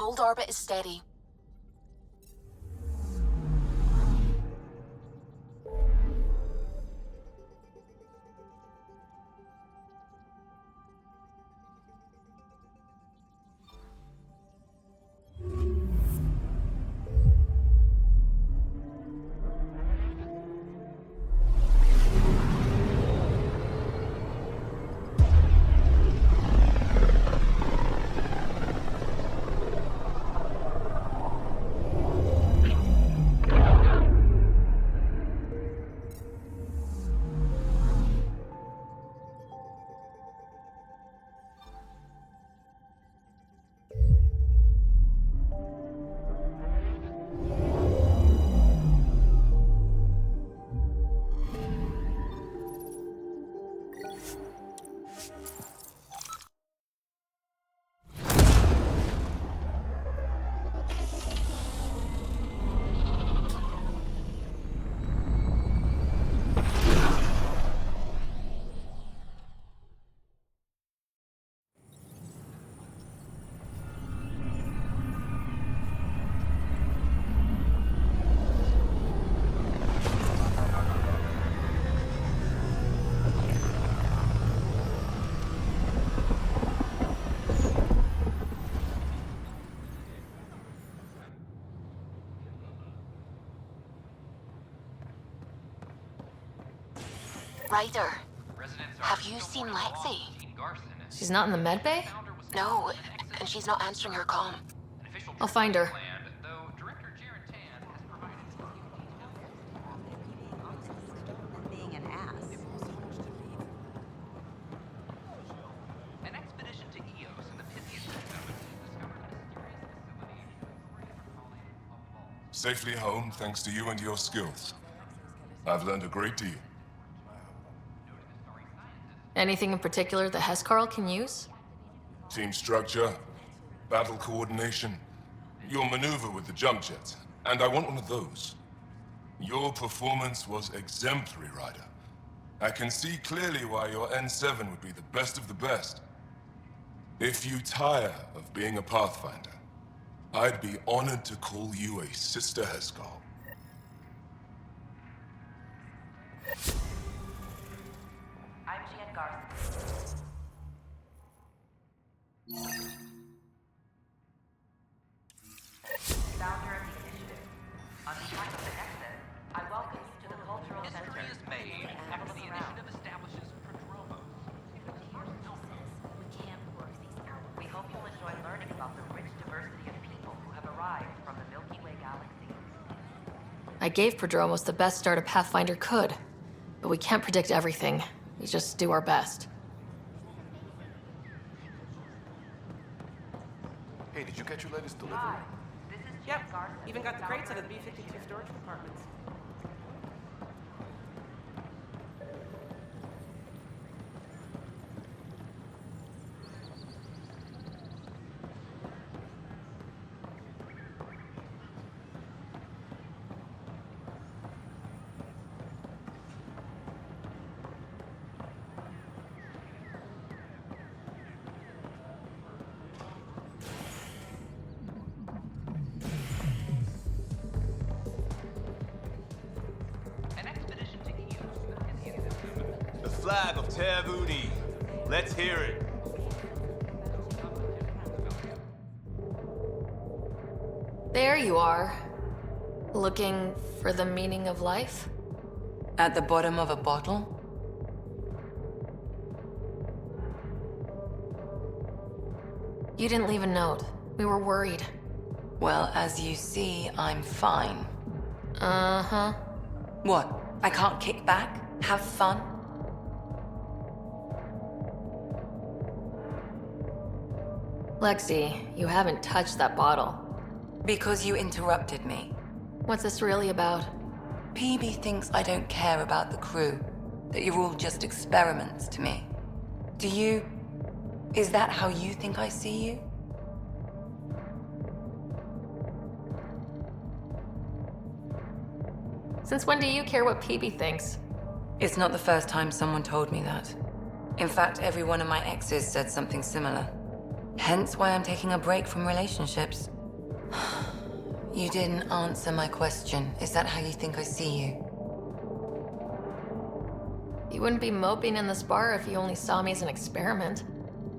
Hold orbit is steady. Ryder, have you seen Lexi? She's not in the med bay? No, and she's not answering her comm. I'll find her. Being an ass. An expedition to Eos in the Pythian system discovered a mysterious facility. Safely home thanks to you and your skills. I've learned a great deal. Anything in particular the Hescarl can use? Team structure, battle coordination, your maneuver with the jump jets, and I want one of those. Your performance was exemplary, Ryder. I can see clearly why your N7 would be the best of the best. If you tire of being a Pathfinder, I'd be honored to call you a Sister Hescarl. Founder of the initiative. On behalf of the Nexus, I welcome you to the Cultural Center. History is made after the initiative establishes Prodromos. We hope you'll enjoy learning about the rich diversity of people who have arrived from the Milky Way galaxy. I gave Prodromos the best start a Pathfinder could, but we can't predict everything. We just do our best. Hey, did you catch your latest delivery? Hi, this is Yep, Jen Garson, even got the crates out founder of the B-52 storage compartments. An expedition to Eos in the Pythian system. The flag of Tervudi. Let's hear it. There you are. Looking for the meaning of life? At the bottom of a bottle? You didn't leave a note. We were worried. Well, as you see, I'm fine. Uh-huh. What? I can't kick back? Have fun? Lexi, you haven't touched that bottle. Because you interrupted me. What's this really about? PB thinks I don't care about the crew, that you're all just experiments to me. Do you... Is that how you think I see you? Since when do you care what PB thinks? It's not the first time someone told me that. In fact, every one of my exes said something similar. Hence why I'm taking a break from relationships. You didn't answer my question. Is that how you think I see you? You wouldn't be moping in this bar if you only saw me as an experiment.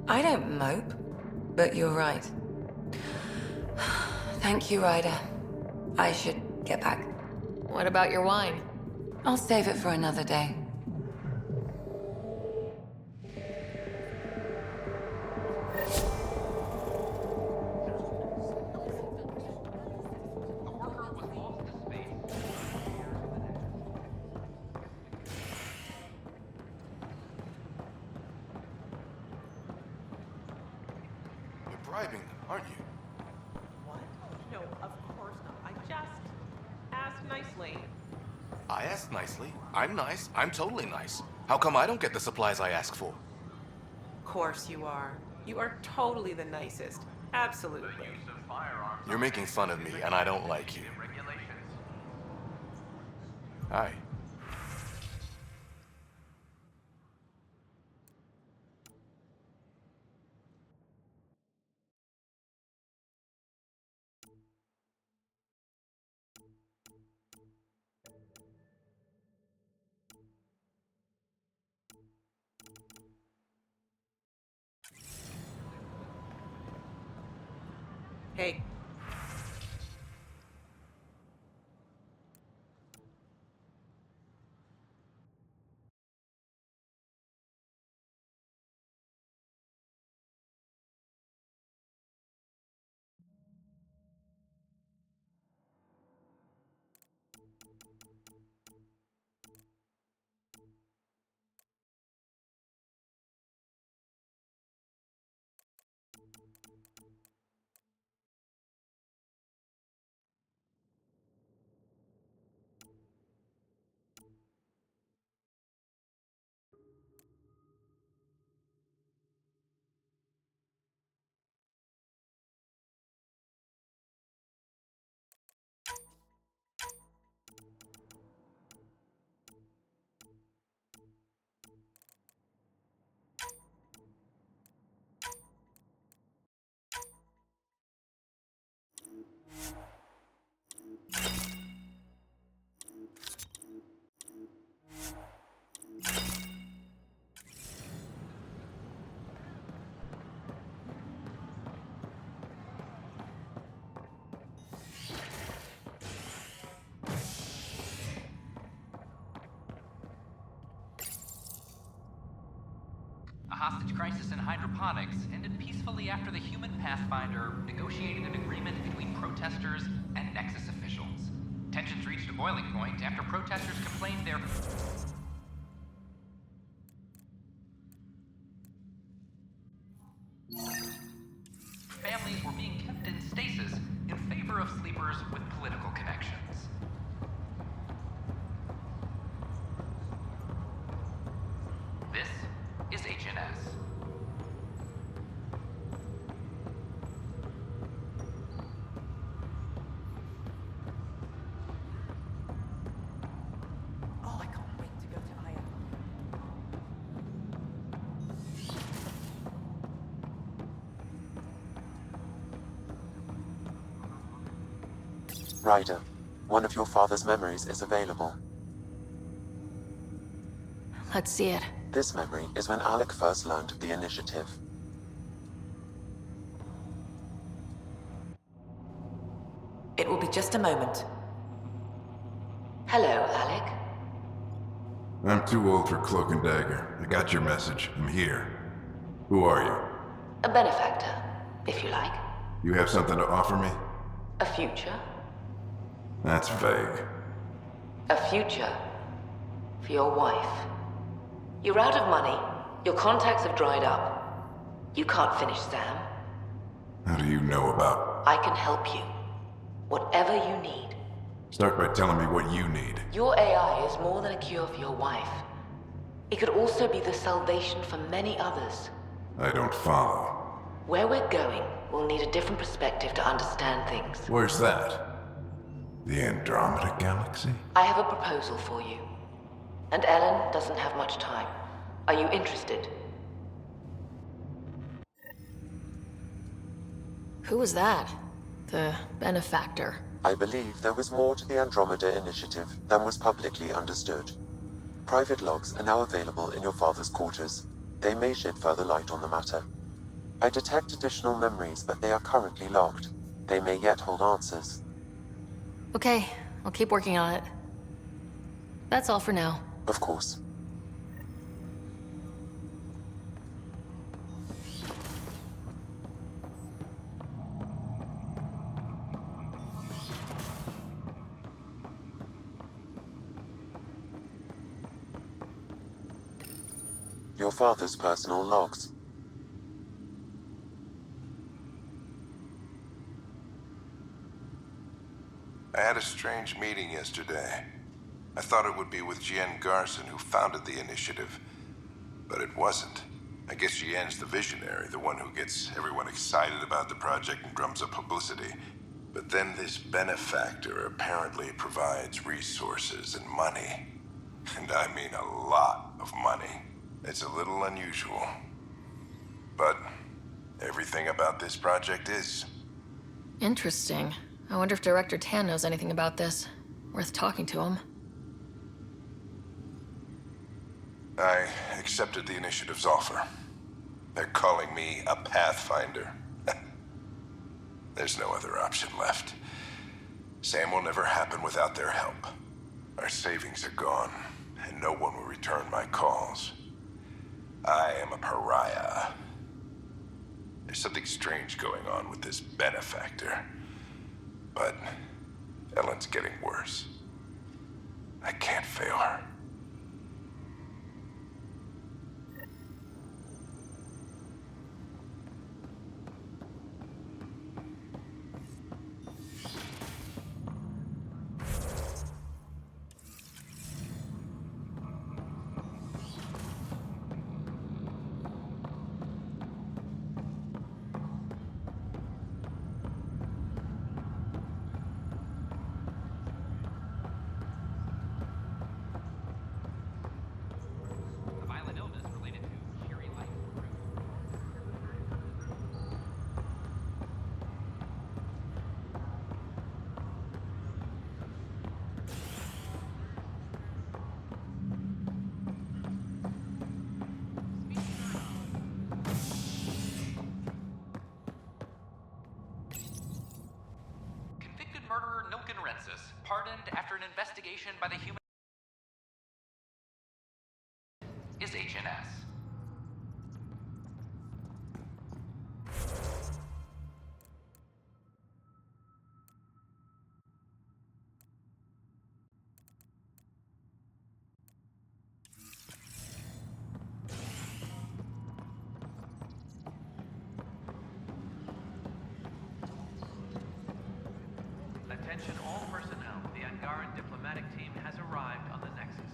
I don't mope, but you're right. Thank you, Ryder. I should get back. What about your wine? I'll save it for another day. You're bribing them, aren't you? What? No, of course not. I just asked nicely. I asked nicely. I'm nice. I'm totally nice. How come I don't get the supplies I ask for? Of course you are. You are totally the nicest. Absolutely. You're making fun of me, and I don't like you. Hi. Hey. A hostage crisis in hydroponics ended peacefully after the human Pathfinder negotiated an agreement between protesters and Nexus officials. Tensions reached a boiling point after protesters complained their families were being kept in stasis in favor of sleepers with political connections. This is HNS. Oh, I can't wait to go to IM. Ryder, one of your father's memories is available. Let's see it. This memory is when Alec first learned of the initiative. It will be just a moment. Hello, Alec. I'm too old for Cloak and Dagger. I got your message. I'm here. Who are you? A benefactor, if you like. You have something to offer me? A future. That's vague. A future for your wife. You're out of money. Your contacts have dried up. You can't finish Sam. How do you know about? I can help you. Whatever you need. Start by telling me what you need. Your AI is more than a cure for your wife. It could also be the salvation for many others. I don't follow. Where we're going, we'll need a different perspective to understand things. Where's that? The Andromeda Galaxy? I have a proposal for you. And Ellen doesn't have much time. Are you interested? Who was that? The benefactor. I believe there was more to the Andromeda initiative than was publicly understood. Private logs are now available in your father's quarters. They may shed further light on the matter. I detect additional memories, but they are currently logged. They may yet hold answers. Okay, I'll keep working on it. That's all for now. Of course. Your father's personal logs. I had a strange meeting yesterday. I thought it would be with Jien Garson, who founded the initiative, but it wasn't. I guess Jien's the visionary, the one who gets everyone excited about the project and drums up publicity. But then this benefactor apparently provides resources and money. And I mean a lot of money. It's a little unusual. But everything about this project is. Interesting. I wonder if Director Tan knows anything about this. Worth talking to him. I accepted the initiative's offer. They're calling me a Pathfinder. There's no other option left. Sam will never happen without their help. Our savings are gone, and no one will return my calls. I am a pariah. There's something strange going on with this benefactor. But Ellen's getting worse. I can't fail her. A violent illness related to Sherry Light. Convicted murderer Nilken Rensis, pardoned after an investigation by the human is HNS. Attention all personnel. The Angaran diplomatic team has arrived on the Nexus.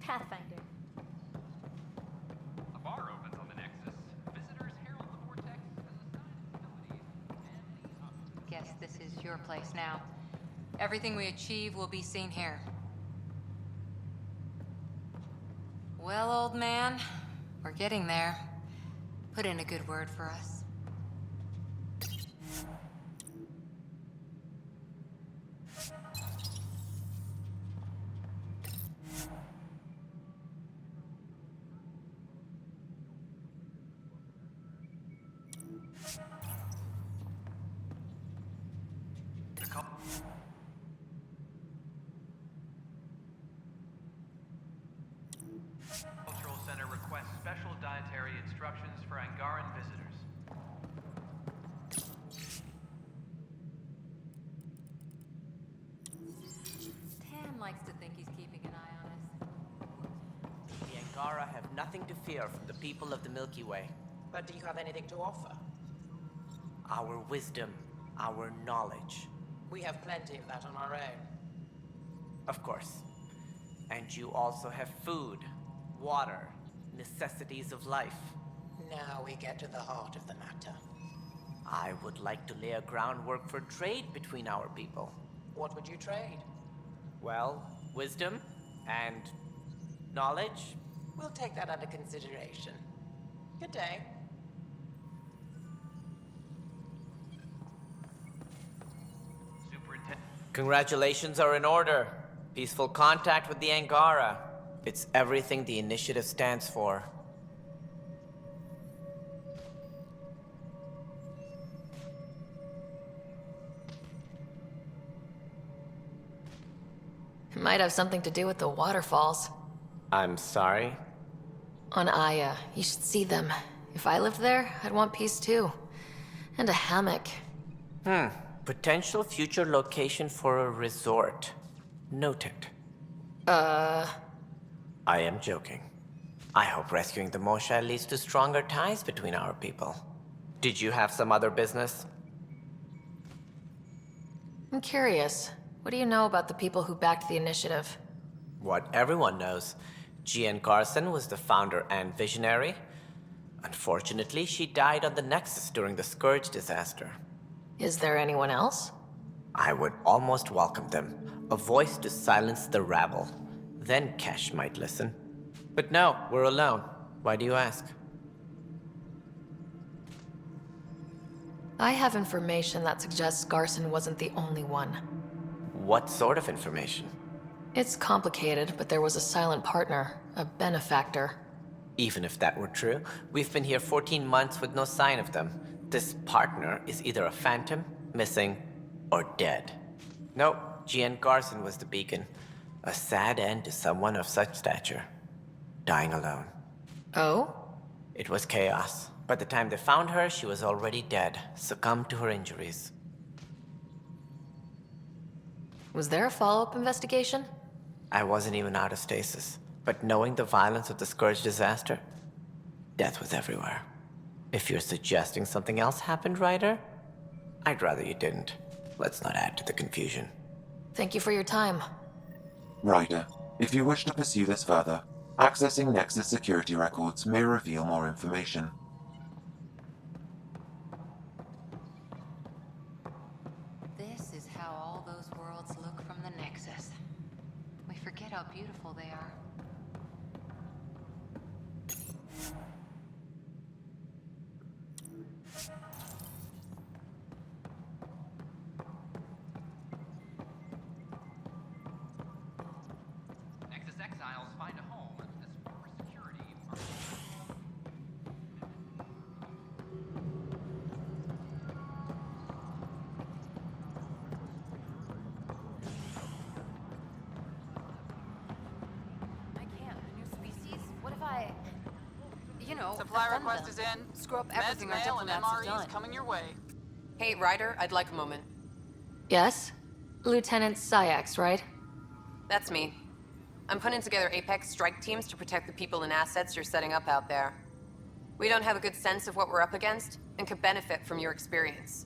Pathfinder. A bar opens on the Nexus. Visitors herald the vortex as a sign of stability. Guess this is your place now. Everything we achieve will be seen here. Well, old man, we're getting there. Put in a good word for us. Cultural Center requests special dietary instructions for Angaran visitors. Tan likes to think he's keeping an eye on us. The Angara have nothing to fear from the people of the Milky Way. But do you have anything to offer? Our wisdom, our knowledge. We have plenty of that on our own. Of course. And you also have food, water, necessities of life. Now we get to the heart of the matter. I would like to lay a groundwork for trade between our people. What would you trade? Well, wisdom and knowledge We'll take that under consideration. Good day. Congratulations are in order. Peaceful contact with the Angara. It's everything the initiative stands for. It might have something to do with the waterfalls. I'm sorry? On Aya, you should see them. If I lived there, I'd want peace too. And a hammock. Potential future location for a resort. Noted. I am joking. I hope rescuing the Moshae leads to stronger ties between our people. Did you have some other business? I'm curious. What do you know about the people who backed the initiative? What everyone knows. Gian Carson was the founder and visionary. Unfortunately, she died on the Nexus during the Scourge disaster. Is there anyone else? I would almost welcome them. A voice to silence the rabble. Then Kesh might listen. But no, we're alone. Why do you ask? I have information that suggests Garson wasn't the only one. What sort of information? It's complicated, but there was a silent partner, a benefactor. Even if that were true, we've been here 14 months with no sign of them. This partner is either a phantom, missing, or dead. Nope, Gian Garson was the beacon. A sad end to someone of such stature. Dying alone. Oh? It was chaos. By the time they found her, she was already dead, succumbed to her injuries. Was there a follow-up investigation? I wasn't even out of stasis, but knowing the violence of the Scourge disaster, death was everywhere. If you're suggesting something else happened, Ryder, I'd rather you didn't. Let's not add to the confusion. Thank you for your time. Ryder, if you wish to pursue this further, accessing Nexus security records may reveal more information. This is how all those worlds look from the Nexus. We forget how beautiful they are. Nexus exiles find a home as former security are... I can't. New species? What if I... You know, Supply offend request them? is in. Screw up Meds, everything our mail, and diplomats have MREs done. coming your way. Hey, Ryder, I'd like a moment. Yes? Lieutenant Syax, right? That's me. I'm putting together Apex strike teams to protect the people and assets you're setting up out there. We don't have a good sense of what we're up against, and could benefit from your experience.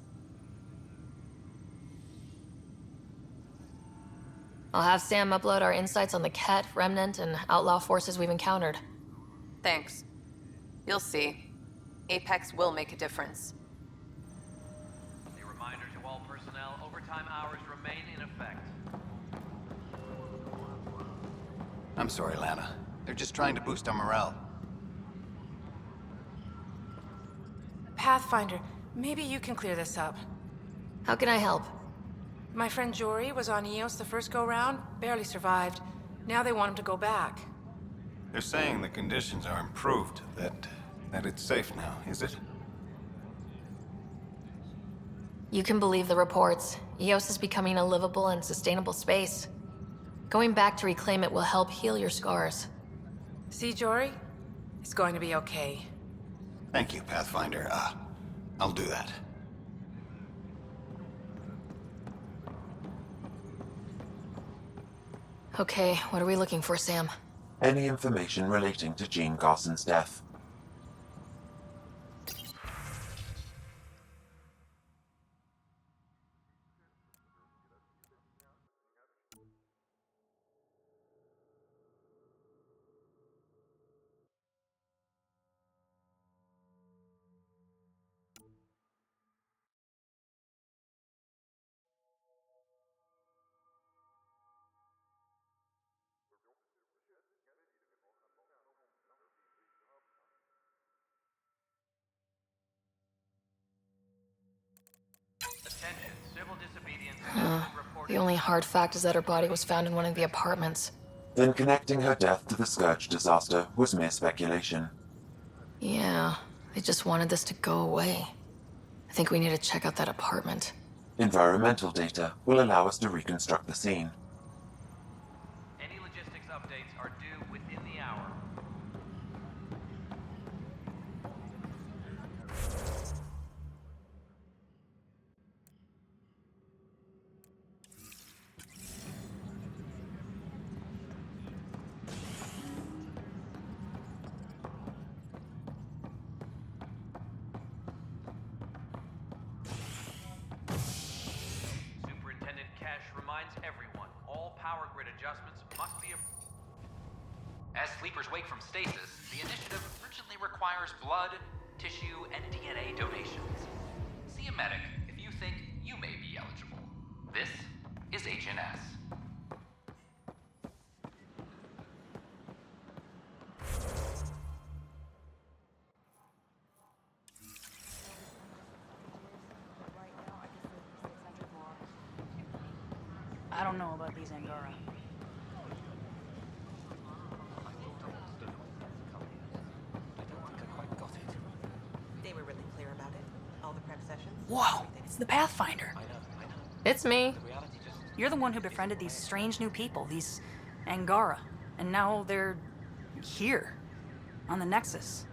I'll have Sam upload our insights on the Ket, Remnant, and outlaw forces we've encountered. Thanks. You'll see. Apex will make a difference. A reminder to all personnel, overtime hours remain in effect. I'm sorry, Lana. They're just trying to boost our morale. Pathfinder, maybe you can clear this up. How can I help? My friend Jory was on Eos the first go-round, barely survived. Now they want him to go back. They're saying the conditions are improved, that it's safe now, is it? You can believe the reports. Eos is becoming a livable and sustainable space. Going back to reclaim it will help heal your scars. See, Jory? It's going to be okay. Thank you, Pathfinder. I'll do that. Okay, what are we looking for, Sam? Any information relating to Jean Garson's death. The only hard fact is that her body was found in one of the apartments. Then connecting her death to the Scourge disaster was mere speculation. Yeah, they just wanted this to go away. I think we need to check out that apartment. Environmental data will allow us to reconstruct the scene. Any logistics updates are due within the hour. Superintendent Cash reminds everyone, all power grid adjustments must be As sleepers wake from stasis, the initiative urgently requires blood, tissue, and DNA donations. See a medic if you think you may be eligible. This is HNS. I don't know about these Angara. They were really clear about it. All the prep sessions. Whoa, it's the Pathfinder. It's me. You're the one who befriended these strange new people, these Angara. And now they're here, on the Nexus.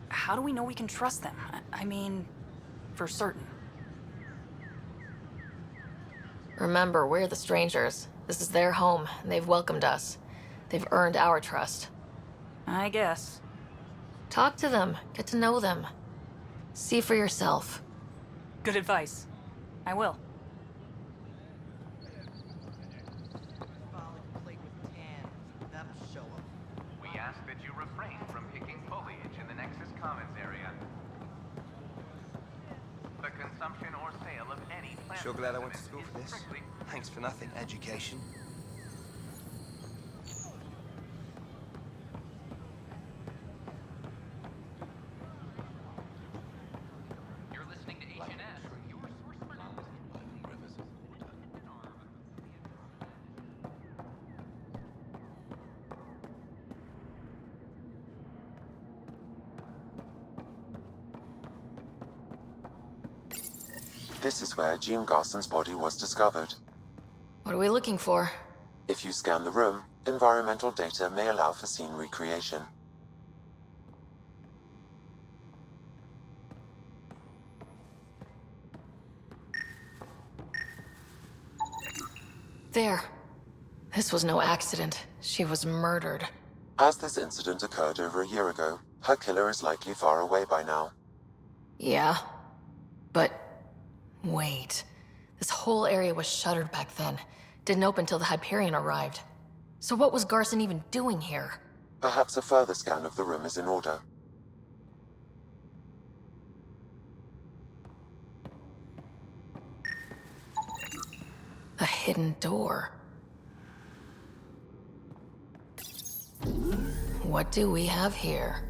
How do we know we can trust them? I mean, for certain. Remember, we're the strangers. This is their home, and they've welcomed us. They've earned our trust. I guess. Talk to them. Get to know them. See for yourself. Good advice. I will. We ask that you refrain from picking foliage in the Nexus Commons area. The consumption or sale of any plant Sure glad I went to specimen school for is this. strictly Thanks for nothing, education. You're listening to HNS, your source for news. This is where Jean Garson's body was discovered. What are we looking for? If you scan the room, environmental data may allow for scene recreation. There. This was no accident. She was murdered. As this incident occurred over a year ago, her killer is likely far away by now. Yeah. But... wait. This whole area was shuttered back then. Didn't open till the Hyperion arrived. So what was Garson even doing here? Perhaps a further scan of the room is in order. A hidden door. What do we have here?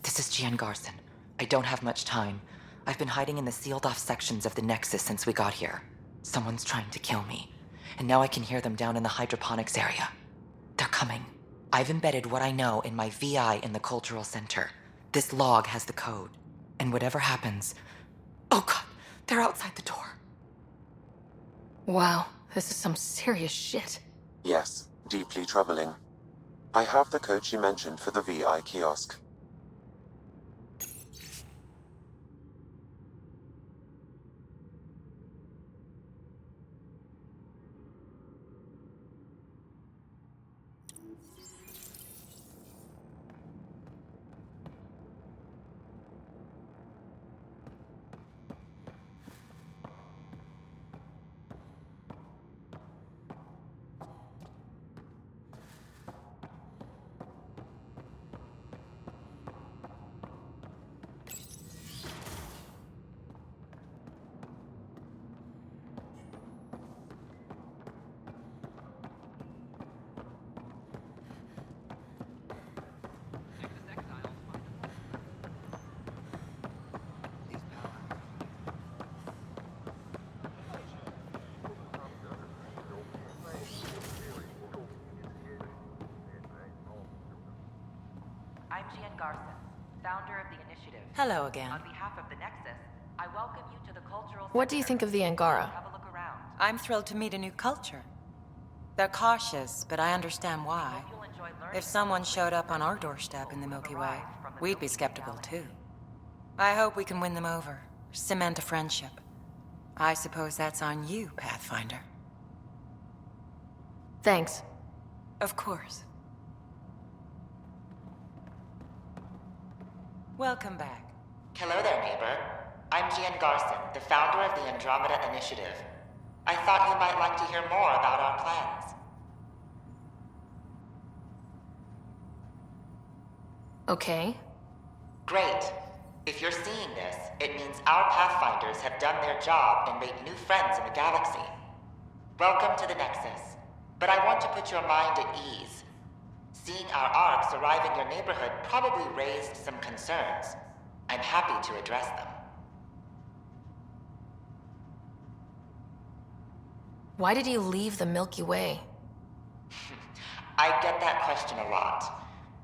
This is Gian Garson. I don't have much time. I've been hiding in the sealed-off sections of the Nexus since we got here. Someone's trying to kill me. And now I can hear them down in the hydroponics area. They're coming. I've embedded what I know in my VI in the Cultural Center. This log has the code. And whatever happens... Oh god, they're outside the door. Wow, this is some serious shit. Yes, deeply troubling. I have the code she mentioned for the VI kiosk. Gian Garson, founder of the initiative. Hello again. On behalf of the Nexus, I welcome you to the cultural What do you think of the Angara? Have a look around. I'm thrilled to meet a new culture. They're cautious, but I understand why. If someone showed up on our doorstep in the Milky Way, we'd be skeptical too. I hope we can win them over, cement a friendship. I suppose that's on you, Pathfinder. Thanks. Of course. Welcome back. Hello there, neighbor. I'm Gian Garson, the founder of the Andromeda Initiative. I thought you might like to hear more about our plans. Okay. Great. If you're seeing this, it means our Pathfinders have done their job and made new friends in the galaxy. Welcome to the Nexus. But I want to put your mind at ease. Seeing our arcs arrive in your neighborhood probably raised some concerns. I'm happy to address them. Why did you leave the Milky Way? I get that question a lot.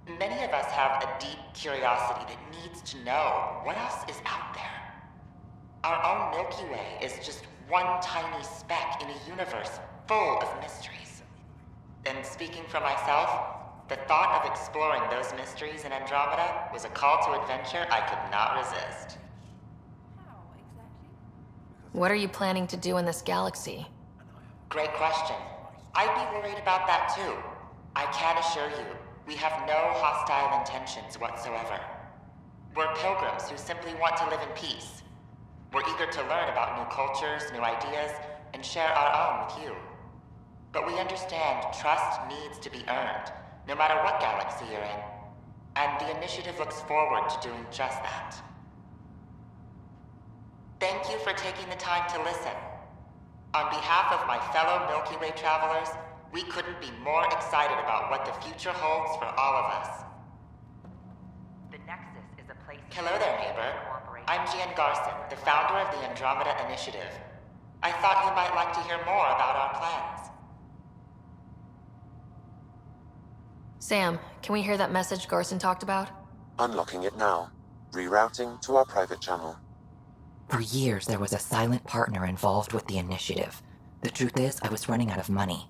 Many of us have a deep curiosity that needs to know what else is out there. Our own Milky Way is just one tiny speck in a universe full of mysteries. And speaking for myself, the thought of exploring those mysteries in Andromeda was a call to adventure I could not resist. What are you planning to do in this galaxy? Great question. I'd be worried about that too. I can assure you, we have no hostile intentions whatsoever. We're pilgrims who simply want to live in peace. We're eager to learn about new cultures, new ideas, and share our own with you. But we understand trust needs to be earned, no matter what galaxy you're in. And the initiative looks forward to doing just that. Thank you for taking the time to listen. On behalf of my fellow Milky Way travelers, we couldn't be more excited about what the future holds for all of us. The Nexus is a place. Hello there, neighbor. I'm Gian Garson, the founder of the Andromeda Initiative. I thought you might like to hear more about our plans. Sam, can we hear that message Garson talked about? Unlocking it now. Rerouting to our private channel. For years, there was a silent partner involved with the initiative. The truth is, I was running out of money.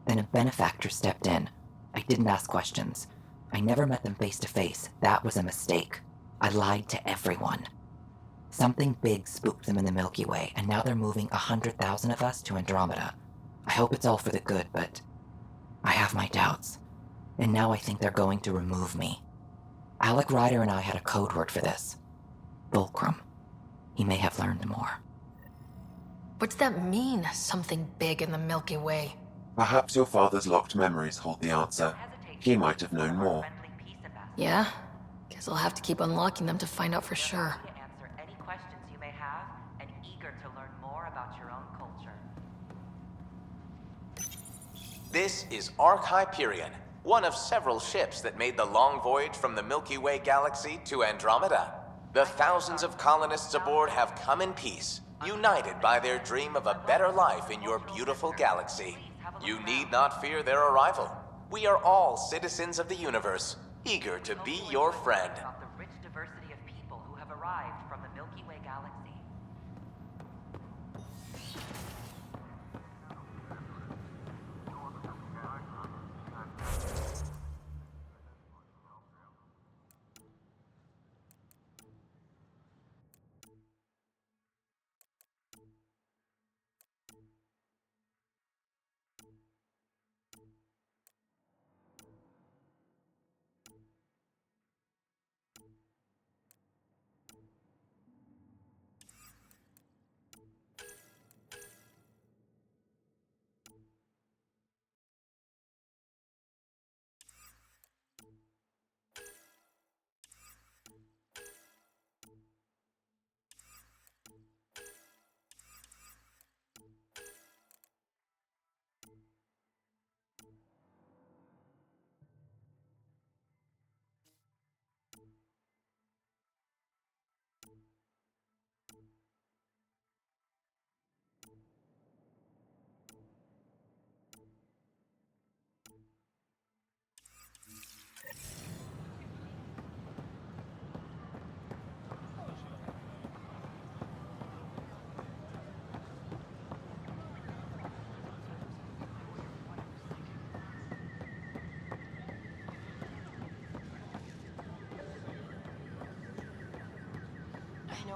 Then a benefactor stepped in. I didn't ask questions. I never met them face to face. That was a mistake. I lied to everyone. Something big spooked them in the Milky Way, and now they're moving 100,000 of us to Andromeda. I hope it's all for the good, but I have my doubts. And now I think they're going to remove me. Alec Ryder and I had a code word for this. Fulcrum. He may have learned more. What's that mean, something big in the Milky Way? Perhaps your father's locked memories hold the answer. He might have known more. Yeah? Guess I'll have to keep unlocking them to find out for sure. Answer any questions you may have, and eager to learn more about your own culture. This is Ark Hyperion, one of several ships that made the long voyage from the Milky Way galaxy to Andromeda. The thousands of colonists aboard have come in peace, united by their dream of a better life in your beautiful galaxy. You need not fear their arrival. We are all citizens of the universe, eager to be your friend. About the rich diversity of people who have arrived from the Milky Way galaxy.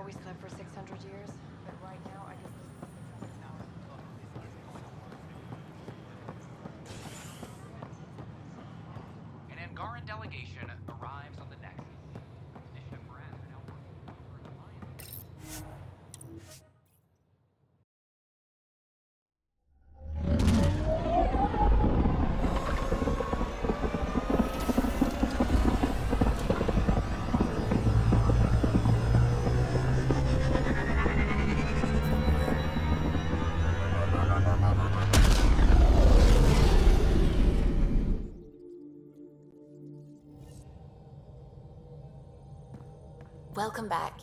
we slept for 600 years, but right now I just need 600 hours. An Angaran delegation arrives on the Nexus. Initiative Brats are now working for an alliance. Welcome back.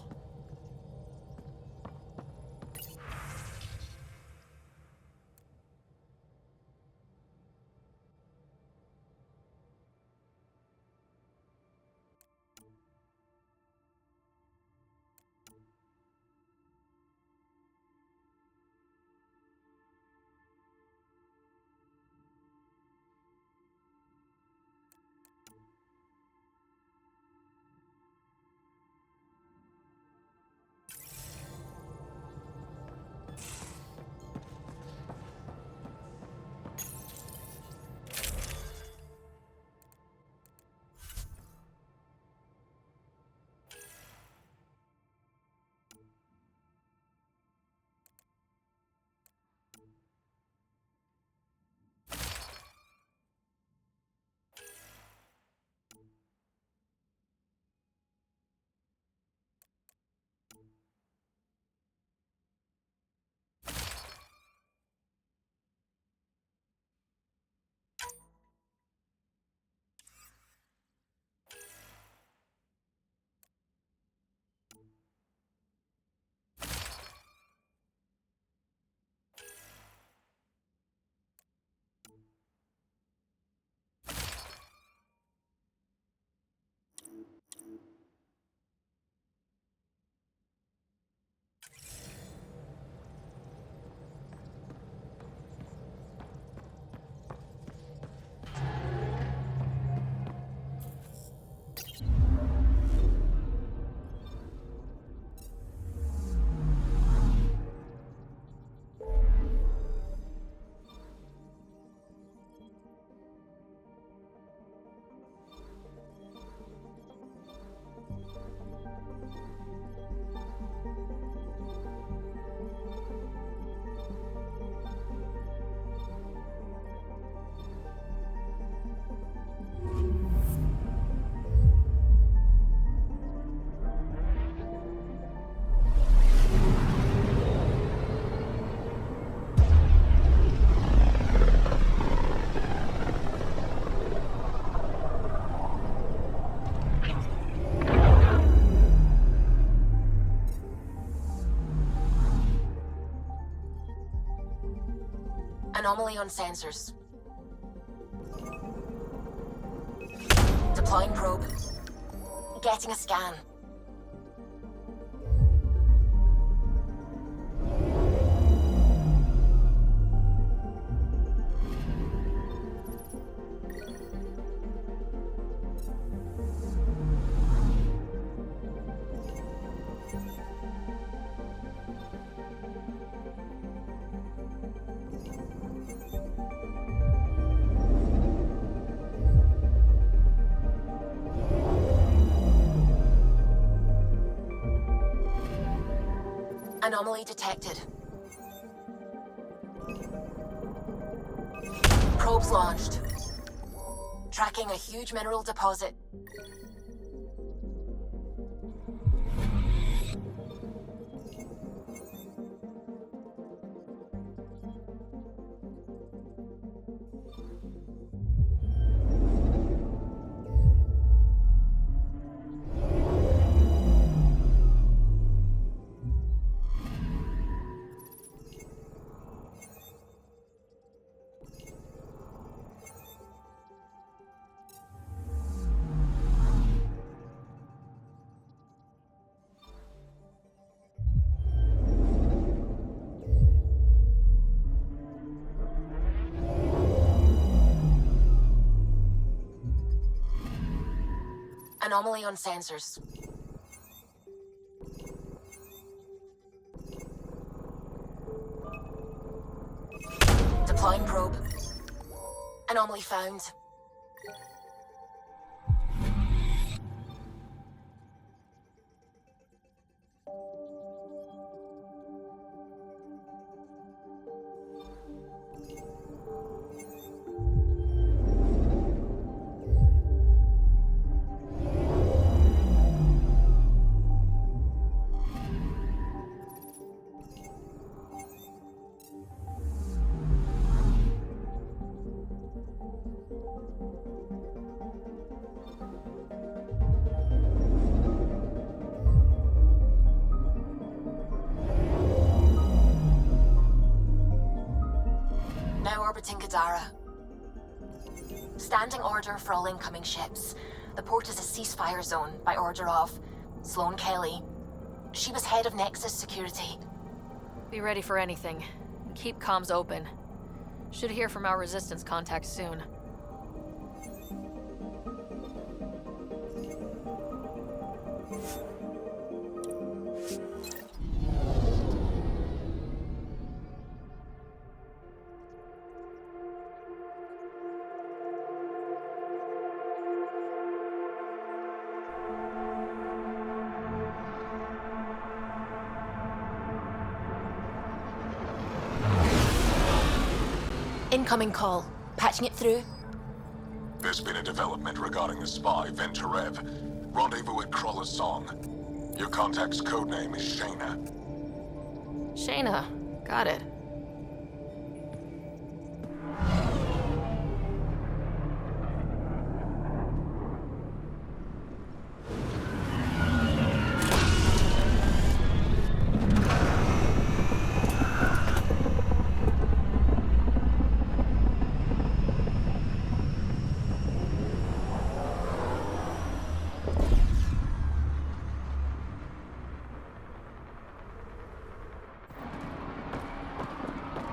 Anomaly on sensors. Deploying probe. Getting a scan. Anomaly detected. Probes launched. Tracking a huge mineral deposit. Anomaly on sensors. Anomaly found. Now orbiting Gadara. Standing order for all incoming ships. The port is a ceasefire zone by order of Sloane Kelly. She was head of Nexus security. Be ready for anything. Keep comms open. Should hear from our resistance contacts soon. Incoming call. Patching it through. There's been a development regarding the spy, Venturev. Rendezvous at Crawler's Song. Your contact's codename is Shayna. Shayna. Got it.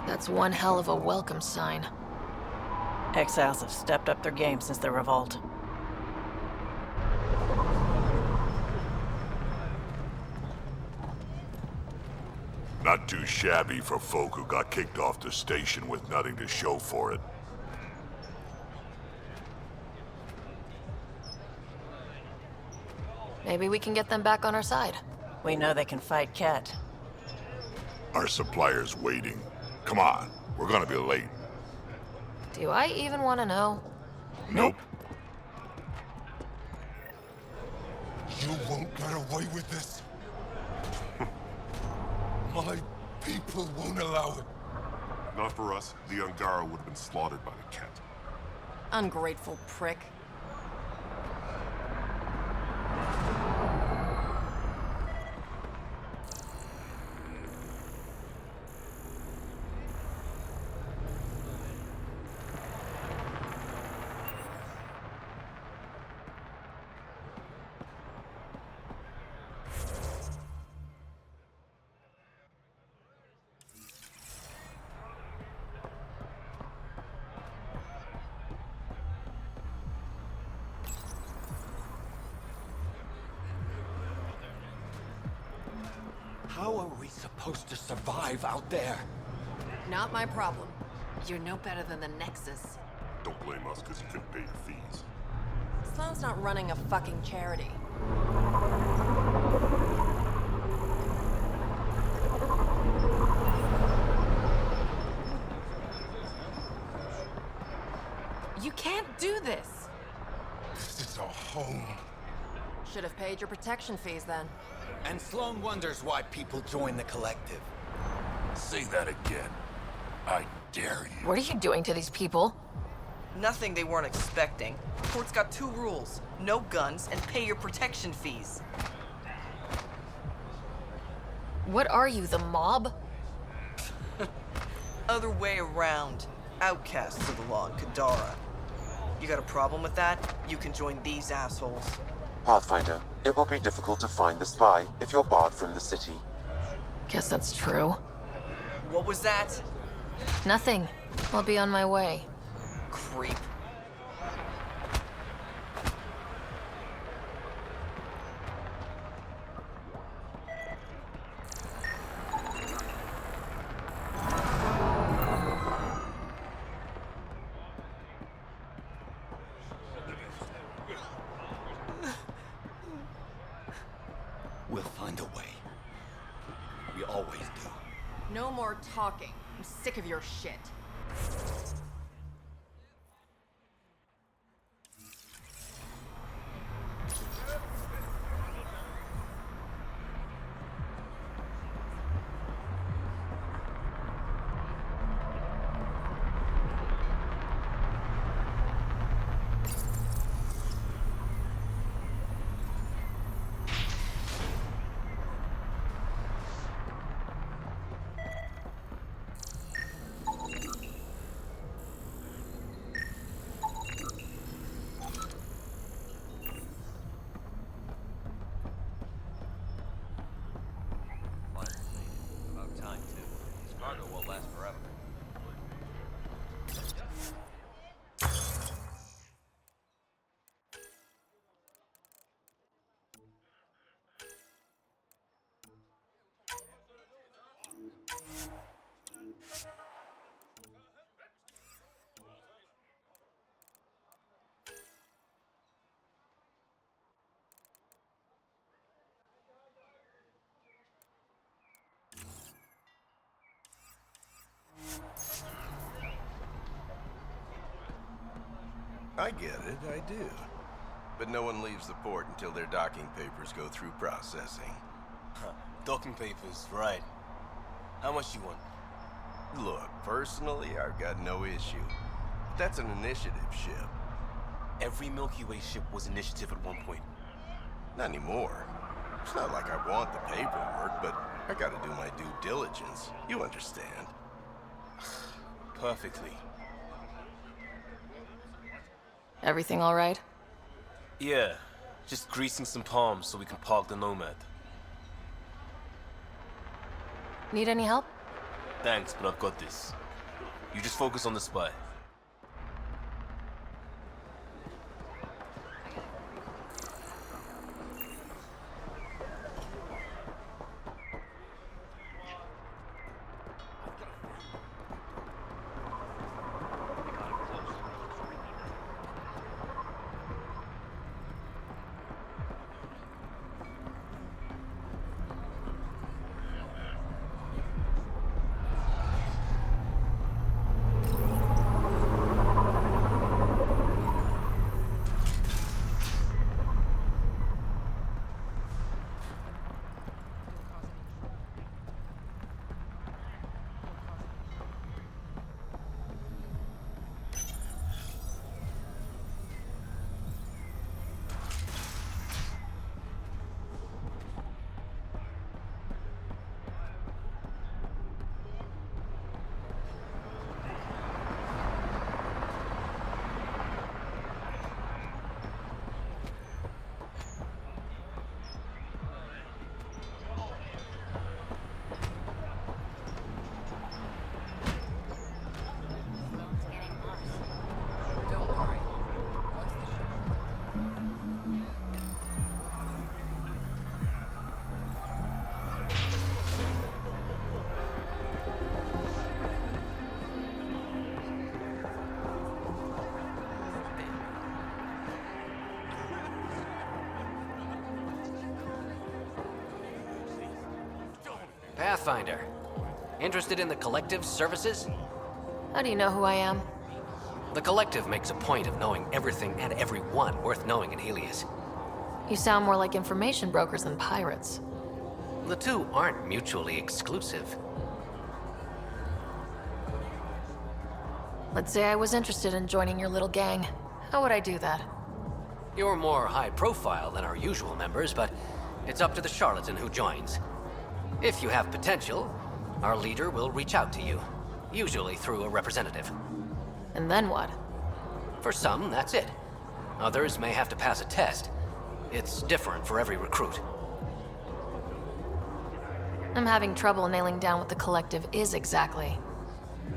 That's one hell of a welcome sign. Exiles have stepped up their game since the revolt. Not too shabby for folk who got kicked off the station with nothing to show for it. Maybe we can get them back on our side. We know they can fight Ket. Our supplier's waiting. Come on, we're gonna be late. Do I even want to know? Nope. You won't get away with this. My people won't allow it. Not for us. The Angara would have been slaughtered by the Ket. Ungrateful prick. How are we supposed to survive out there? Not my problem. You're no better than the Nexus. Don't blame us because you couldn't pay your fees. Sloane's not running a fucking charity. You can't do this! This is our home. Should have paid your protection fees then. And Sloane wonders why people join the collective. Say that again. I dare you. What are you doing to these people? Nothing they weren't expecting. Port's got 2 rules. No guns and pay your protection fees. What are you, the mob? Other way around. Outcasts of the law in Kadara. You got a problem with that? You can join these assholes. Pathfinder, it will be difficult to find the spy if you're barred from the city. Guess that's true. What was that? Nothing. I'll be on my way. Creep. We'll find a way. We always do. No more talking. I'm sick of your shit. About time, too. This cargo won't last forever. I get it, I do. But no one leaves the port until their docking papers go through processing. Huh. Docking papers, right. How much you want? Look, personally, I've got no issue. But that's an initiative ship. Every Milky Way ship was initiative at one point. Not anymore. It's not like I want the paperwork, but I gotta do my due diligence. You understand. Perfectly. Everything all right? Yeah, just greasing some palms so we can park the Nomad. Need any help? Thanks, but I've got this. You just focus on the spy. Pathfinder. Interested in the Collective's services? How do you know who I am? The Collective makes a point of knowing everything and everyone worth knowing in Helios. You sound more like information brokers than pirates. The two aren't mutually exclusive. Let's say I was interested in joining your little gang. How would I do that? You're more high profile than our usual members, but it's up to the charlatan who joins. If you have potential, our leader will reach out to you, usually through a representative. And then what? For some, that's it. Others may have to pass a test. It's different for every recruit. I'm having trouble nailing down what the Collective is exactly.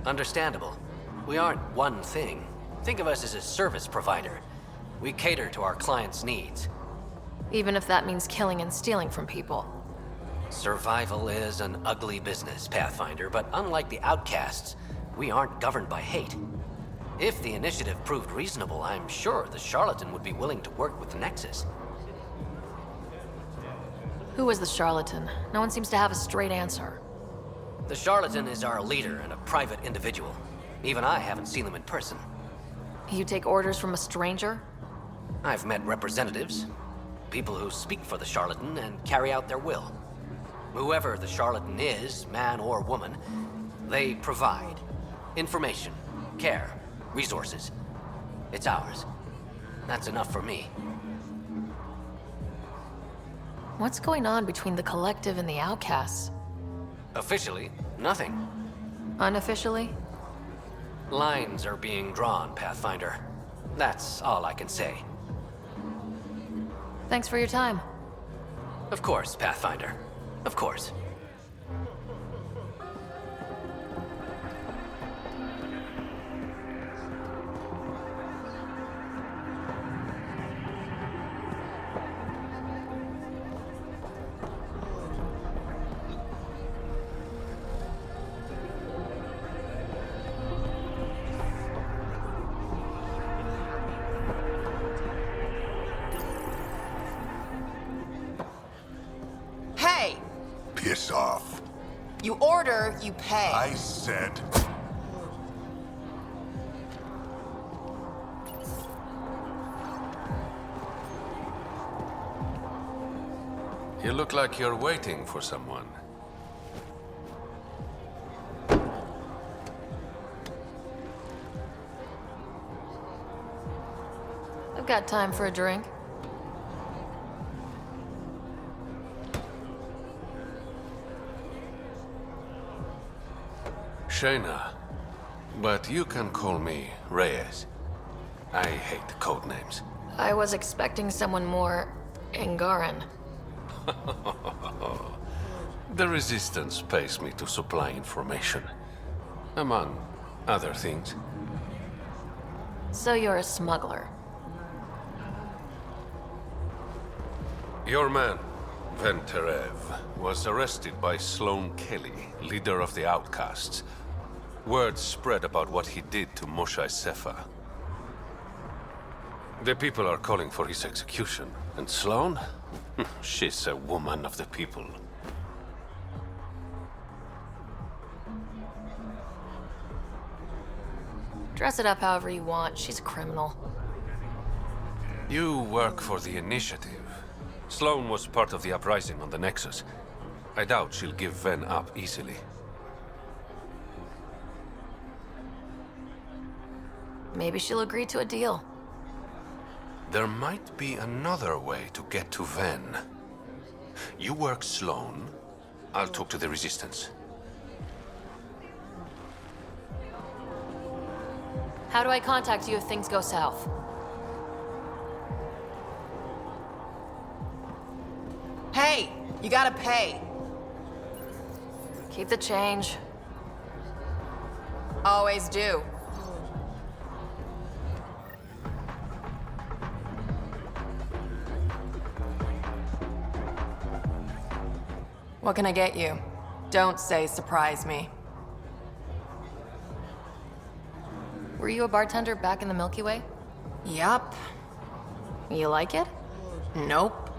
Understandable. We aren't one thing. Think of us as a service provider. We cater to our clients' needs. Even if that means killing and stealing from people. Survival is an ugly business, Pathfinder, but unlike the outcasts, we aren't governed by hate. If the initiative proved reasonable, I'm sure the charlatan would be willing to work with the Nexus. Who is the charlatan? No one seems to have a straight answer. The charlatan is our leader and a private individual. Even I haven't seen them in person. You take orders from a stranger? I've met representatives, people who speak for the charlatan and carry out their will. Whoever the charlatan is, man or woman, they provide information, care, resources. It's ours. That's enough for me. What's going on between the Collective and the Outcasts? Officially, nothing. Unofficially? Lines are being drawn, Pathfinder. That's all I can say. Thanks for your time. Of course, Pathfinder. Of course. Hey! Piss off. You order, you pay. I said... You look like you're waiting for someone. I've got time for a drink. Shayna, but you can call me Reyes. I hate code names. I was expecting someone more Angaran. The Resistance pays me to supply information, among other things. So you're a smuggler. Your man, Venterev, was arrested by Sloane Kelly, leader of the Outcasts. Word spread about what he did to Moshae Sefa. The people are calling for his execution. And Sloane? She's a woman of the people. Dress it up however you want. She's a criminal. You work for the Initiative. Sloane was part of the uprising on the Nexus. I doubt she'll give Ven up easily. Maybe she'll agree to a deal. There might be another way to get to Ven. You work Sloane, I'll talk to the Resistance. How do I contact you if things go south? Hey! You gotta pay. Keep the change. Always do. What can I get you? Don't say surprise me. Were you a bartender back in the Milky Way? Yup. You like it? Nope.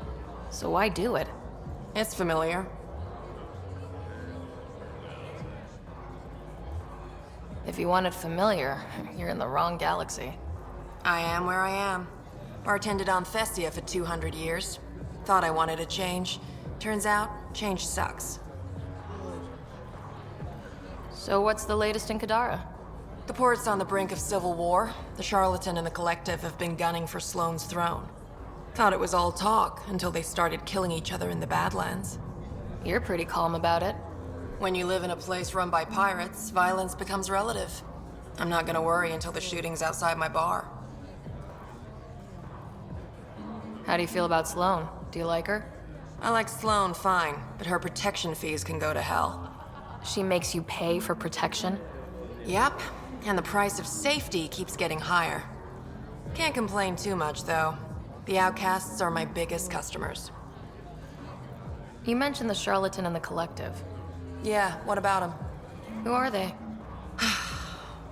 So why do it? It's familiar. If you want it familiar, you're in the wrong galaxy. I am where I am. Bartended on Thestia for 200 years. Thought I wanted a change. Turns out, change sucks. So what's the latest in Kadara? The port's on the brink of civil war. The Charlatan and the Collective have been gunning for Sloane's throne. Thought it was all talk until they started killing each other in the Badlands. You're pretty calm about it. When you live in a place run by pirates, violence becomes relative. I'm not gonna worry until the shooting's outside my bar. How do you feel about Sloane? Do you like her? I like Sloane fine, but her protection fees can go to hell. She makes you pay for protection? Yep, and the price of safety keeps getting higher. Can't complain too much, though. The Outcasts are my biggest customers. You mentioned the Charlatan and the Collective. Yeah, what about them? Who are they?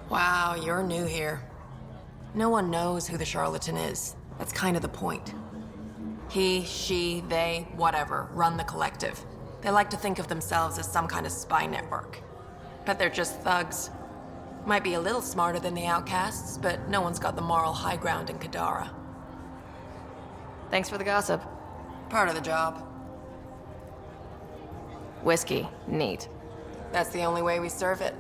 Wow, you're new here. No one knows who the Charlatan is. That's kind of the point. He, she, they, whatever, run the collective. They like to think of themselves as some kind of spy network. But they're just thugs. Might be a little smarter than the outcasts, but no one's got the moral high ground in Kadara. Thanks for the gossip. Part of the job. Whiskey. Neat. That's the only way we serve it.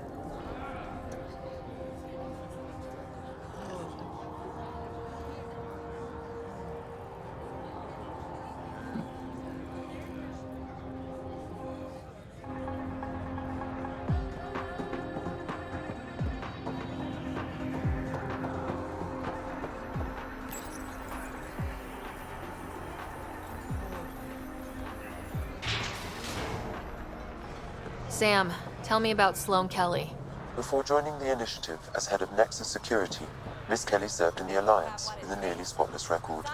Sam, tell me about Sloane Kelly. Before joining the initiative as head of Nexus Security, Miss Kelly served in the Alliance with a nearly spotless record.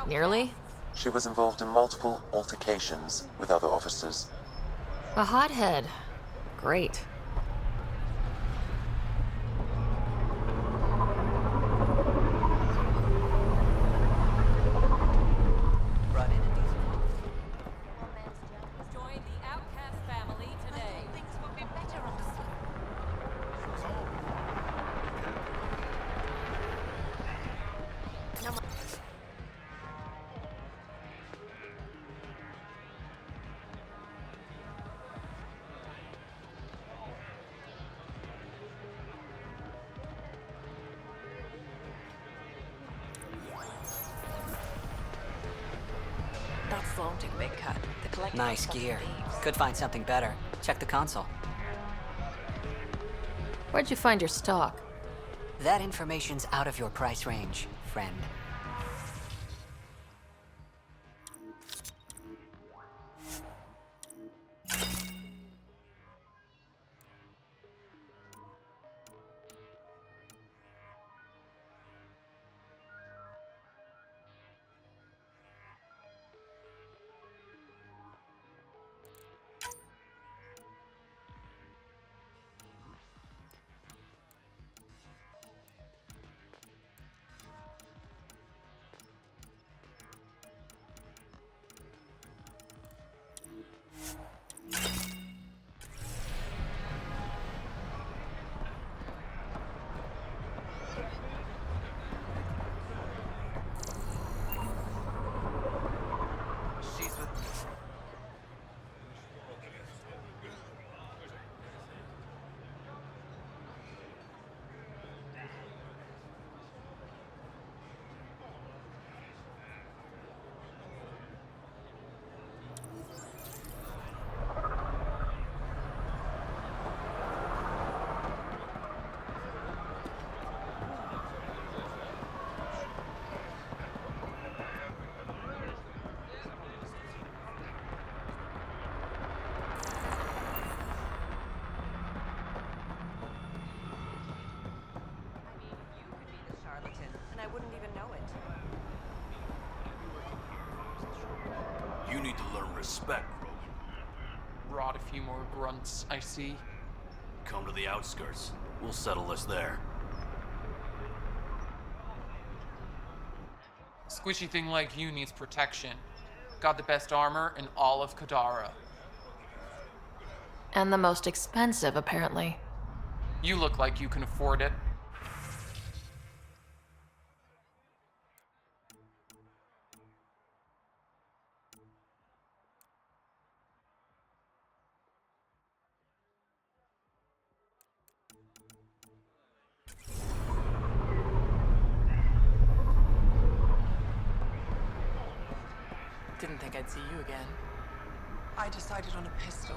Nearly? She was involved in multiple altercations with other officers. A hothead. Great. Sloane took a big cut. The collective Nice gear. Could find something better. Check the console. Where'd you find your stock? That information's out of your price range, friend. And I wouldn't even know it. You need to learn respect, Rogue. Brought a few more grunts, I see. Come to the outskirts. We'll settle this there. Squishy thing like you needs protection. Got the best armor in all of Kadara. And the most expensive, apparently. You look like you can afford it. Didn't think I'd see you again. I decided on a pistol.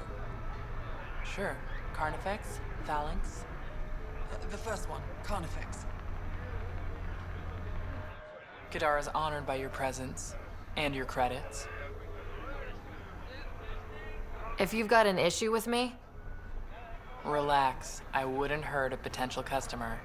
Sure. Carnifex? Phalanx? The first one, Carnifex. Kadara's honored by your presence. And your credits. If you've got an issue with me... Relax. I wouldn't hurt a potential customer.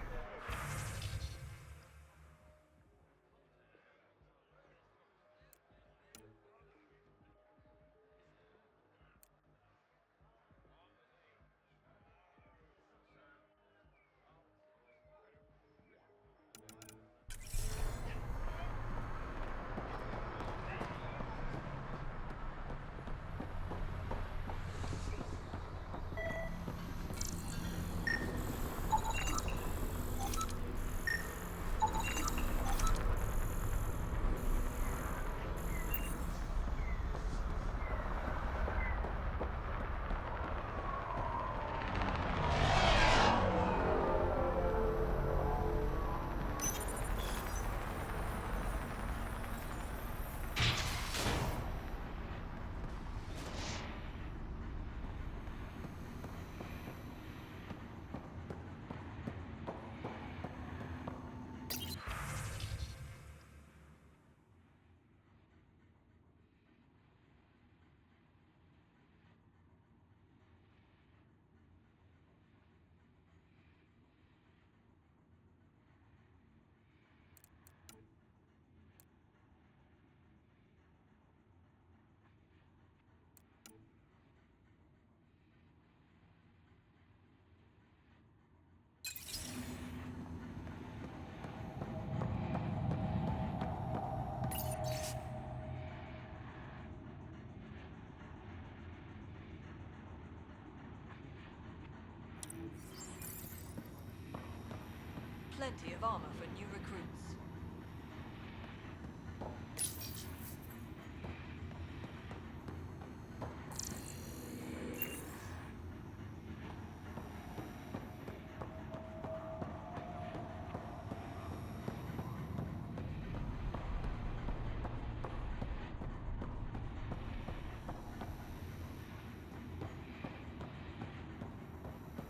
plenty of armor for new recruits.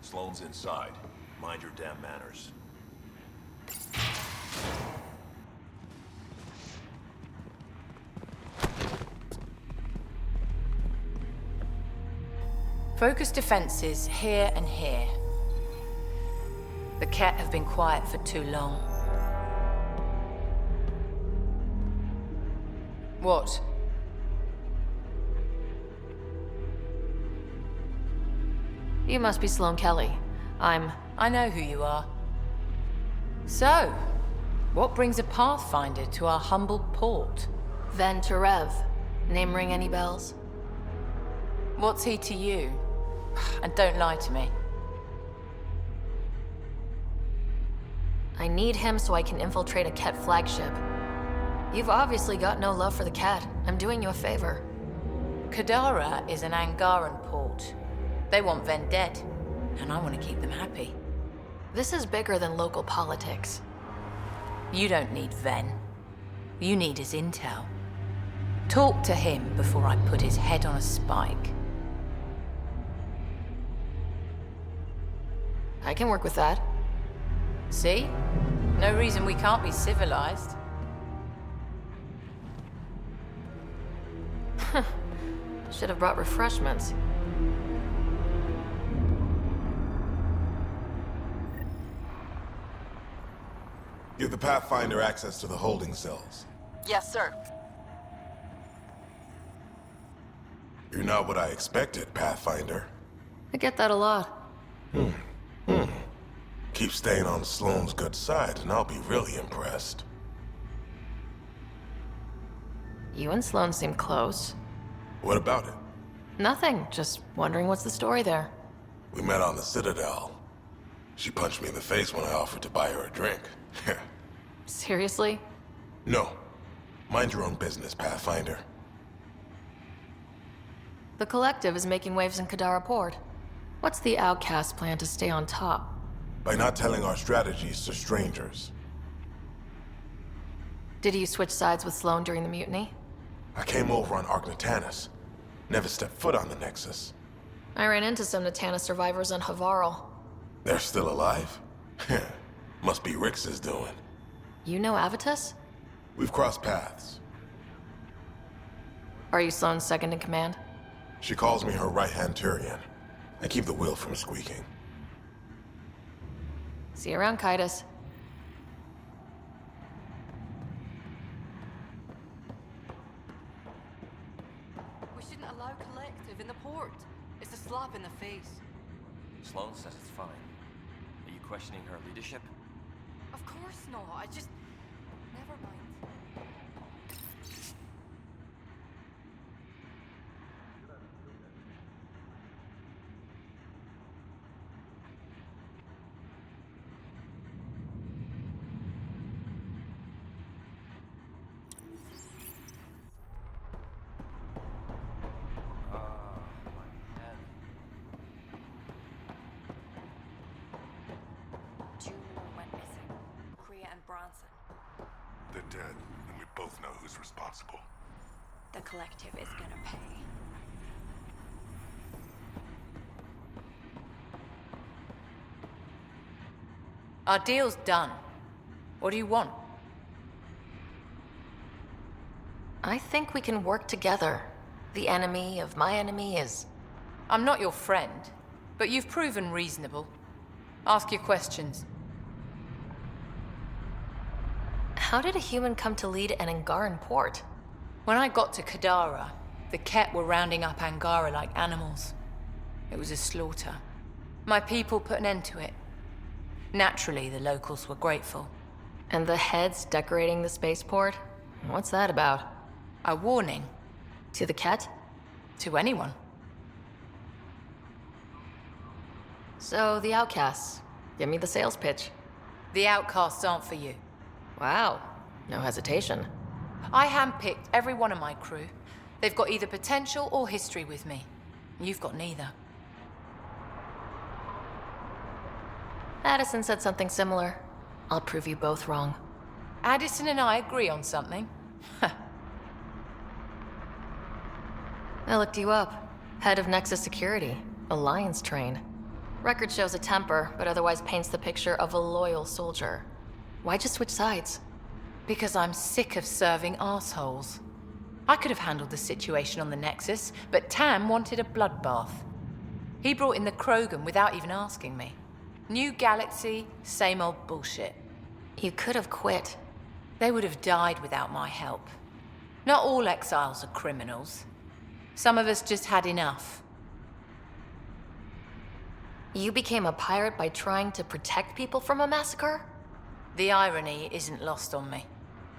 Sloane's inside. Mind your damn manners. Focus defenses here and here. The Ket have been quiet for too long. What? You must be Sloane Kelly. I know who you are. So, what brings a Pathfinder to our humble port? Ven Terev. Name ring any bells? What's he to you? And don't lie to me. I need him so I can infiltrate a Ket flagship. You've obviously got no love for the Ket. I'm doing you a favor. Kadara is an Angaran port. They want Ven dead, and I want to keep them happy. This is bigger than local politics. You don't need Ven. You need his intel. Talk to him before I put his head on a spike. I can work with that. See? No reason we can't be civilized. Should have brought refreshments. Give the Pathfinder access to the holding cells. Yes, sir. You're not what I expected, Pathfinder. I get that a lot. Keep staying on Sloane's good side, and I'll be really impressed. You and Sloane seem close. What about it? Nothing, just wondering what's the story there. We met on the Citadel. She punched me in the face when I offered to buy her a drink. Seriously? No. Mind your own business, Pathfinder. The Collective is making waves in Kadara Port. What's the Outcast plan to stay on top? By not telling our strategies to strangers. Did you switch sides with Sloane during the mutiny? I came over on Argnatanus. Never stepped foot on the Nexus. I ran into some Natana survivors on Havarl. They're still alive? Must be Rix's doing. You know Avitus? We've crossed paths. Are you Sloane's second in command? She calls me her right-hand Turian. I keep the wheel from squeaking. See you around, Kaitis. We shouldn't allow Collective in the port. It's a slap in the face. Sloane says it's fine. Are you questioning her leadership? Of course not. I just... Never mind. They're dead, and we both know who's responsible. The Collective is gonna pay. Our deal's done. What do you want? I think we can work together. The enemy of my enemy is... I'm not your friend, but you've proven reasonable. Ask your questions. How did a human come to lead an Angaran port? When I got to Kadara, the Ket were rounding up Angara like animals. It was a slaughter. My people put an end to it. Naturally, the locals were grateful. And the heads decorating the spaceport? What's that about? A warning. To the Ket? To anyone. So, the Outcasts. Give me the sales pitch. The outcasts aren't for you. Wow, no hesitation. I handpicked every one of my crew. They've got either potential or history with me. You've got neither. Addison said something similar. I'll prove you both wrong. Addison and I agree on something. I looked you up. Head of Nexus Security. Alliance train. Record shows a temper, but otherwise paints the picture of a loyal soldier. Why'd you switch sides? Because I'm sick of serving assholes. I could have handled the situation on the Nexus, but Tam wanted a bloodbath. He brought in the Krogan without even asking me. New galaxy, same old bullshit. You could have quit. They would have died without my help. Not all exiles are criminals. Some of us just had enough. You became a pirate by trying to protect people from a massacre? The irony isn't lost on me.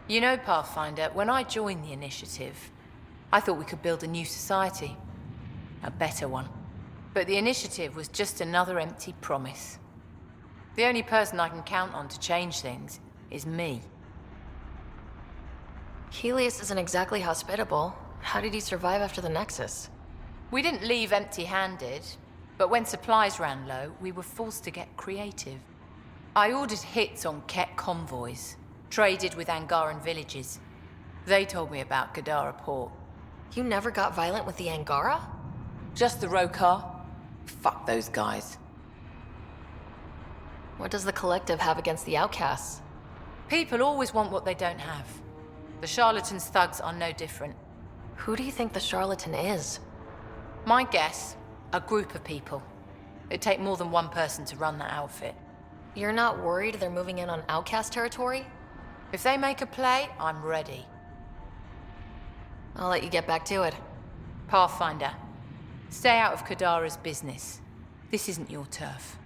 You know, Pathfinder, when I joined the Initiative, I thought we could build a new society. A better one. But the Initiative was just another empty promise. The only person I can count on to change things is me. Helios isn't exactly hospitable. How did he survive after the Nexus? We didn't leave empty-handed, but when supplies ran low, we were forced to get creative. I ordered hits on Ket convoys, traded with Angaran villages. They told me about Kadara port. You never got violent with the Angara? Just the Rokar. Fuck those guys. What does the Collective have against the outcasts? People always want what they don't have. The charlatans' thugs are no different. Who do you think the charlatan is? My guess, a group of people. It'd take more than one person to run that outfit. You're not worried they're moving in on outcast territory? If they make a play, I'm ready. I'll let you get back to it. Pathfinder, stay out of Kadara's business. This isn't your turf.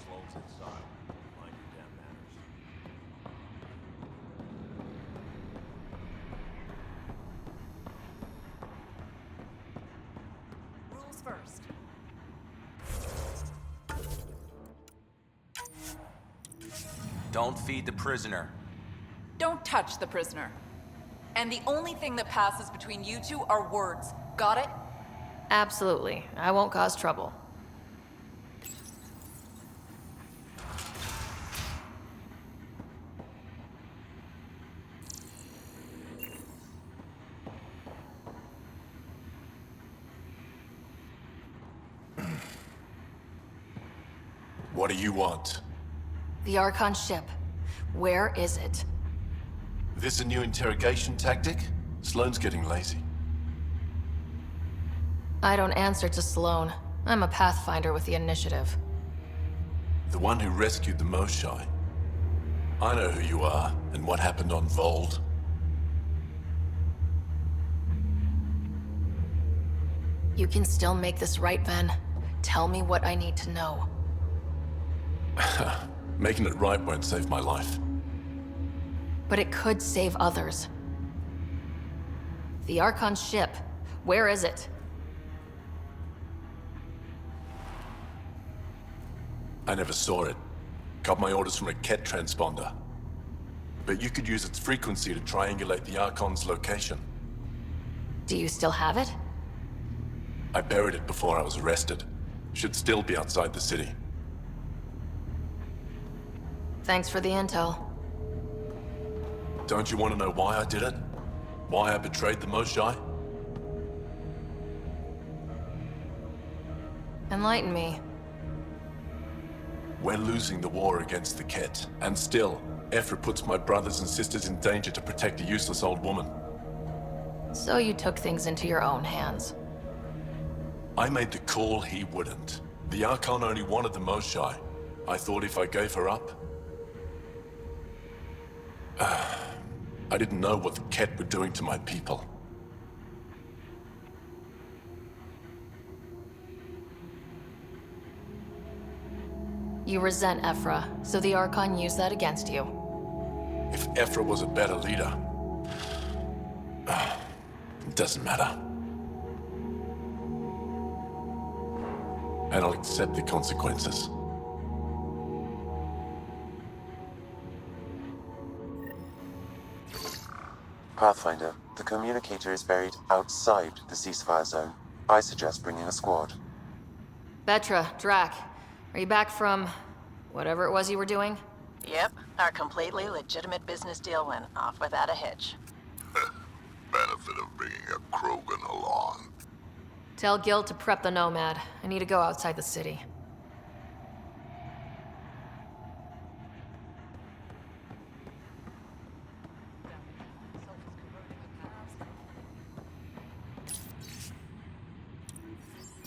Sloan's inside. Mind your damn manners. Rules first. Don't feed the prisoner. Don't touch the prisoner. And the only thing that passes between you two are words. Got it? Absolutely. I won't cause trouble. What do you want? The Archon ship. Where is it? This a new interrogation tactic? Sloane's getting lazy. I don't answer to Sloane. I'm a Pathfinder with the Initiative. The one who rescued the Moshai. I know who you are, and what happened on Vold. You can still make this right, Ven. Tell me what I need to know. Making it right won't save my life. But it could save others. The Archon ship. Where is it? I never saw it. Got my orders from a Ket transponder. But you could use its frequency to triangulate the Archon's location. Do you still have it? I buried it before I was arrested. Should still be outside the city. Thanks for the intel. Don't you want to know why I did it? Why I betrayed the Moshai? Enlighten me. We're losing the war against the Ket, and still, Ephra puts my brothers and sisters in danger to protect a useless old woman. So you took things into your own hands. I made the call he wouldn't. The Archon only wanted the Moshai. I thought if I gave her up... I didn't know what the Ket were doing to my people. You resent Ephra, so the Archon used that against you. If Ephra was a better leader, doesn't matter. And I'll accept the consequences. Pathfinder, the communicator is buried outside the ceasefire zone. I suggest bringing a squad. Betra, Drac, are you back from whatever it was you were doing? Yep, our completely legitimate business deal went off without a hitch. Benefit of bringing a Krogan along. Tell Gil to prep the Nomad. I need to go outside the city.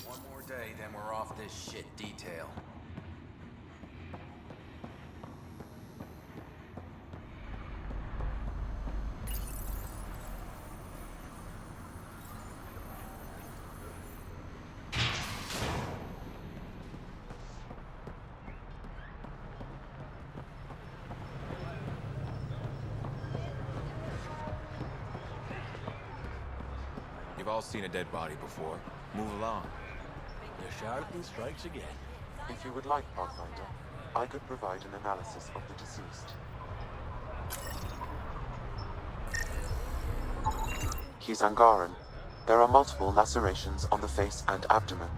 One more day, then we're off this shit detail. You've all seen a dead body before. Move along. The charlatan strikes again. If you would like, Pathfinder, I could provide an analysis of the deceased. He's Angaran. There are multiple lacerations on the face and abdomen.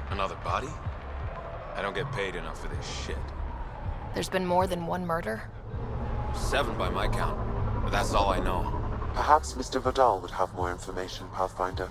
Another body? I don't get paid enough for this shit. There's been more than one murder? 7 by my count, but that's all I know. Perhaps Mr. Vidal would have more information, Pathfinder.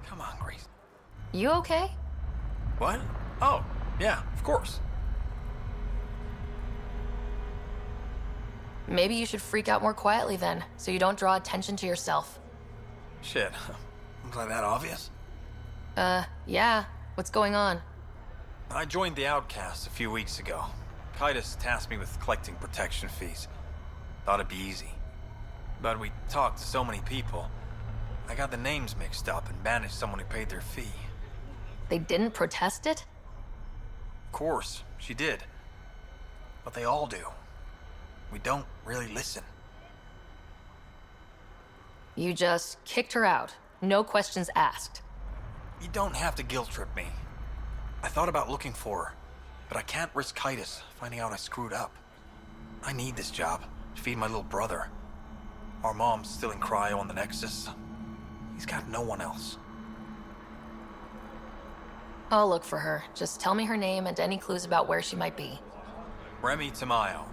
Come on, Grace. You okay? What? Oh, yeah, of course. Maybe you should freak out more quietly then, so you don't draw attention to yourself. Shit. Was I that obvious? Yeah. What's going on? I joined the Outcasts a few weeks ago. Titus tasked me with collecting protection fees. Thought it'd be easy. But we talked to so many people. I got the names mixed up and banished someone who paid their fee. They didn't protest it? Of course, she did. But they all do. We don't really listen. You just kicked her out. No questions asked. You don't have to guilt trip me. I thought about looking for her, but I can't risk Titus finding out I screwed up. I need this job to feed my little brother. Our mom's still in cryo on the Nexus. He's got no one else. I'll look for her. Just tell me her name and any clues about where she might be. Remy Tamayo.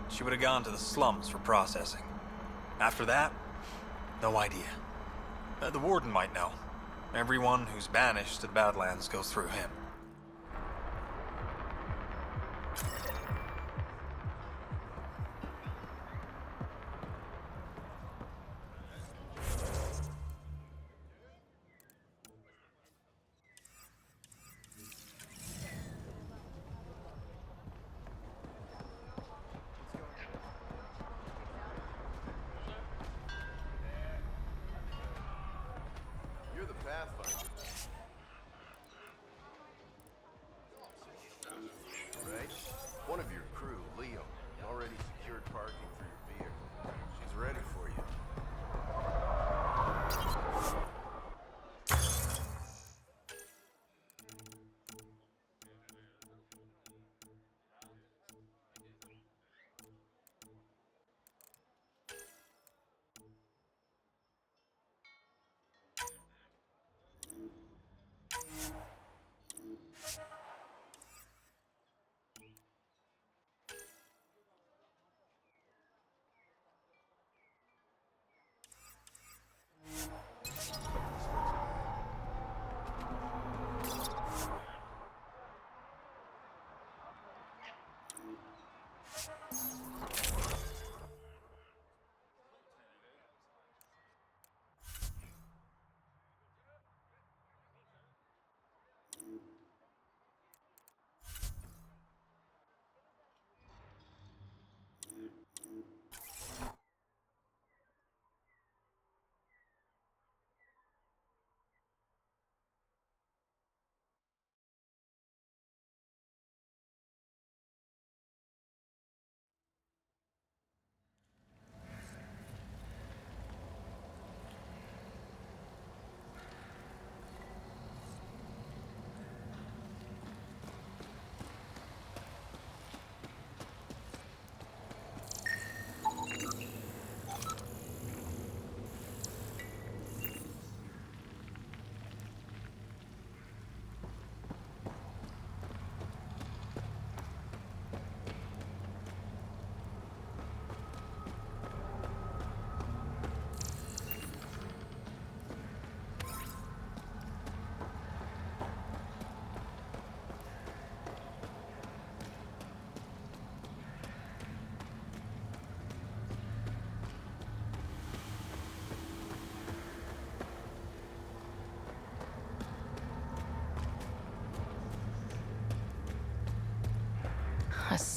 She would have gone to the slums for processing. After that, no idea. The warden might know. Everyone who's banished to the Badlands goes through him. You're the Pathfinder. Right? One of your crew, Leo, already secured parking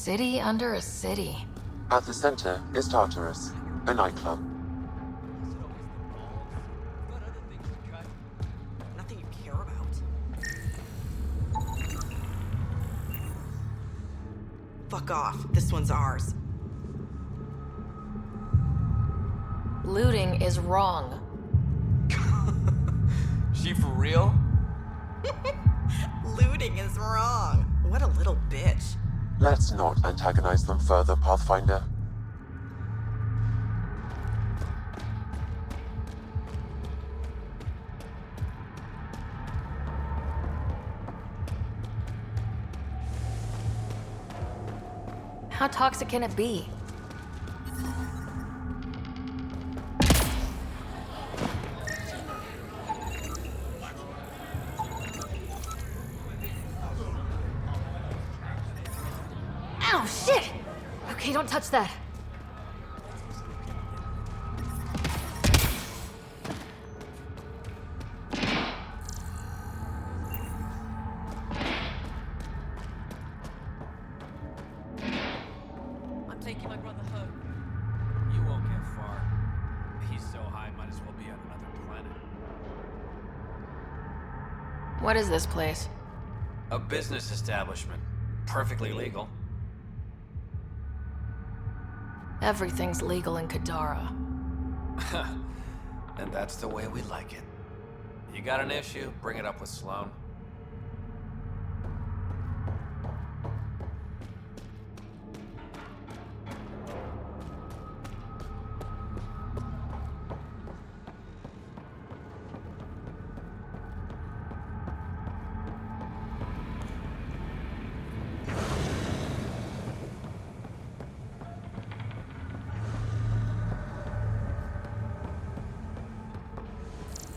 city under a city. At the center is Tartarus, a nightclub. Nothing you care about. Fuck off. This one's ours. Looting is wrong. She for real? Looting is wrong. What a little bitch. Let's not antagonize them further, Pathfinder. How toxic can it be? Ow, shit! Okay, don't touch that. I'm taking my brother home. You won't get far. He's so high, might as well be on another planet. What is this place? A business establishment. Perfectly legal. Everything's legal in Kadara. And that's the way we like it. You got an issue? Bring it up with Sloan.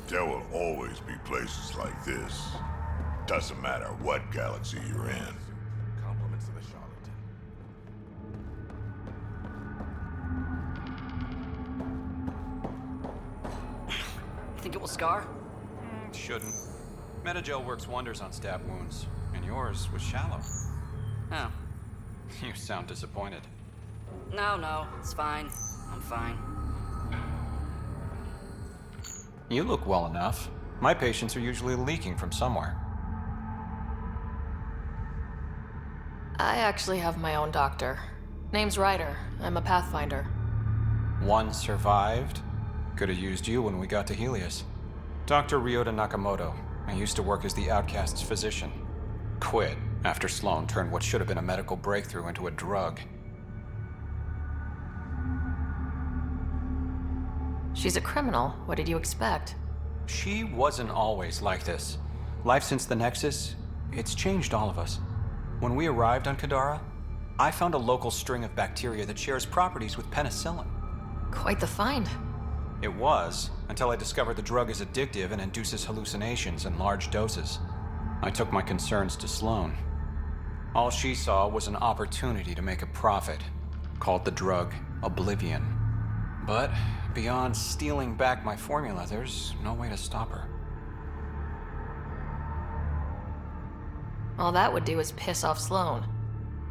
There will always be places like this. Doesn't matter what galaxy you're in. Compliments to the charlatan. Think it will scar? Shouldn't. Metagel works wonders on stab wounds, and yours was shallow. Oh. You sound disappointed. No, it's fine. I'm fine. You look well enough. My patients are usually leaking from somewhere. I actually have my own doctor. Name's Ryder. I'm a Pathfinder. One survived. Could have used you when we got to Helios. Dr. Ryota Nakamoto. I used to work as the Outcast's physician. Quit after Sloan turned what should have been a medical breakthrough into a drug. She's a criminal. What did you expect? She wasn't always like this. Life since the Nexus, it's changed all of us. When we arrived on Kadara, I found a local string of bacteria that shares properties with penicillin. Quite the find. It was, until I discovered the drug is addictive and induces hallucinations in large doses. I took my concerns to Sloan. All she saw was an opportunity to make a profit, called the drug Oblivion. But beyond stealing back my formula, there's no way to stop her. All that would do is piss off Sloan.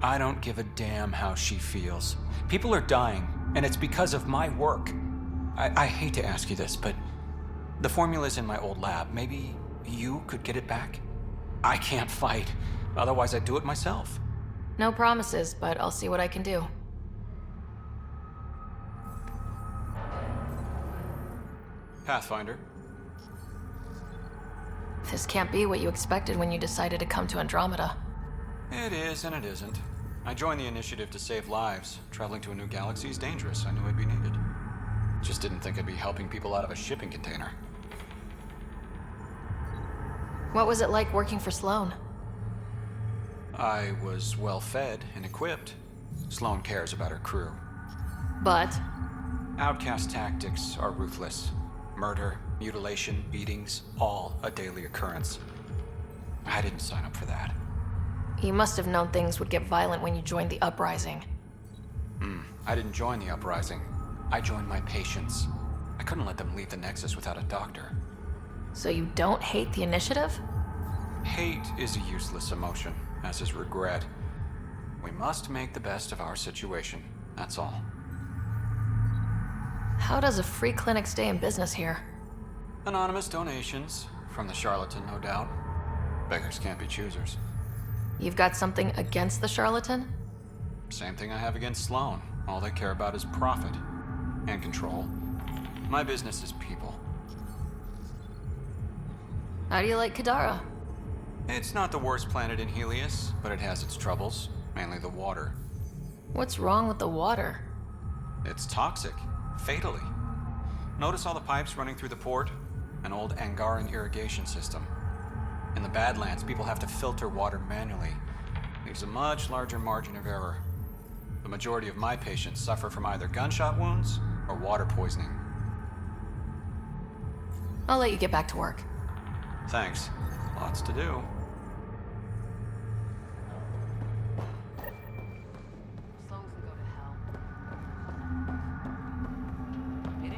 I don't give a damn how she feels. People are dying, and it's because of my work. I hate to ask you this, but the formula's in my old lab. Maybe you could get it back? I can't fight. Otherwise, I'd do it myself. No promises, but I'll see what I can do. Pathfinder. This can't be what you expected when you decided to come to Andromeda. It is and it isn't. I joined the initiative to save lives. Traveling to a new galaxy is dangerous. I knew I'd be needed. Just didn't think I'd be helping people out of a shipping container. What was it like working for Sloan? I was well fed and equipped. Sloan cares about her crew. But? Outcast tactics are ruthless. Murder, mutilation, beatings, all a daily occurrence. I didn't sign up for that. You must have known things would get violent when you joined the Uprising. I didn't join the Uprising. I joined my patients. I couldn't let them leave the Nexus without a doctor. So you don't hate the Initiative? Hate is a useless emotion, as is regret. We must make the best of our situation. That's all. How does a free clinic stay in business here? Anonymous donations. From the charlatan, no doubt. Beggars can't be choosers. You've got something against the charlatan? Same thing I have against Sloan. All they care about is profit. And control. My business is people. How do you like Kadara? It's not the worst planet in Helios, but it has its troubles. Mainly the water. What's wrong with the water? It's toxic. Fatally. Notice all the pipes running through the port? An old Angaran irrigation system. In the Badlands, people have to filter water manually. Leaves a much larger margin of error. The majority of my patients suffer from either gunshot wounds or water poisoning. I'll let you get back to work. Thanks. Lots to do. Sloan can go to hell. It is.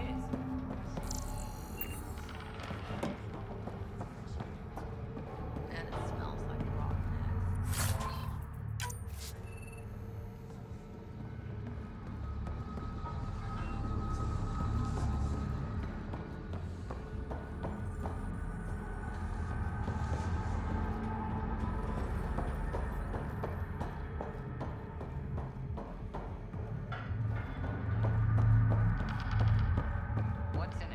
And it smells like rotten eggs. What's in it?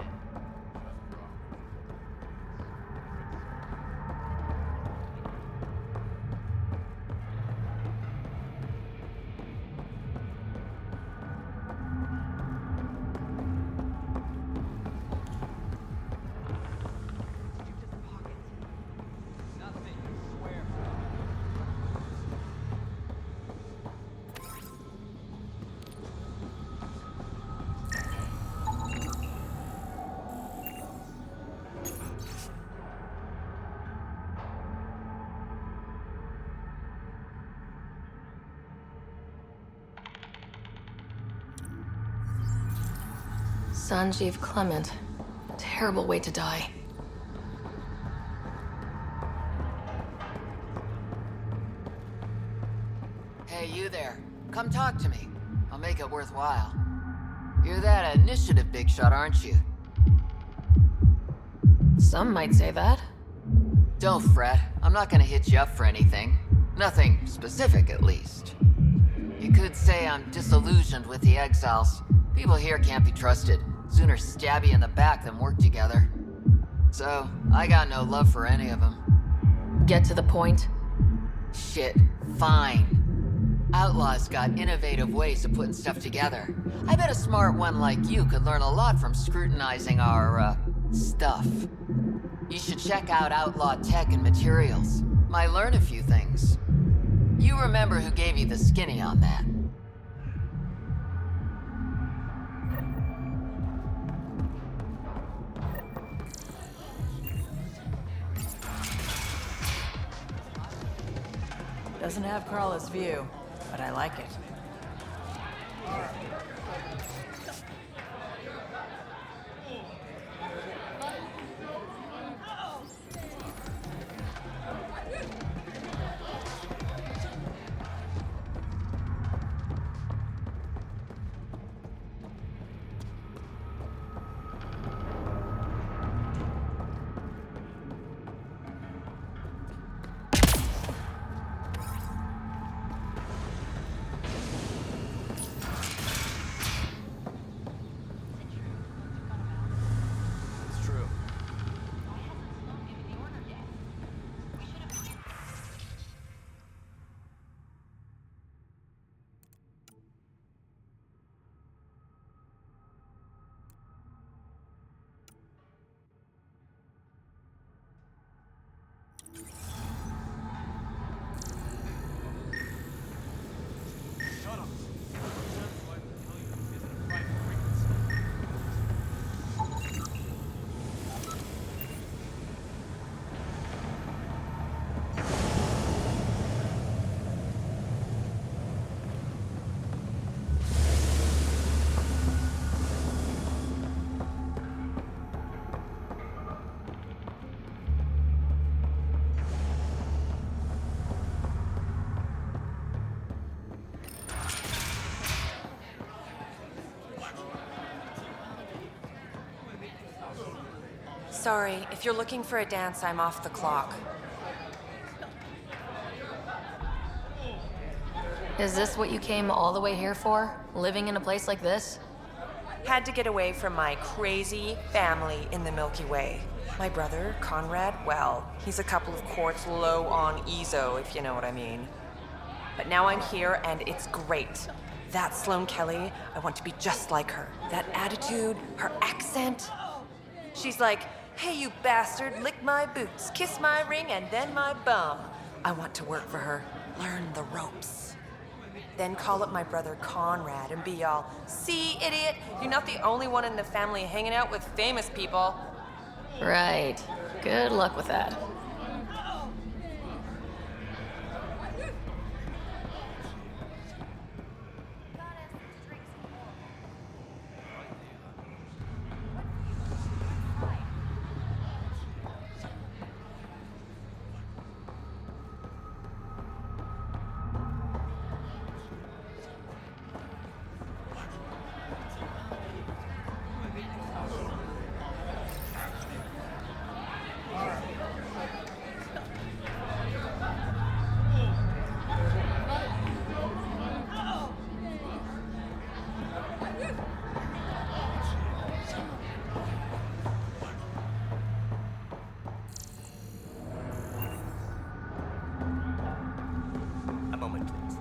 Sanjeev Clement. Terrible way to die. Hey, you there. Come talk to me. I'll make it worthwhile. You're that initiative big shot, aren't you? Some might say that. Don't fret. I'm not gonna hit you up for anything. Nothing specific, at least. You could say I'm disillusioned with the exiles. People here can't be trusted. Sooner stab you in the back than work together. So, I got no love for any of them. Get to the point. Shit, fine. Outlaws got innovative ways of putting stuff together. I bet a smart one like you could learn a lot from scrutinizing our, stuff. You should check out Outlaw Tech and Materials. Might learn a few things. You remember who gave you the skinny on that. Doesn't have Carla's view, but I like it. Sorry, if you're looking for a dance, I'm off the clock. Is this what you came all the way here for? Living in a place like this? Had to get away from my crazy family in the Milky Way. My brother, Conrad, well, he's a couple of quarts low on EZO, if you know what I mean. But now I'm here and it's great. That Sloane Kelly, I want to be just like her. That attitude, her accent. She's like, hey, you bastard, lick my boots, kiss my ring, and then my bum. I want to work for her, learn the ropes. Then call up my brother Conrad and be all, see, idiot, you're not the only one in the family hanging out with famous people. Right. Good luck with that. A moment, please.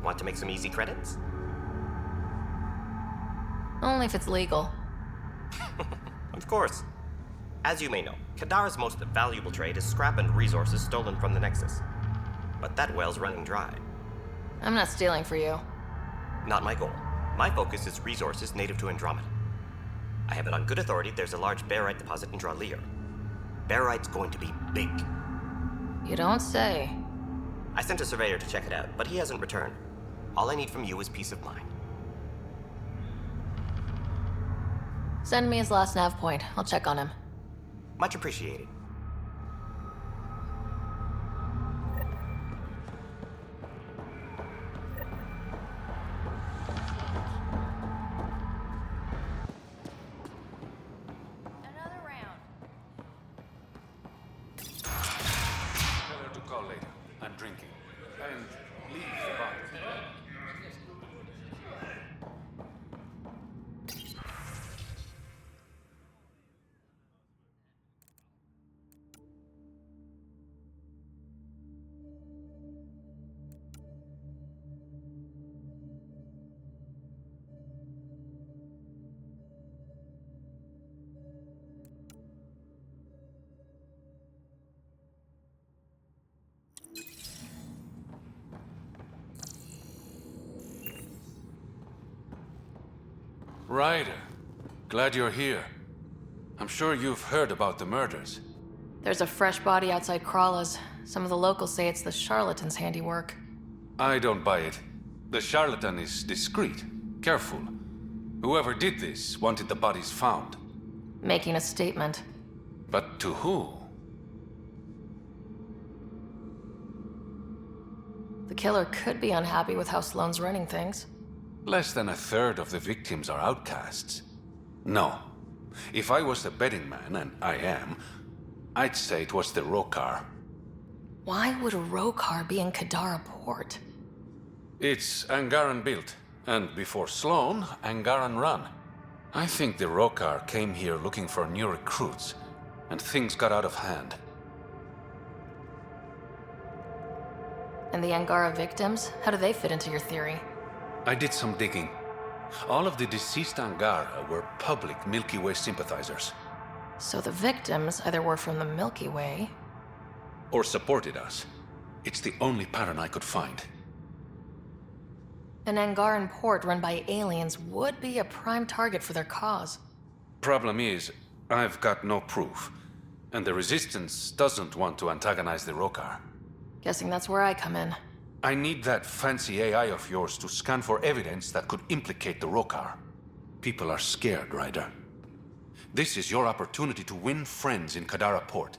Want to make some easy credits? Only if it's legal. Of course. As you may know, Kadara's most valuable trade is scrap and resources stolen from the Nexus. But that well's running dry. I'm not stealing for you. Not my goal. My focus is resources native to Andromeda. I have it on good authority there's a large barite deposit in Draleer. Barite's going to be big. You don't say. I sent a surveyor to check it out, but he hasn't returned. All I need from you is peace of mind. Send me his last nav point. I'll check on him. Much appreciated. Another round. Tell her to call later. I'm drinking. And leave the bar. Ryder, glad you're here. I'm sure you've heard about the murders. There's a fresh body outside Krala's. Some of the locals say it's the charlatan's handiwork. I don't buy it. The charlatan is discreet, careful. Whoever did this wanted the bodies found. Making a statement. But to who? The killer could be unhappy with how Sloane's running things. Less than a third of the victims are outcasts. No. If I was the betting man, and I am, I'd say it was the Rokar. Why would a Rokar be in Kadara port? It's Angaran built, and before Sloane, Angaran run. I think the Rokar came here looking for new recruits, and things got out of hand. And the Angara victims? How do they fit into your theory? I did some digging. All of the deceased Angara were public Milky Way sympathizers. So the victims either were from the Milky Way... or supported us. It's the only pattern I could find. An Angaran port run by aliens would be a prime target for their cause. Problem is, I've got no proof. And the Resistance doesn't want to antagonize the Rokar. Guessing that's where I come in. I need that fancy AI of yours to scan for evidence that could implicate the Rokar. People are scared, Ryder. This is your opportunity to win friends in Kadara Port.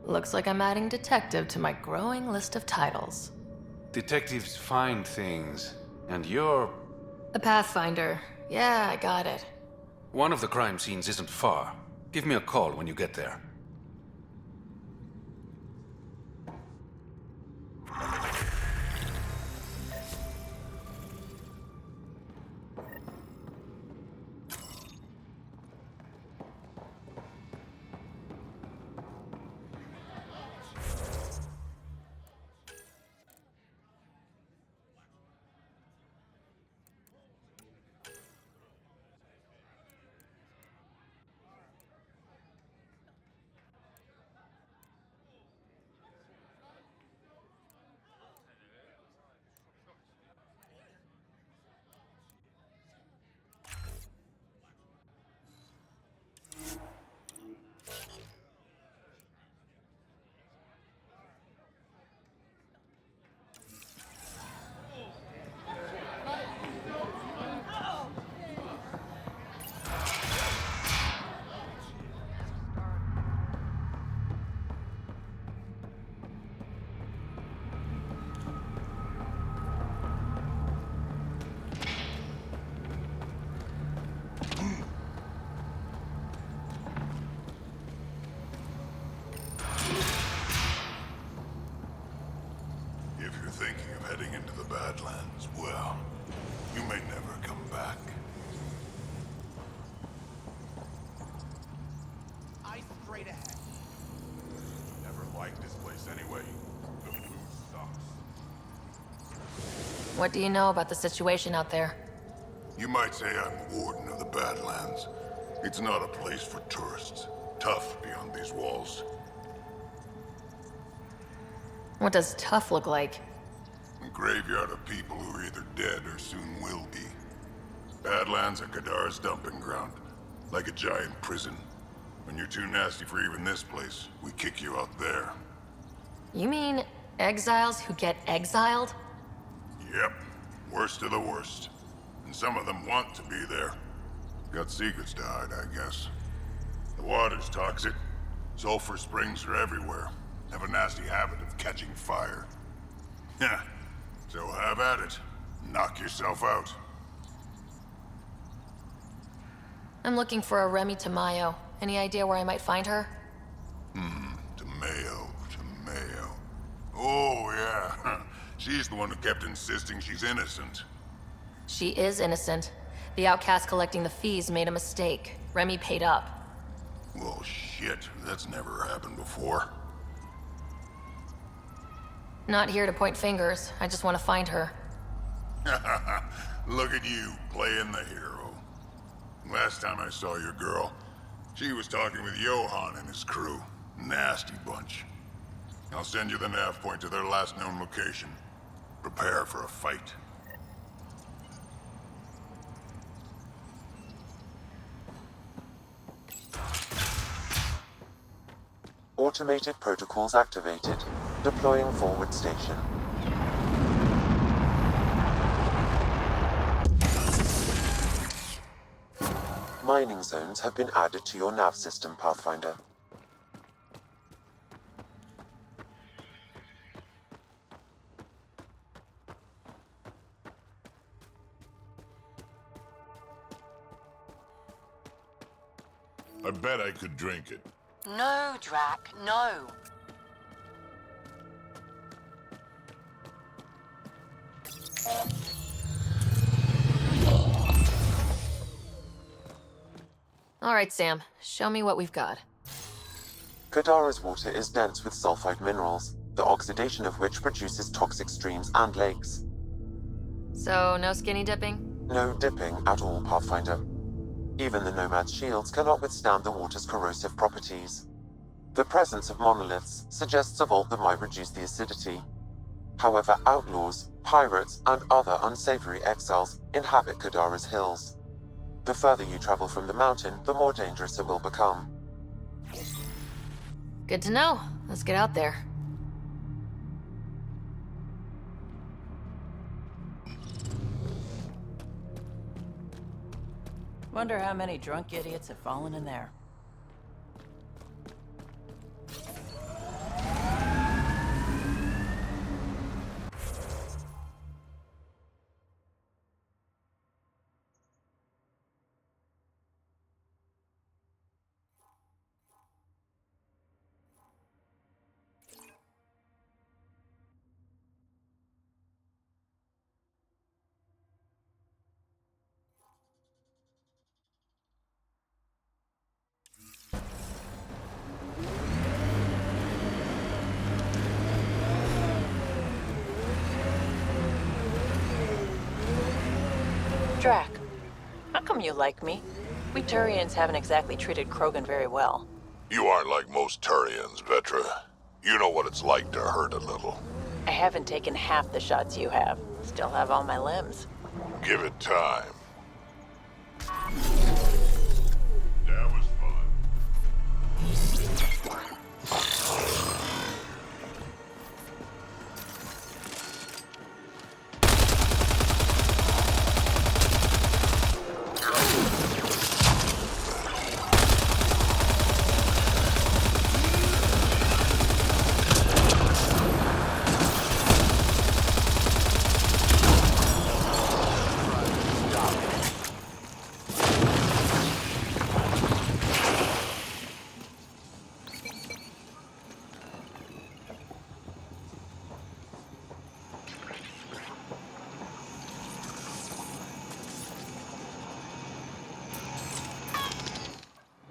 Looks like I'm adding detective to my growing list of titles. Detectives find things, and you're... A Pathfinder. Yeah, I got it. One of the crime scenes isn't far. Give me a call when you get there. If you're thinking of heading into the Badlands, well, you may never come back. Eyes straight ahead. Never liked this place anyway. The food sucks. What do you know about the situation out there? You might say I'm warden of the Badlands. It's not a place for tourists. Tough beyond these walls. What does tough look like? A graveyard of people who are either dead or soon will be. Badlands are Kadara's dumping ground. Like a giant prison. When you're too nasty for even this place, we kick you out there. You mean exiles who get exiled? Yep. Worst of the worst. And some of them want to be there. Got secrets to hide, I guess. The water's toxic. Sulfur springs are everywhere. Have a nasty habit of catching fire. Yeah. So have at it. Knock yourself out. I'm looking for a Remy Tamayo. Any idea where I might find her? Tamayo. Oh, yeah. She's the one who kept insisting she's innocent. She is innocent. The outcast collecting the fees made a mistake. Remy paid up. Well, shit. That's never happened before. Not here to point fingers. I just want to find her. Look at you, playing the hero. Last time I saw your girl, she was talking with Johan and his crew. Nasty bunch. I'll send you the nav point to their last known location. Prepare for a fight. Automated protocols activated. Deploying forward station. Mining zones have been added to your nav system, Pathfinder. I bet I could drink it. No, Drac, no. All right, Sam. Show me what we've got. Kadara's water is dense with sulfide minerals, the oxidation of which produces toxic streams and lakes. So, no skinny dipping? No dipping at all, Pathfinder. Even the Nomad's shields cannot withstand the water's corrosive properties. The presence of monoliths suggests a vault that might reduce the acidity. However, outlaws, pirates, and other unsavory exiles inhabit Kadara's hills. The further you travel from the mountain, the more dangerous it will become. Good to know. Let's get out there. Wonder how many drunk idiots have fallen in there. Drac, how come you like me? We Turians haven't exactly treated Krogan very well. You aren't like most Turians, Vetra. You know what it's like to hurt a little. I haven't taken half the shots you have. Still have all my limbs. Give it time.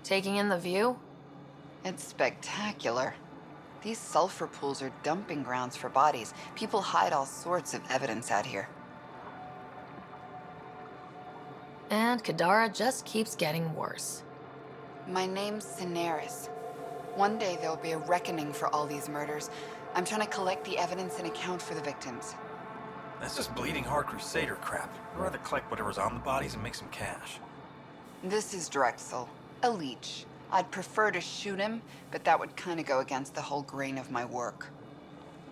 Taking in the view? It's spectacular. These sulfur pools are dumping grounds for bodies. People hide all sorts of evidence out here. And Kadara just keeps getting worse. My name's Cineris. One day there'll be a reckoning for all these murders. I'm trying to collect the evidence and account for the victims. That's just bleeding heart crusader crap. I'd rather collect whatever's on the bodies and make some cash. This is Drexel, a leech. I'd prefer to shoot him, but that would kind of go against the whole grain of my work.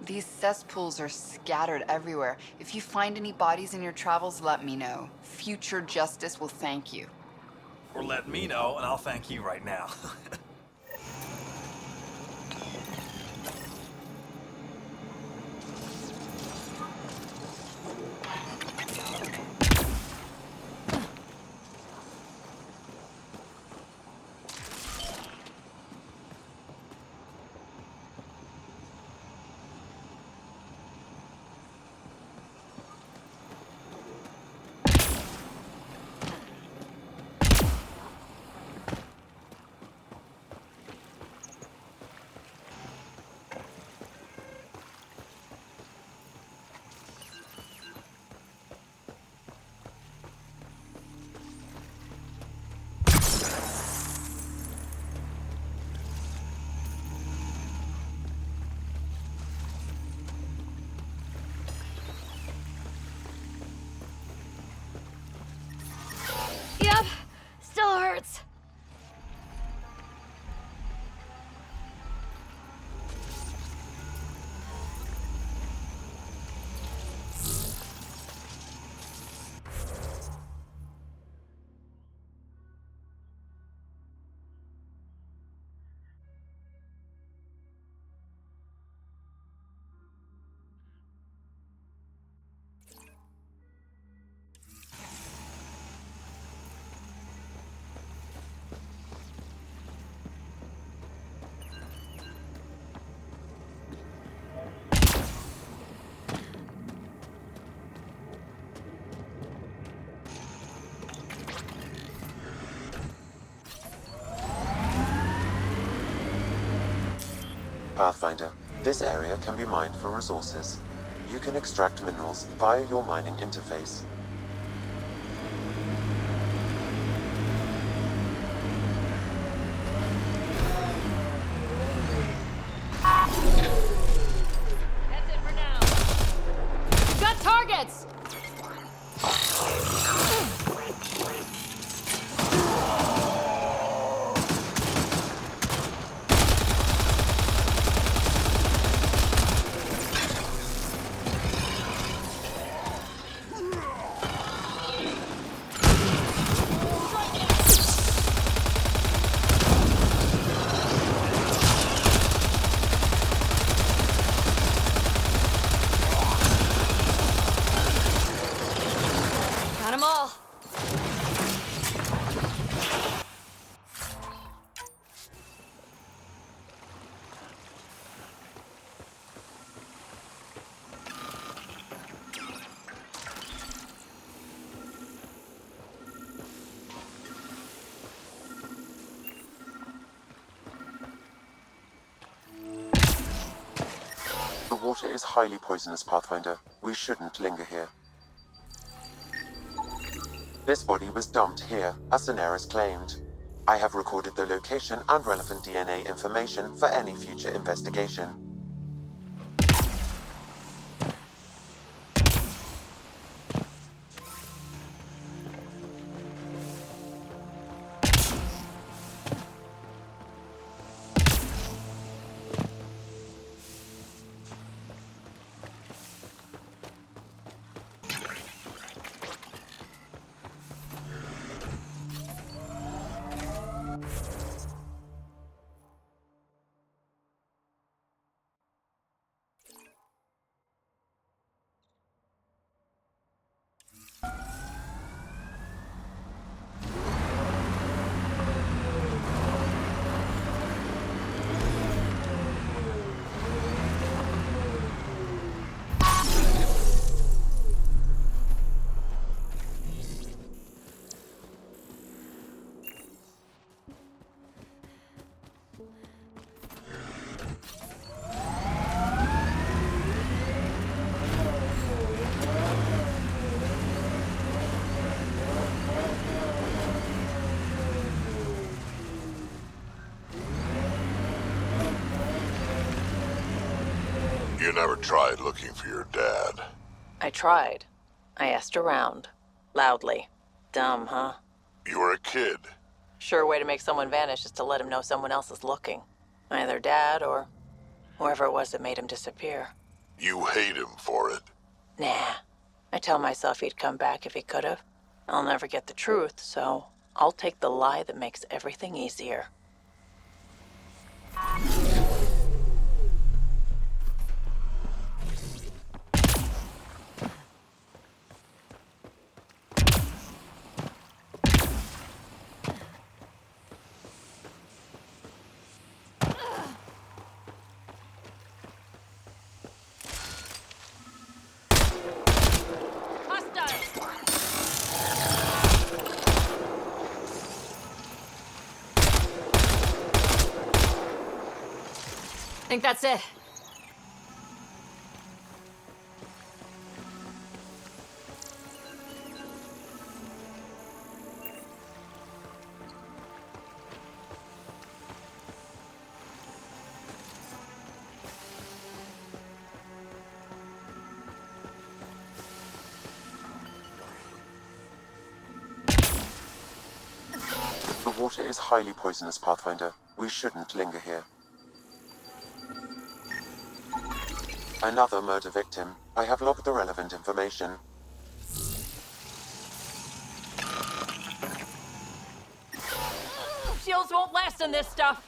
These cesspools are scattered everywhere. If you find any bodies in your travels, let me know. Future justice will thank you. Or let me know, and I'll thank you right now. Yep, still hurts. Pathfinder, this area can be mined for resources. You can extract minerals via your mining interface. That's it for now. Got targets! water is highly poisonous, Pathfinder. We shouldn't linger here. This body was dumped here, as Daenerys claimed. I have recorded the location and relevant DNA information for any future investigation. You never tried looking for your dad? I tried. I asked around. Loudly. Dumb, huh? You were a kid. Sure way to make someone vanish is to let him know someone else is looking. Either Dad or whoever it was that made him disappear. You hate him for it. Nah. I tell myself he'd come back if he could've. I'll never get the truth, so I'll take the lie that makes everything easier. Think that's it. The water is highly poisonous, Pathfinder. We shouldn't linger here. Another murder victim. I have logged the relevant information. Shields won't last in this stuff.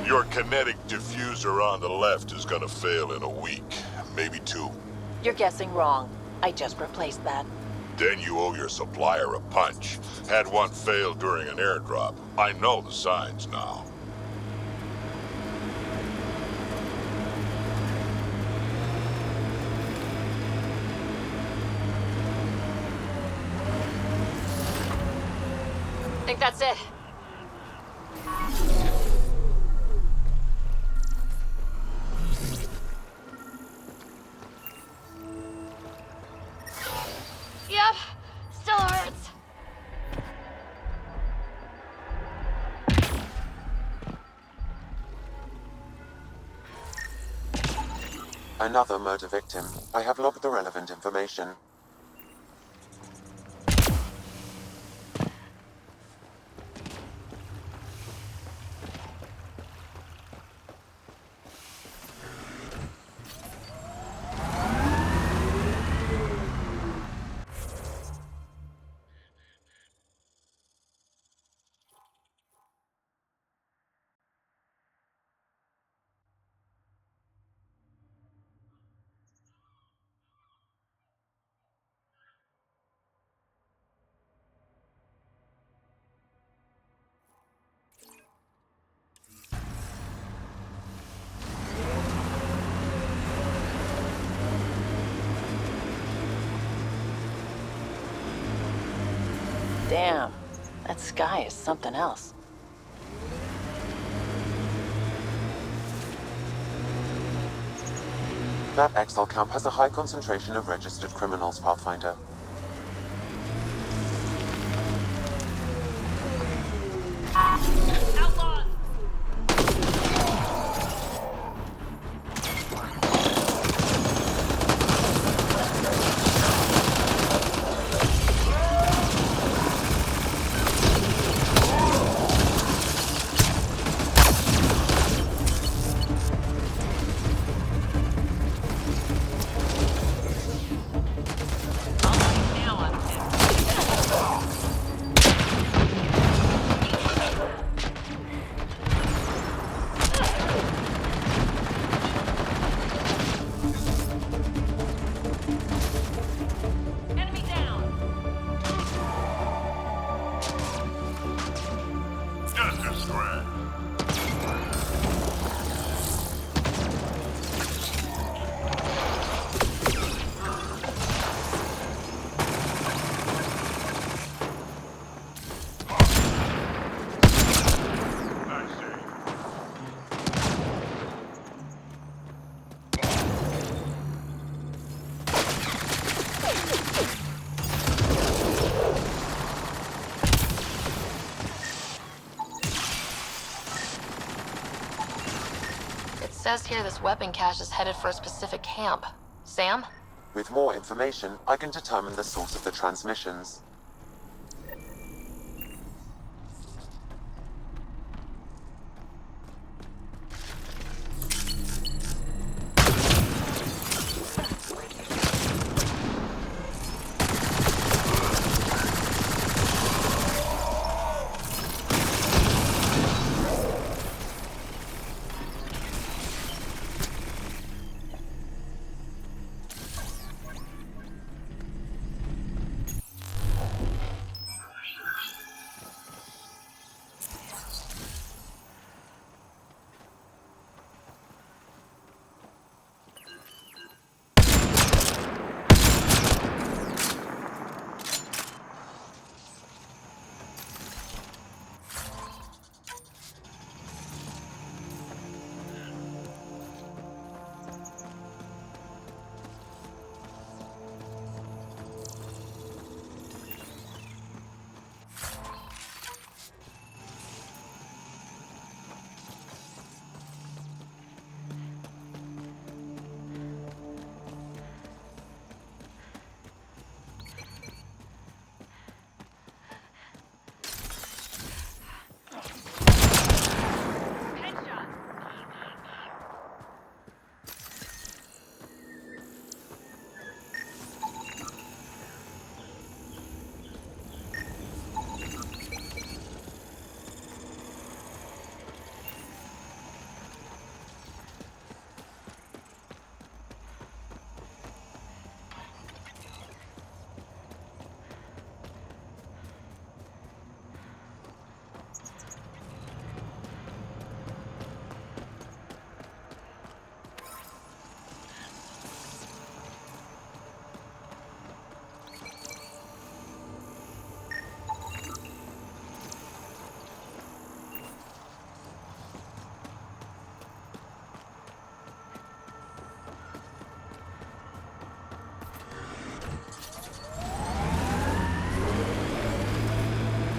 Your kinetic diffuser on the left is gonna fail in a week, maybe 2. You're guessing wrong. I just replaced that. Then you owe your supplier a punch. Had one fail during an airdrop. I know the signs now. Think that's it. Yep, still hurts. Another murder victim. I have logged the relevant information. Damn, that sky is something else. That Exile camp has a high concentration of registered criminals, Pathfinder. Just a scratch. It says here this weapon cache is headed for a specific camp. Sam? With more information, I can determine the source of the transmissions.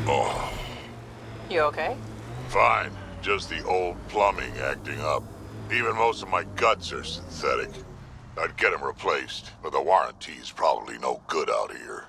Oh, You okay? fine. Just the old plumbing acting up. Even most of my guts are synthetic. I'd get him replaced, but the warranty's probably no good out here.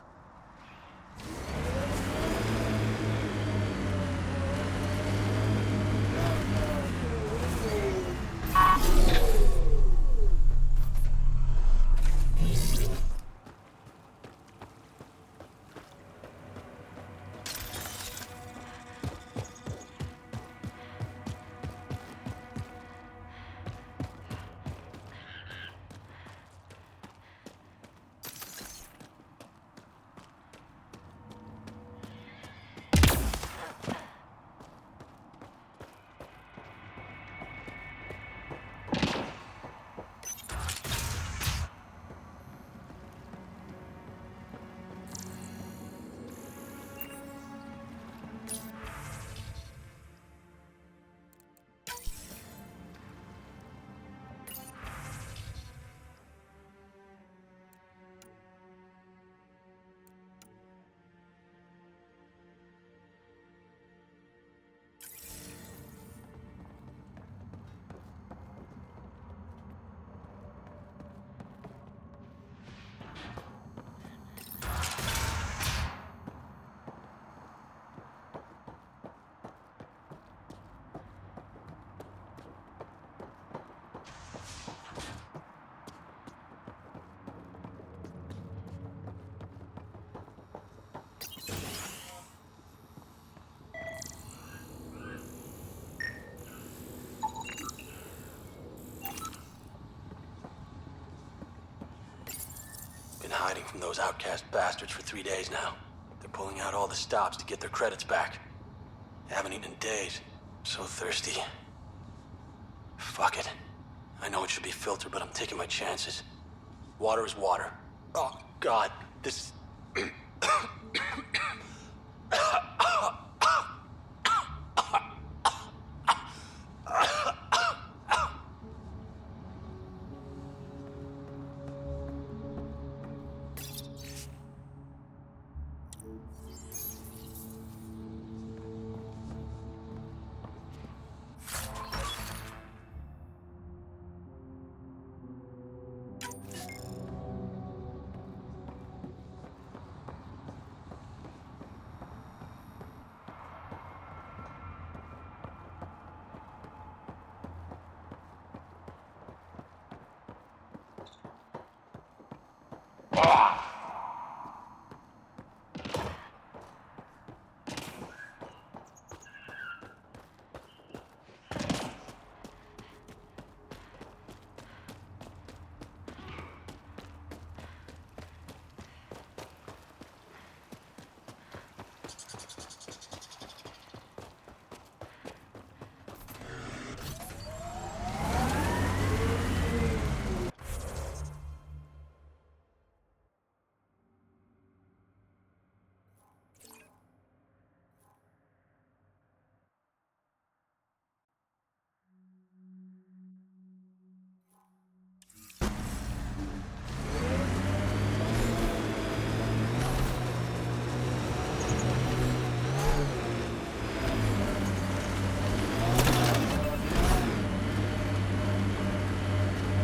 Been hiding from those outcast bastards for 3 days now. They're pulling out all the stops to get their credits back. Haven't eaten in days. So thirsty. Fuck it. I know it should be filtered, but I'm taking my chances. Water is water. Oh, God. This...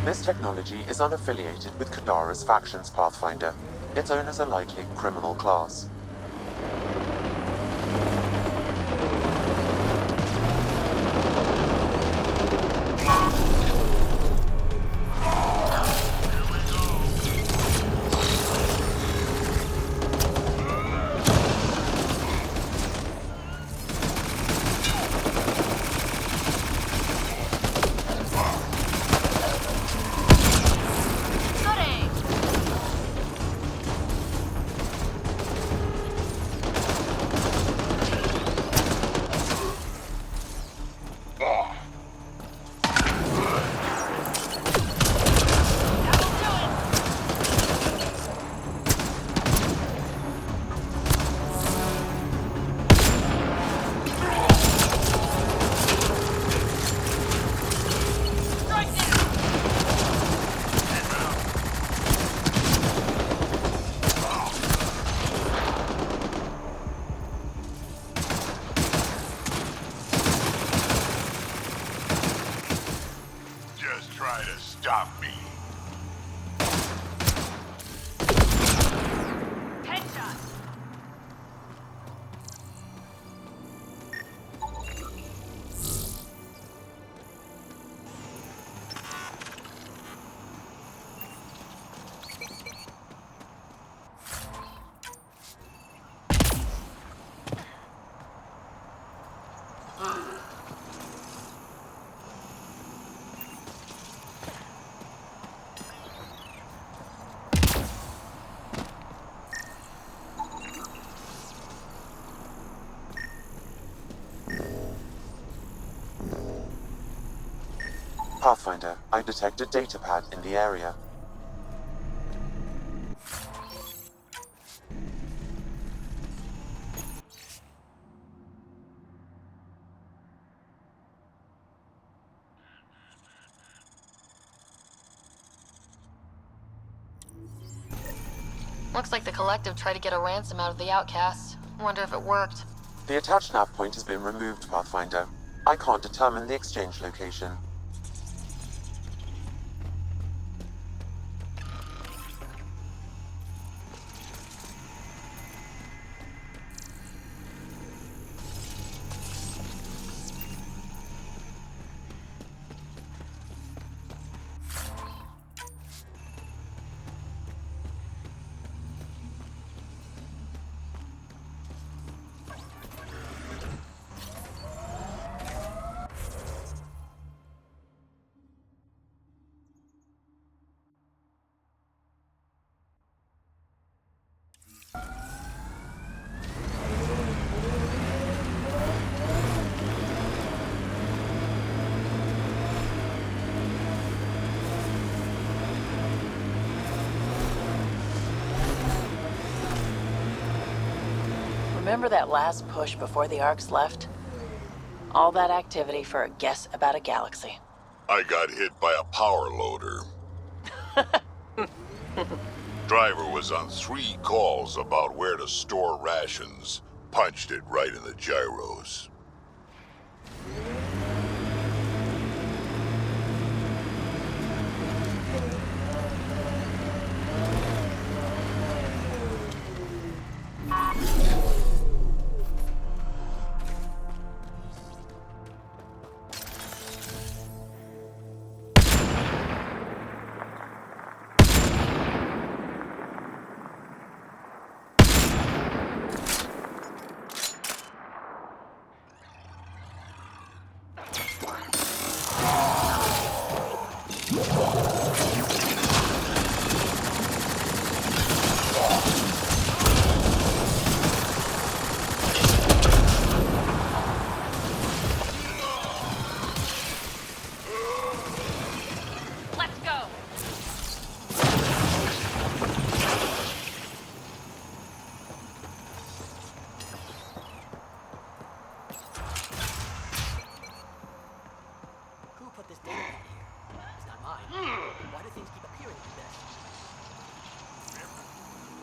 This technology is unaffiliated with Kadara's faction's Pathfinder. Its owners are likely criminal class. Just try to stop me. Pathfinder, I detected datapad in the area. Looks like the Collective tried to get a ransom out of the outcasts. Wonder if it worked. The attached nav point has been removed, Pathfinder. I can't determine the exchange location. Remember that last push before the Arcs left? All that activity for a guess about a galaxy. I got hit by a power loader. Driver was on 3 calls about where to store rations. Punched it right in the gyros. Let's go! Who put this data in here? It's not mine. Why do things keep appearing like this?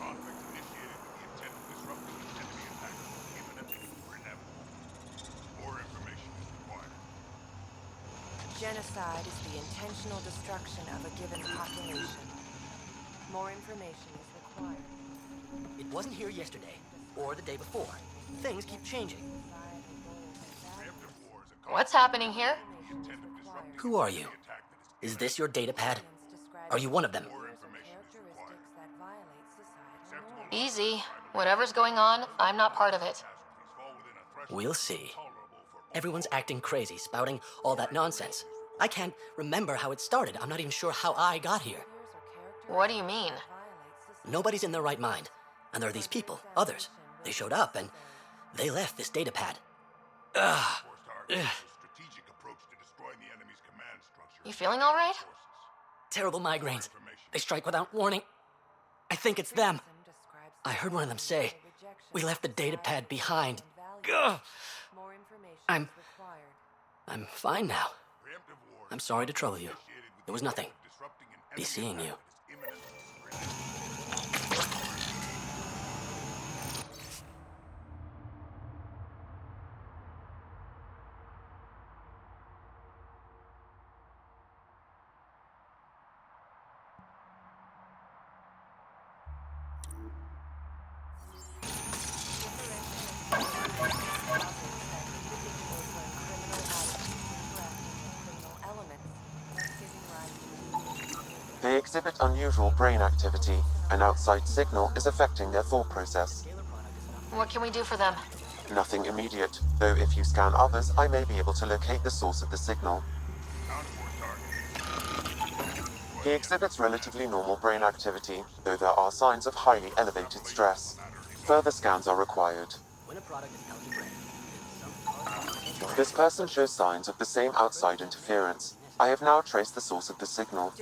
Conflict initiated with the intent of disrupting enemy attack, imminent or inevitable. More information is required. Genocide is the intentional destruction of a given population. More information is required. It wasn't here yesterday, or the day before. Things keep changing. What's happening here? Who are you? Is this your datapad? Are you one of them? Easy. Whatever's going on, I'm not part of it. We'll see. Everyone's acting crazy, spouting all that nonsense. I can't remember how it started. I'm not even sure how I got here. What do you mean? Nobody's in their right mind. And there are these people, others. They showed up and they left this datapad. Ugh. Strategic approach to destroying the enemy's command structure. You feeling all right? Terrible migraines. They strike without warning. I think it's them. I heard one of them say, "We left the datapad behind." Ugh. I'm fine now. I'm sorry to trouble you. It was nothing. Be seeing you. They exhibit unusual brain activity. An outside signal is affecting their thought process. What can we do for them? Nothing immediate, though if you scan others, I may be able to locate the source of the signal. He exhibits relatively normal brain activity, though there are signs of highly elevated stress. Further scans are required. This person shows signs of the same outside interference. I have now traced the source of the signal,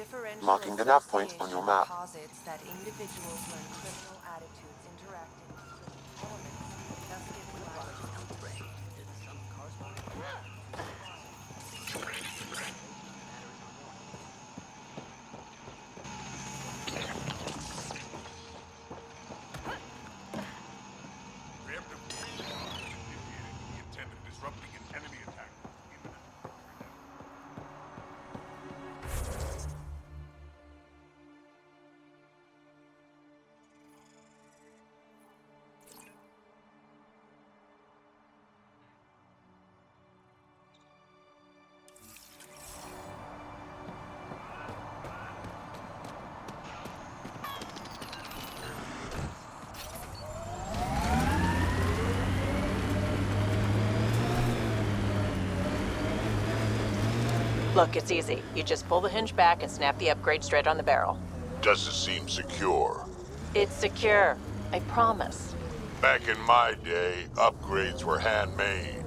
marking the nav point on your map. Posits that individuals learn criminal attitudes interacting with certain elements, thus giving rise to Look, it's easy. You just pull the hinge back and snap the upgrade straight on the barrel. Does it seem secure? It's secure. I promise. Back in my day, upgrades were handmade,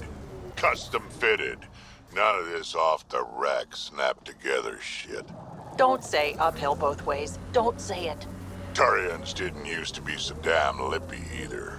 custom fitted. None of this off the rack, snap together shit. Don't say uphill both ways. Don't say it. Turians didn't used to be so damn lippy either.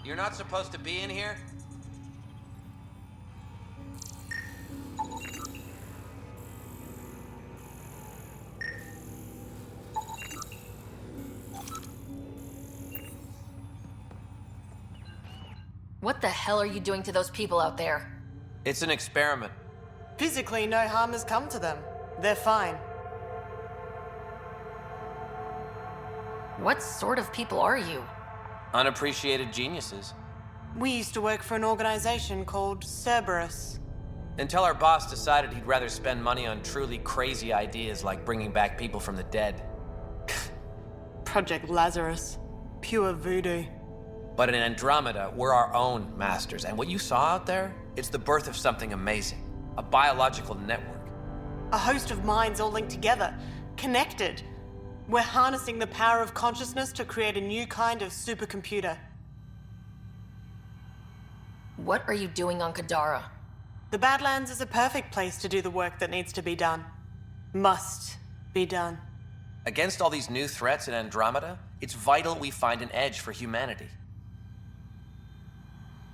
You're not supposed to be in here? What the hell are you doing to those people out there? It's an experiment. Physically, no harm has come to them. They're fine. What sort of people are you? Unappreciated geniuses. We used to work for an organization called Cerberus. Until our boss decided he'd rather spend money on truly crazy ideas like bringing back people from the dead. Project Lazarus. Pure voodoo. But in Andromeda, we're our own masters, and what you saw out there, it's the birth of something amazing. A biological network. A host of minds all linked together, connected. We're harnessing the power of consciousness to create a new kind of supercomputer. What are you doing on Kadara? The Badlands is a perfect place to do the work that needs to be done. Must be done. Against all these new threats in Andromeda, it's vital we find an edge for humanity.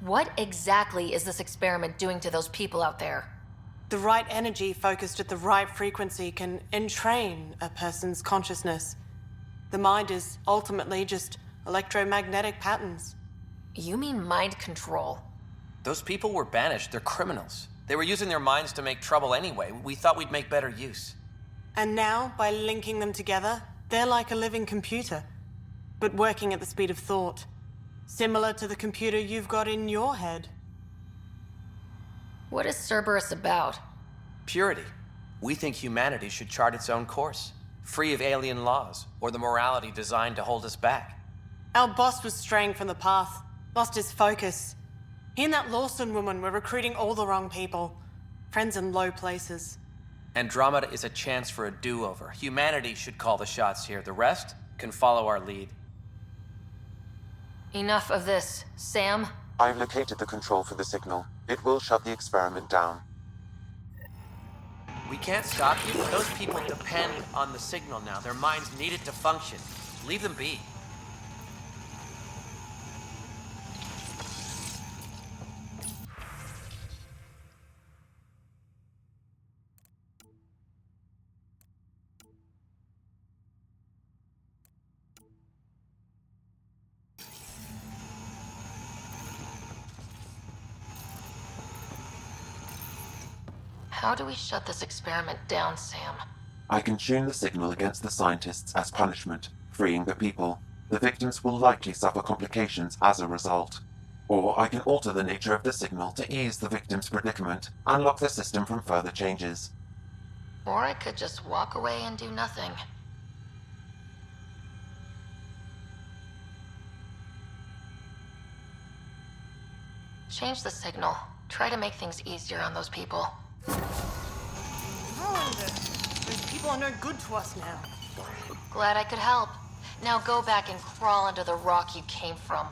What exactly is this experiment doing to those people out there? The right energy focused at the right frequency can entrain a person's consciousness. The mind is ultimately just electromagnetic patterns. You mean mind control? Those people were banished. They're criminals. They were using their minds to make trouble anyway. We thought we'd make better use. And now, by linking them together, they're like a living computer, but working at the speed of thought. Similar to the computer you've got in your head. What is Cerberus about? Purity. We think humanity should chart its own course, free of alien laws or the morality designed to hold us back. Our boss was straying from the path, lost his focus. He and that Lawson woman were recruiting all the wrong people, friends in low places. Andromeda is a chance for a do-over. Humanity should call the shots here. The rest can follow our lead. Enough of this. Sam, I've located the control for the signal. It will shut the experiment down. We can't stop you, but those people depend on the signal now. Their minds need it to function. Leave them be. How do we shut this experiment down, Sam? I can tune the signal against the scientists as punishment, freeing the people. The victims will likely suffer complications as a result. Or I can alter the nature of the signal to ease the victim's predicament, unlock the system from further changes. Or I could just walk away and do nothing. Change the signal. Try to make things easier on those people. Those people are no good to us now. Glad I could help. Now go back and crawl under the rock you came from.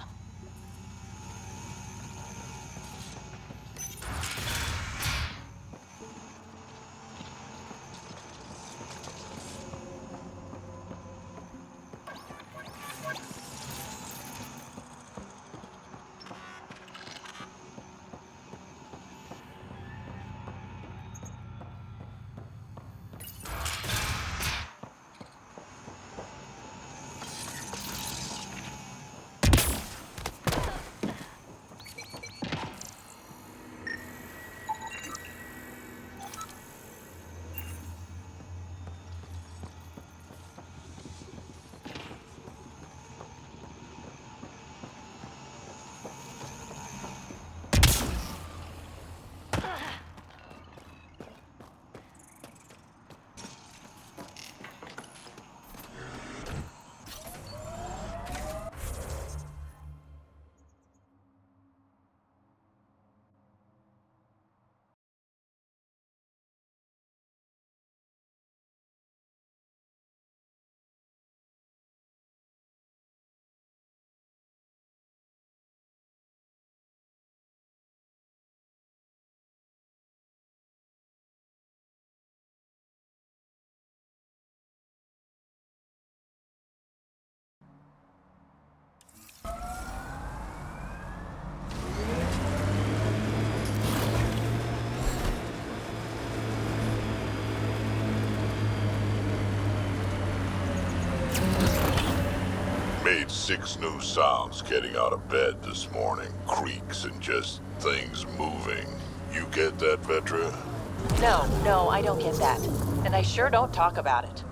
Made 6 new sounds getting out of bed this morning. Creaks and just things moving. You get that, Vetra? No, I don't get that. And I sure don't talk about it.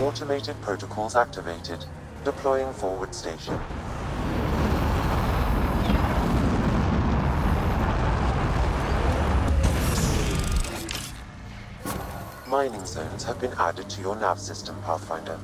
Automated protocols activated. Deploying forward station. Mining zones have been added to your nav system, Pathfinder.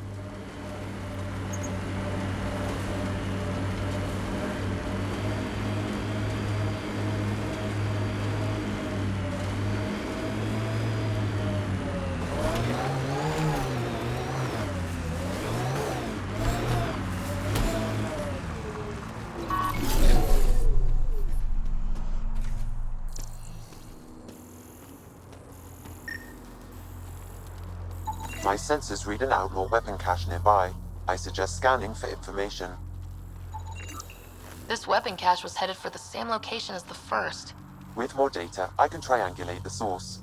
My sensors read an outlaw weapon cache nearby. I suggest scanning for information. This weapon cache was headed for the same location as the first. With more data, I can triangulate the source.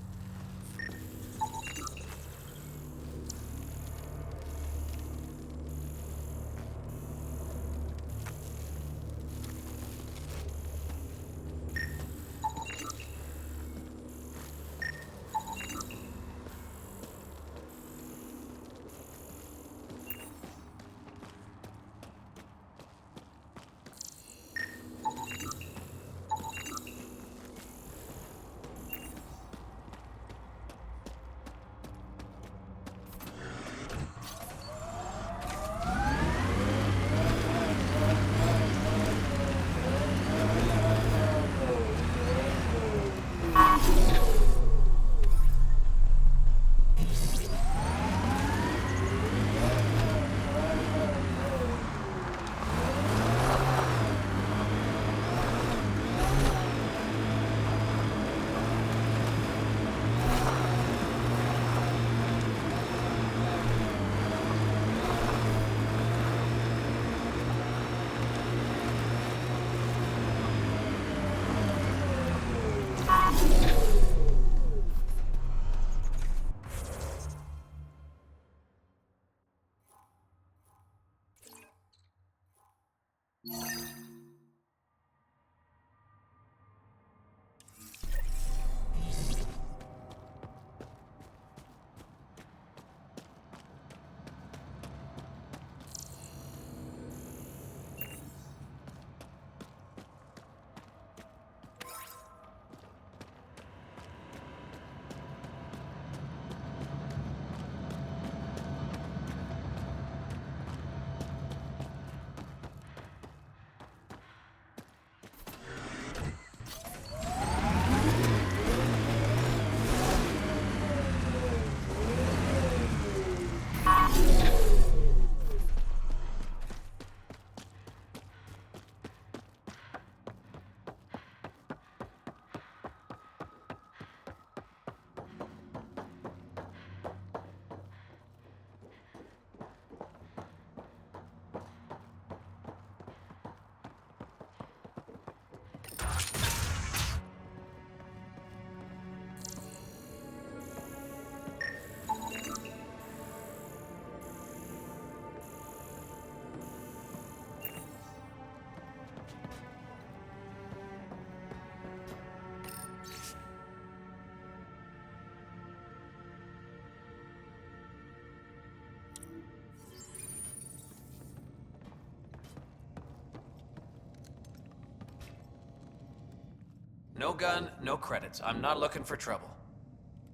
No gun, no credits. I'm not looking for trouble.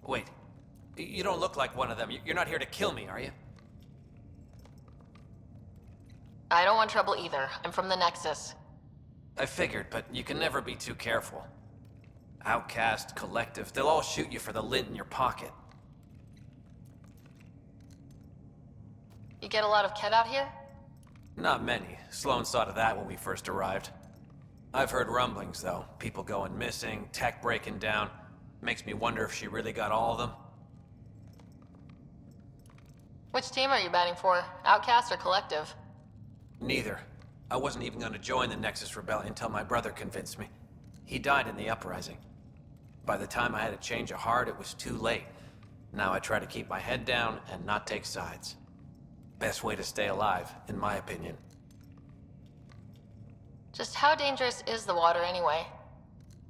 Wait, you don't look like one of them. You're not here to kill me, are you? I don't want trouble either. I'm from the Nexus. I figured, but you can never be too careful. Outcast, collective, they'll all shoot you for the lint in your pocket. You get a lot of Ket out here? Not many. Sloan saw to that when we first arrived. I've heard rumblings, though. People going missing, tech breaking down. Makes me wonder if she really got all of them. Which team are you batting for? Outcast or Collective? Neither. I wasn't even going to join the Nexus Rebellion until my brother convinced me. He died in the uprising. By the time I had a change of heart, it was too late. Now I try to keep my head down and not take sides. Best way to stay alive, in my opinion. Just how dangerous is the water anyway?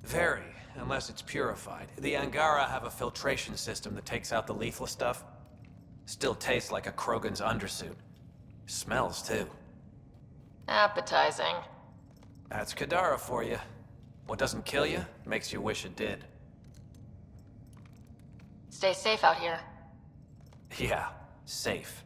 Very, unless it's purified. The Angara have a filtration system that takes out the lethal stuff. Still tastes like a Krogan's undersuit. Smells, too. Appetizing. That's Kadara for you. What doesn't kill you, makes you wish it did. Stay safe out here. Yeah, safe.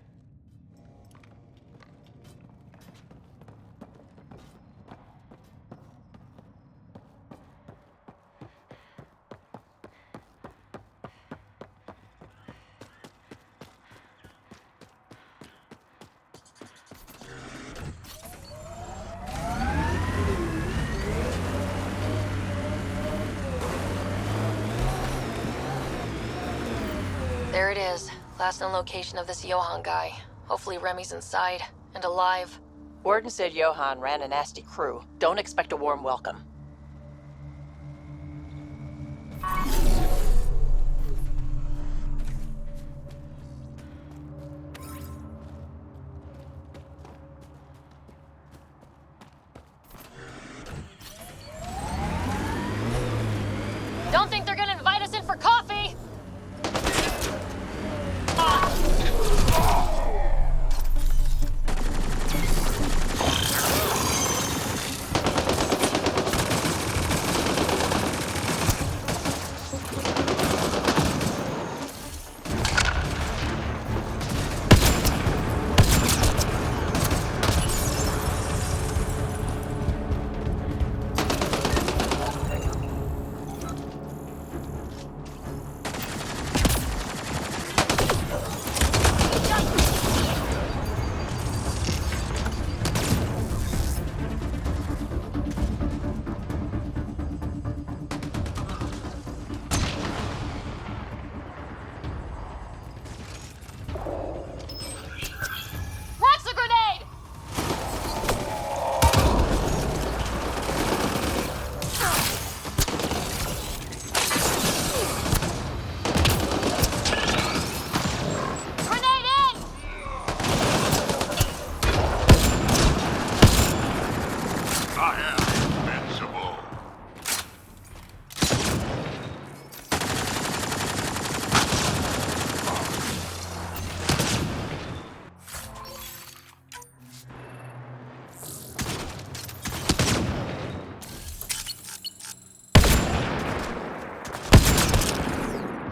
There it is. Last known location of this Johann guy. Hopefully Remy's inside and alive. Warden said Johann ran a nasty crew. Don't expect a warm welcome. Don't think they're gonna invite us in for coffee!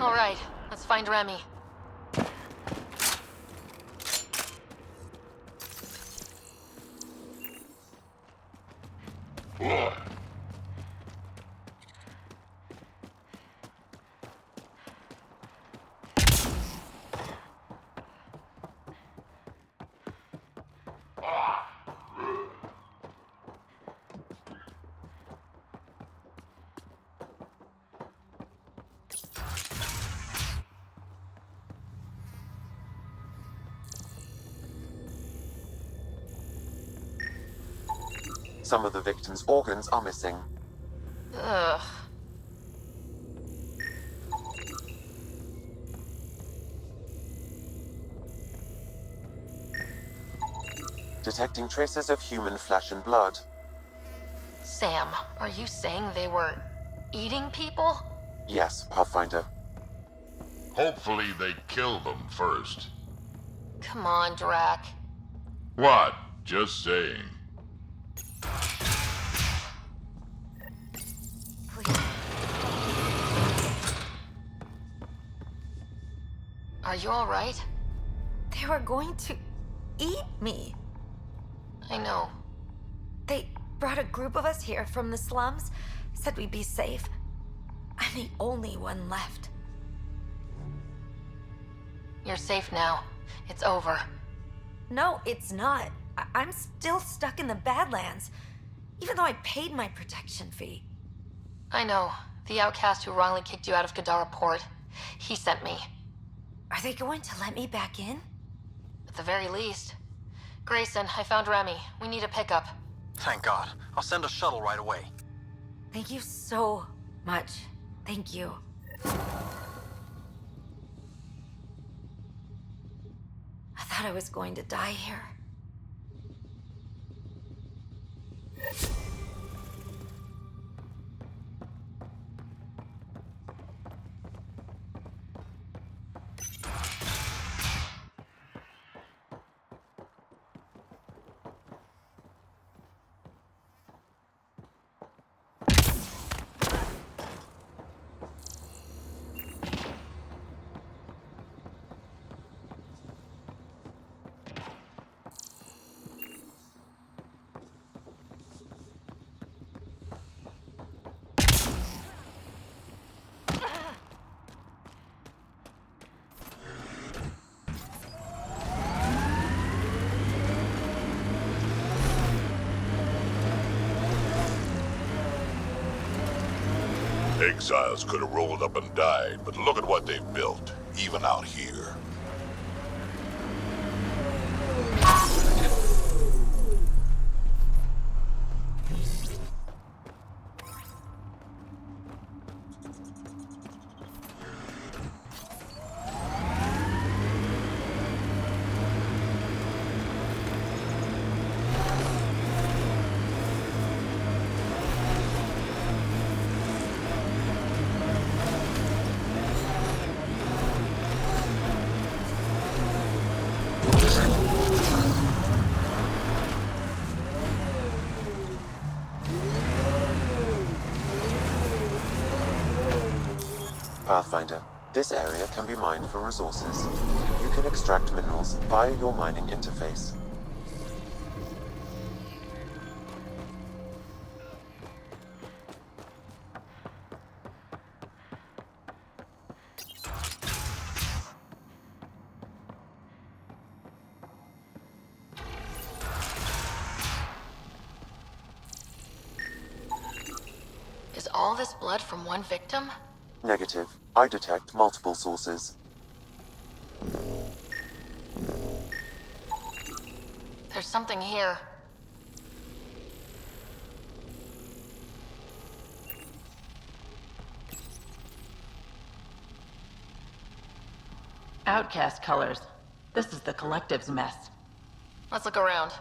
All right, let's find Remy. Some of the victim's organs are missing. Ugh. Detecting traces of human flesh and blood. Sam, are you saying they were eating people? Yes, Pathfinder. Hopefully they kill them first. Come on, Drac. What? Just saying. Are you all right? They were going to eat me. I know. They brought a group of us here from the slums, said we'd be safe. I'm the only one left. You're safe now. It's over. No, it's not. I'm still stuck in the Badlands, even though I paid my protection fee. I know. The outcast who wrongly kicked you out of Kadara Port. He sent me. Are they going to let me back in? At the very least. Grayson, I found Remy. We need a pickup. Thank God. I'll send a shuttle right away. Thank you so much. Thank you. I thought I was going to die here. Exiles could have rolled up and died, but look at what they've built, even out here. Pathfinder, this area can be mined for resources. You can extract minerals via your mining interface. Is all this blood from one victim? Negative. I detect multiple sources. There's something here. Outcast colors. This is the Collective's mess. Let's look around.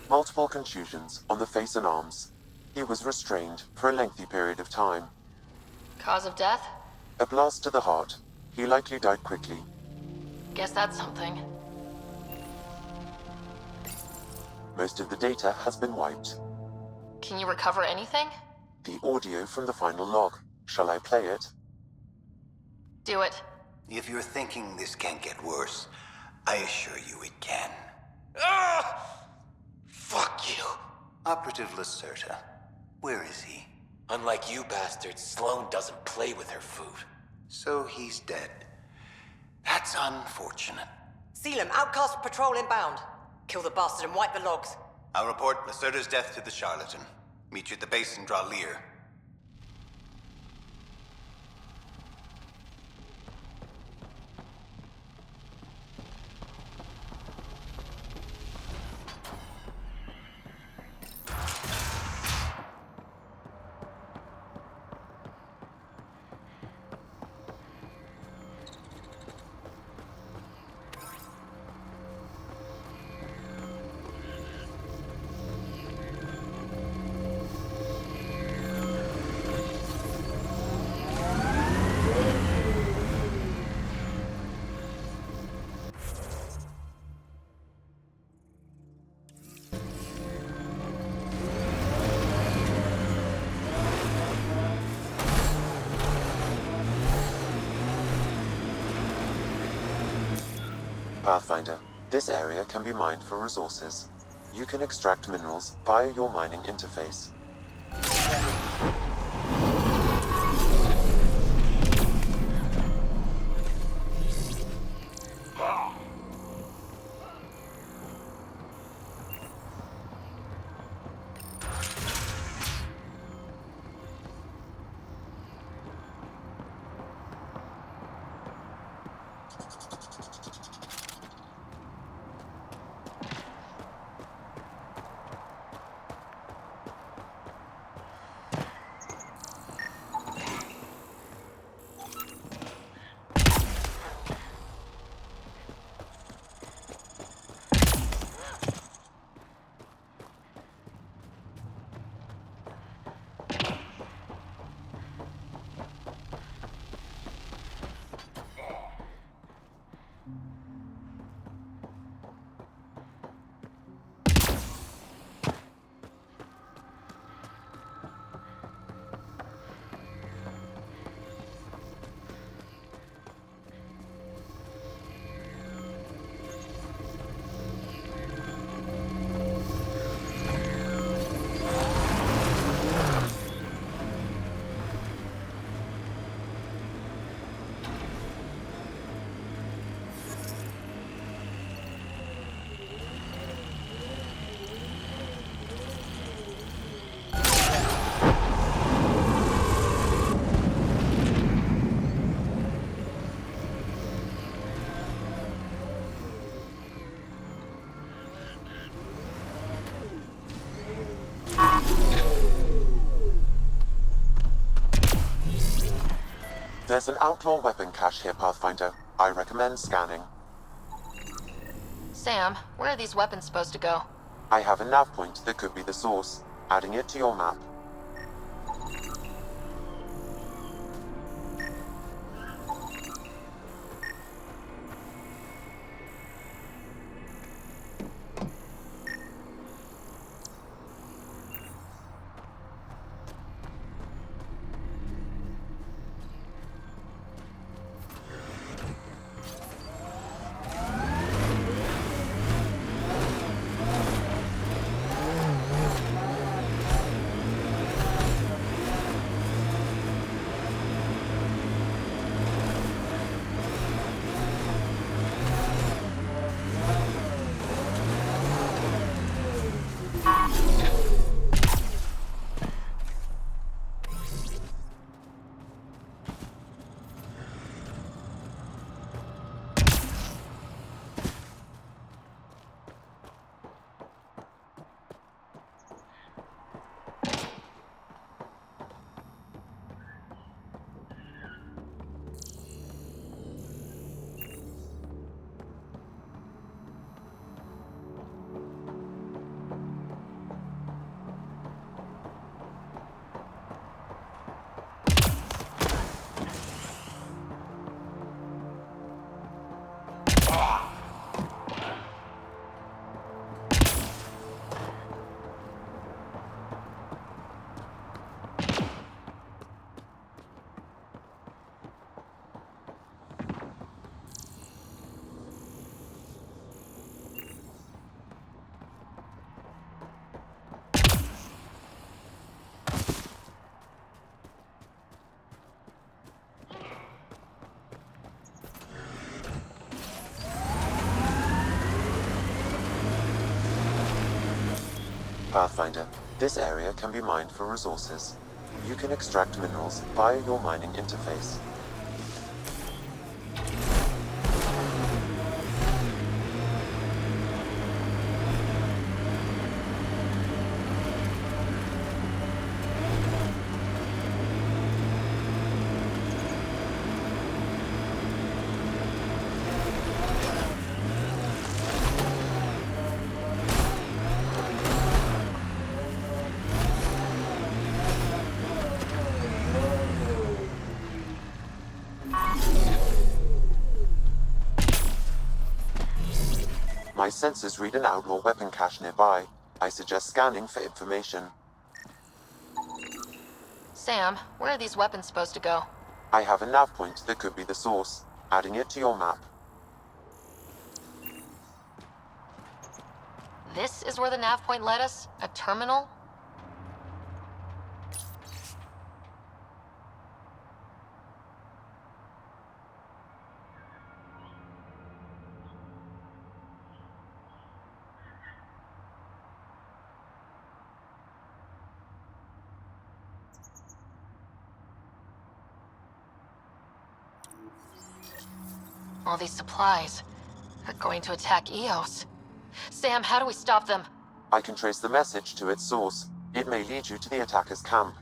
Multiple contusions on the face and arms. He was restrained for a lengthy period of time. Cause of death? A blast to the heart. He likely died quickly. Guess that's something. Most of the data has been wiped. Can you recover anything? The audio from the final log. Shall I play it? Do it. If you're thinking this can't get worse, I assure you it can. Fuck you. Operative Lacerta. Where is he? Unlike you bastards, Sloane doesn't play with her food. So he's dead. That's unfortunate. Seal him. Outcast patrol inbound. Kill the bastard and wipe the logs. I'll report Lacerta's death to the charlatan. Meet you at the base and draw Lear. Pathfinder, this area can be mined for resources. You can extract minerals via your mining interface. There's an outlaw weapon cache here, Pathfinder. I recommend scanning. Sam, where are these weapons supposed to go? I have a nav point that could be the source. Adding it to your map. Pathfinder, this area can be mined for resources. You can extract minerals via your mining interface. My sensors read an outlaw weapon cache nearby. I suggest scanning for information. Sam, where are these weapons supposed to go? I have a nav point that could be the source. Adding it to your map. This is where the nav point led us? A terminal? All these supplies are going to attack Eos. Sam, how do we stop them? I can trace the message to its source. It may lead you to the attacker's camp.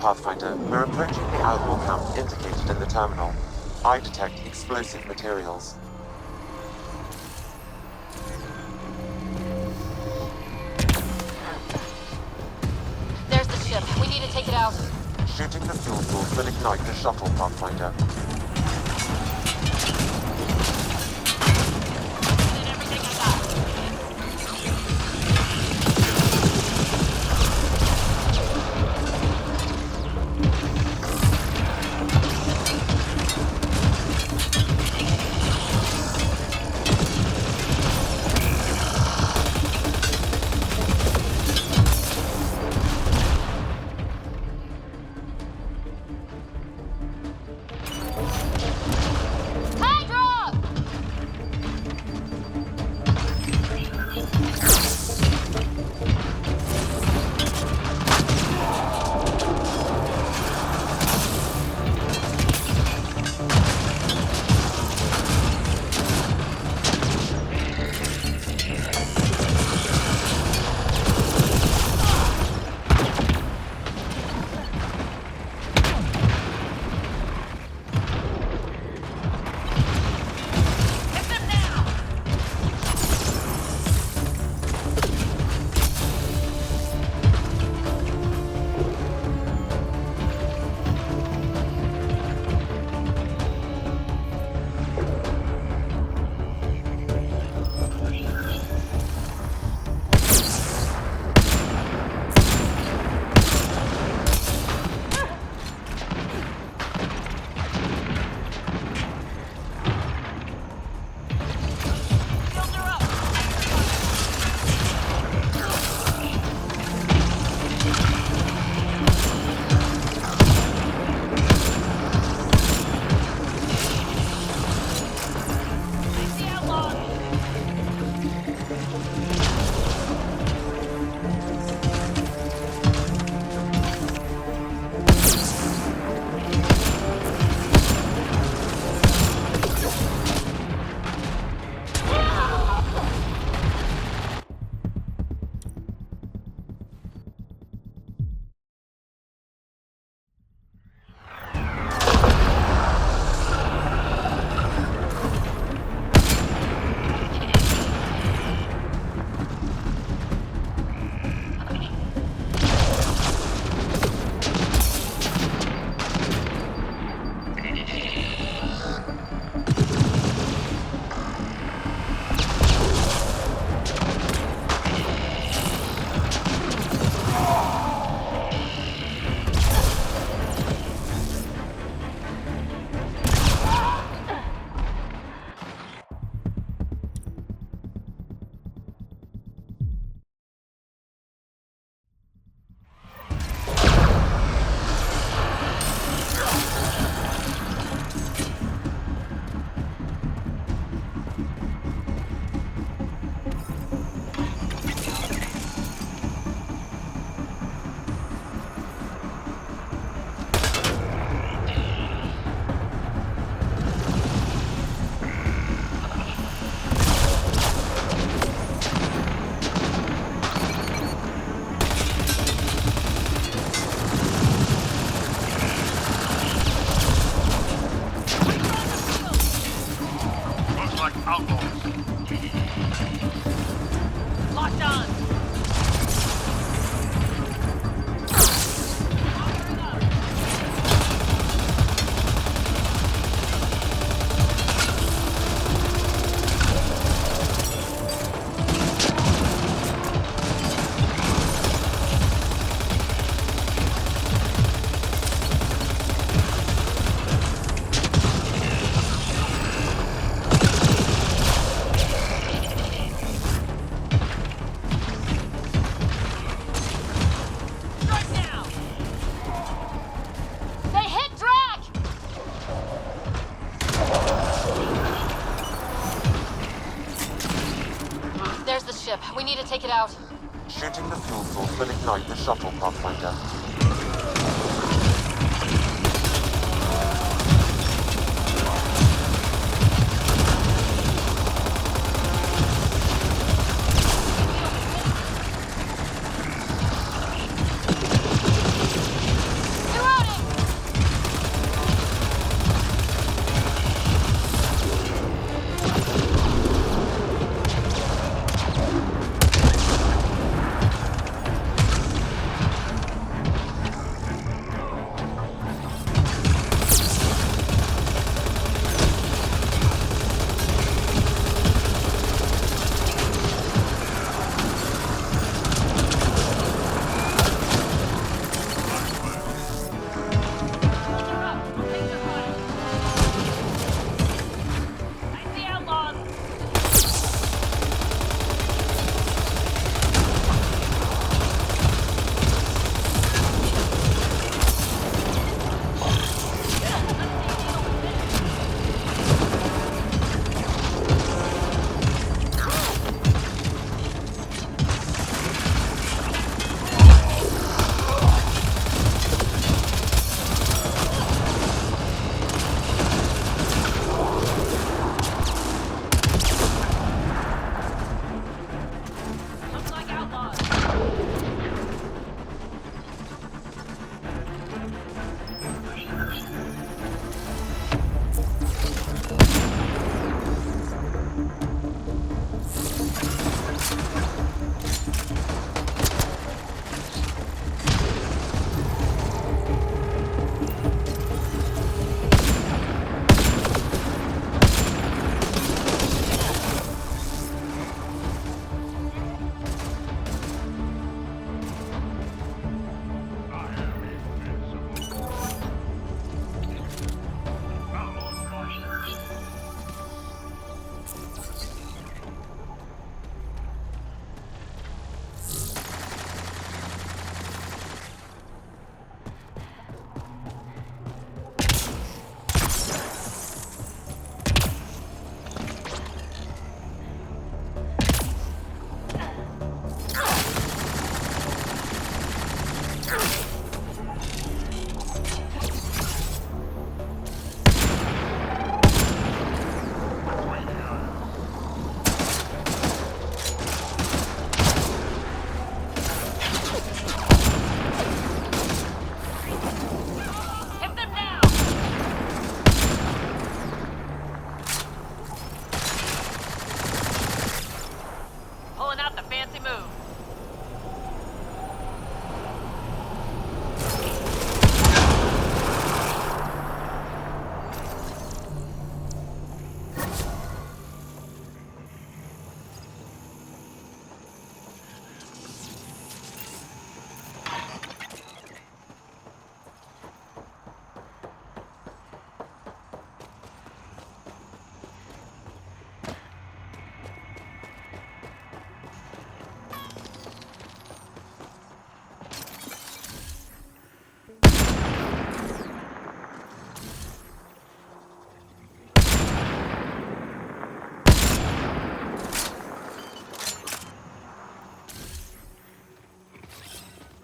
Pathfinder, we're approaching the outlaw camp indicated in the terminal. I detect explosive materials. There's the ship. We need to take it out. Shooting the fuel source will ignite the shuttle, Pathfinder. Outlaws. Locked on! We need to take it out. Shooting the fuel source will ignite the shuttle, Pathfinder.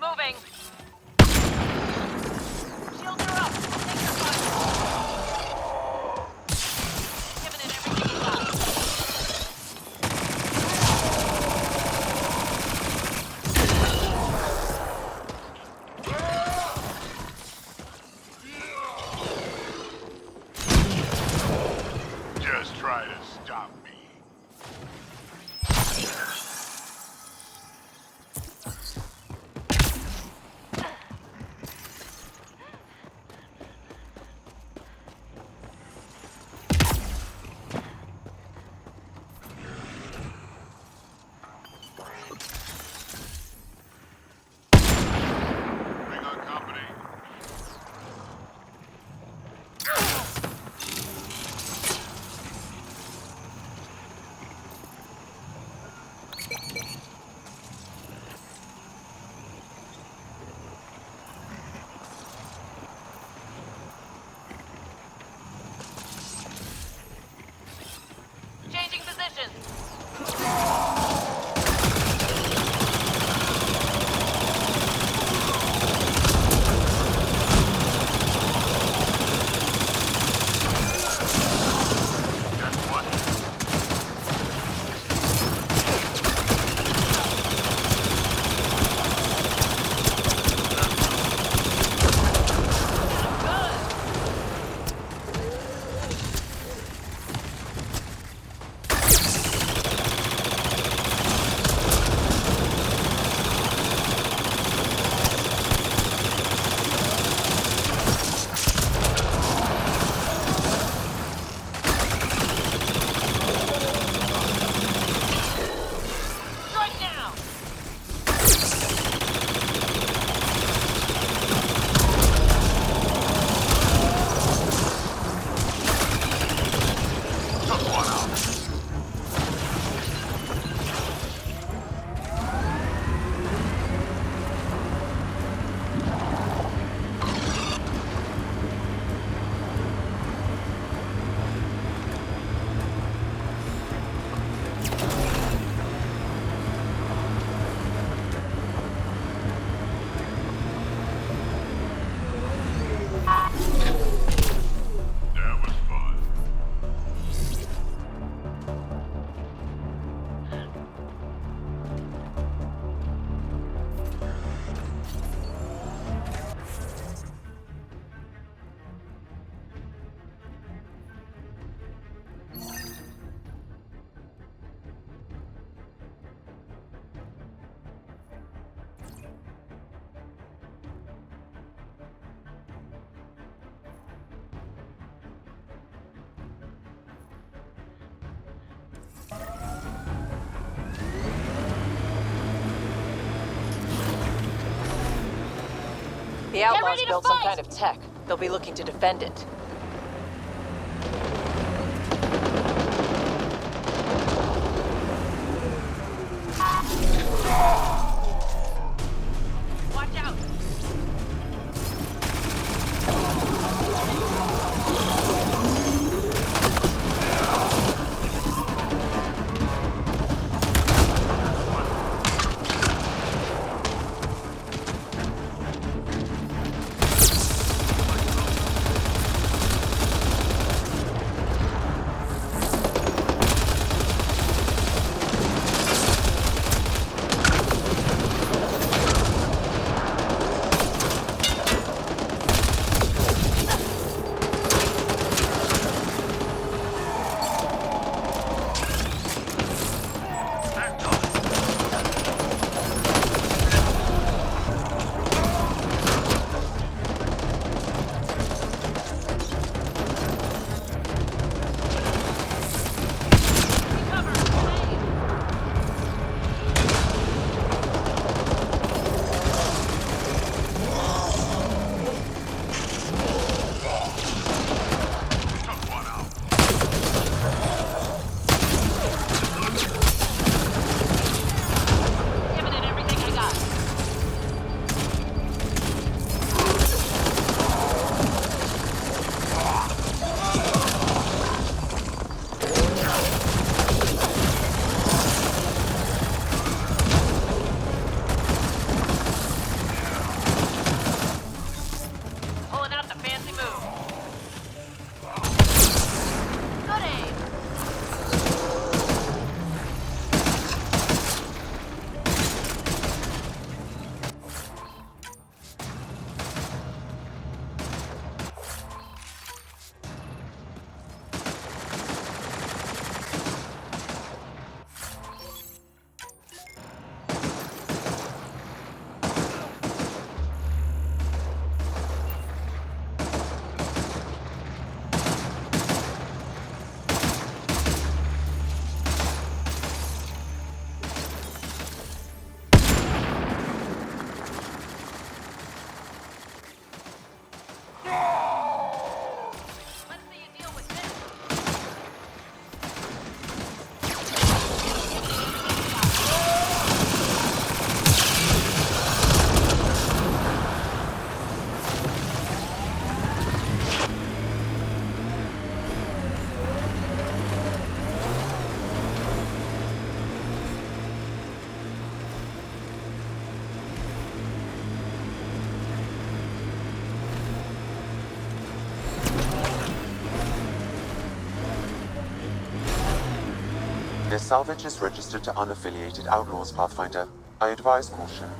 Moving. Shields are up. Take your fire. Giving it everything you got. Just try to stop me. The outlaws built some kind of tech. They'll be looking to defend it. Watch out! This salvage is registered to unaffiliated outlaws, Pathfinder. I advise caution.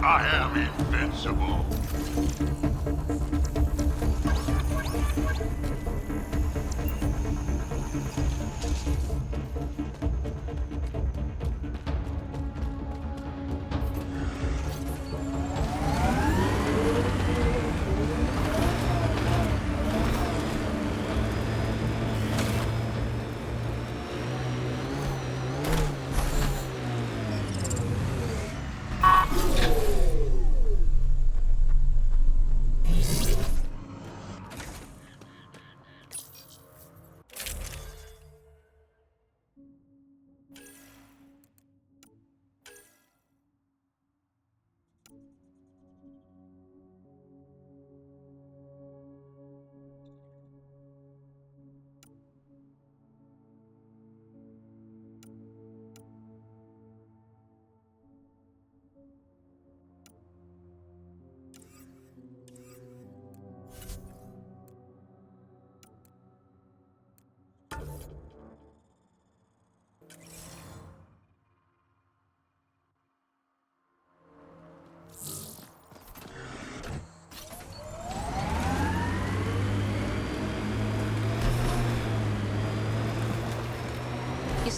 I am invincible.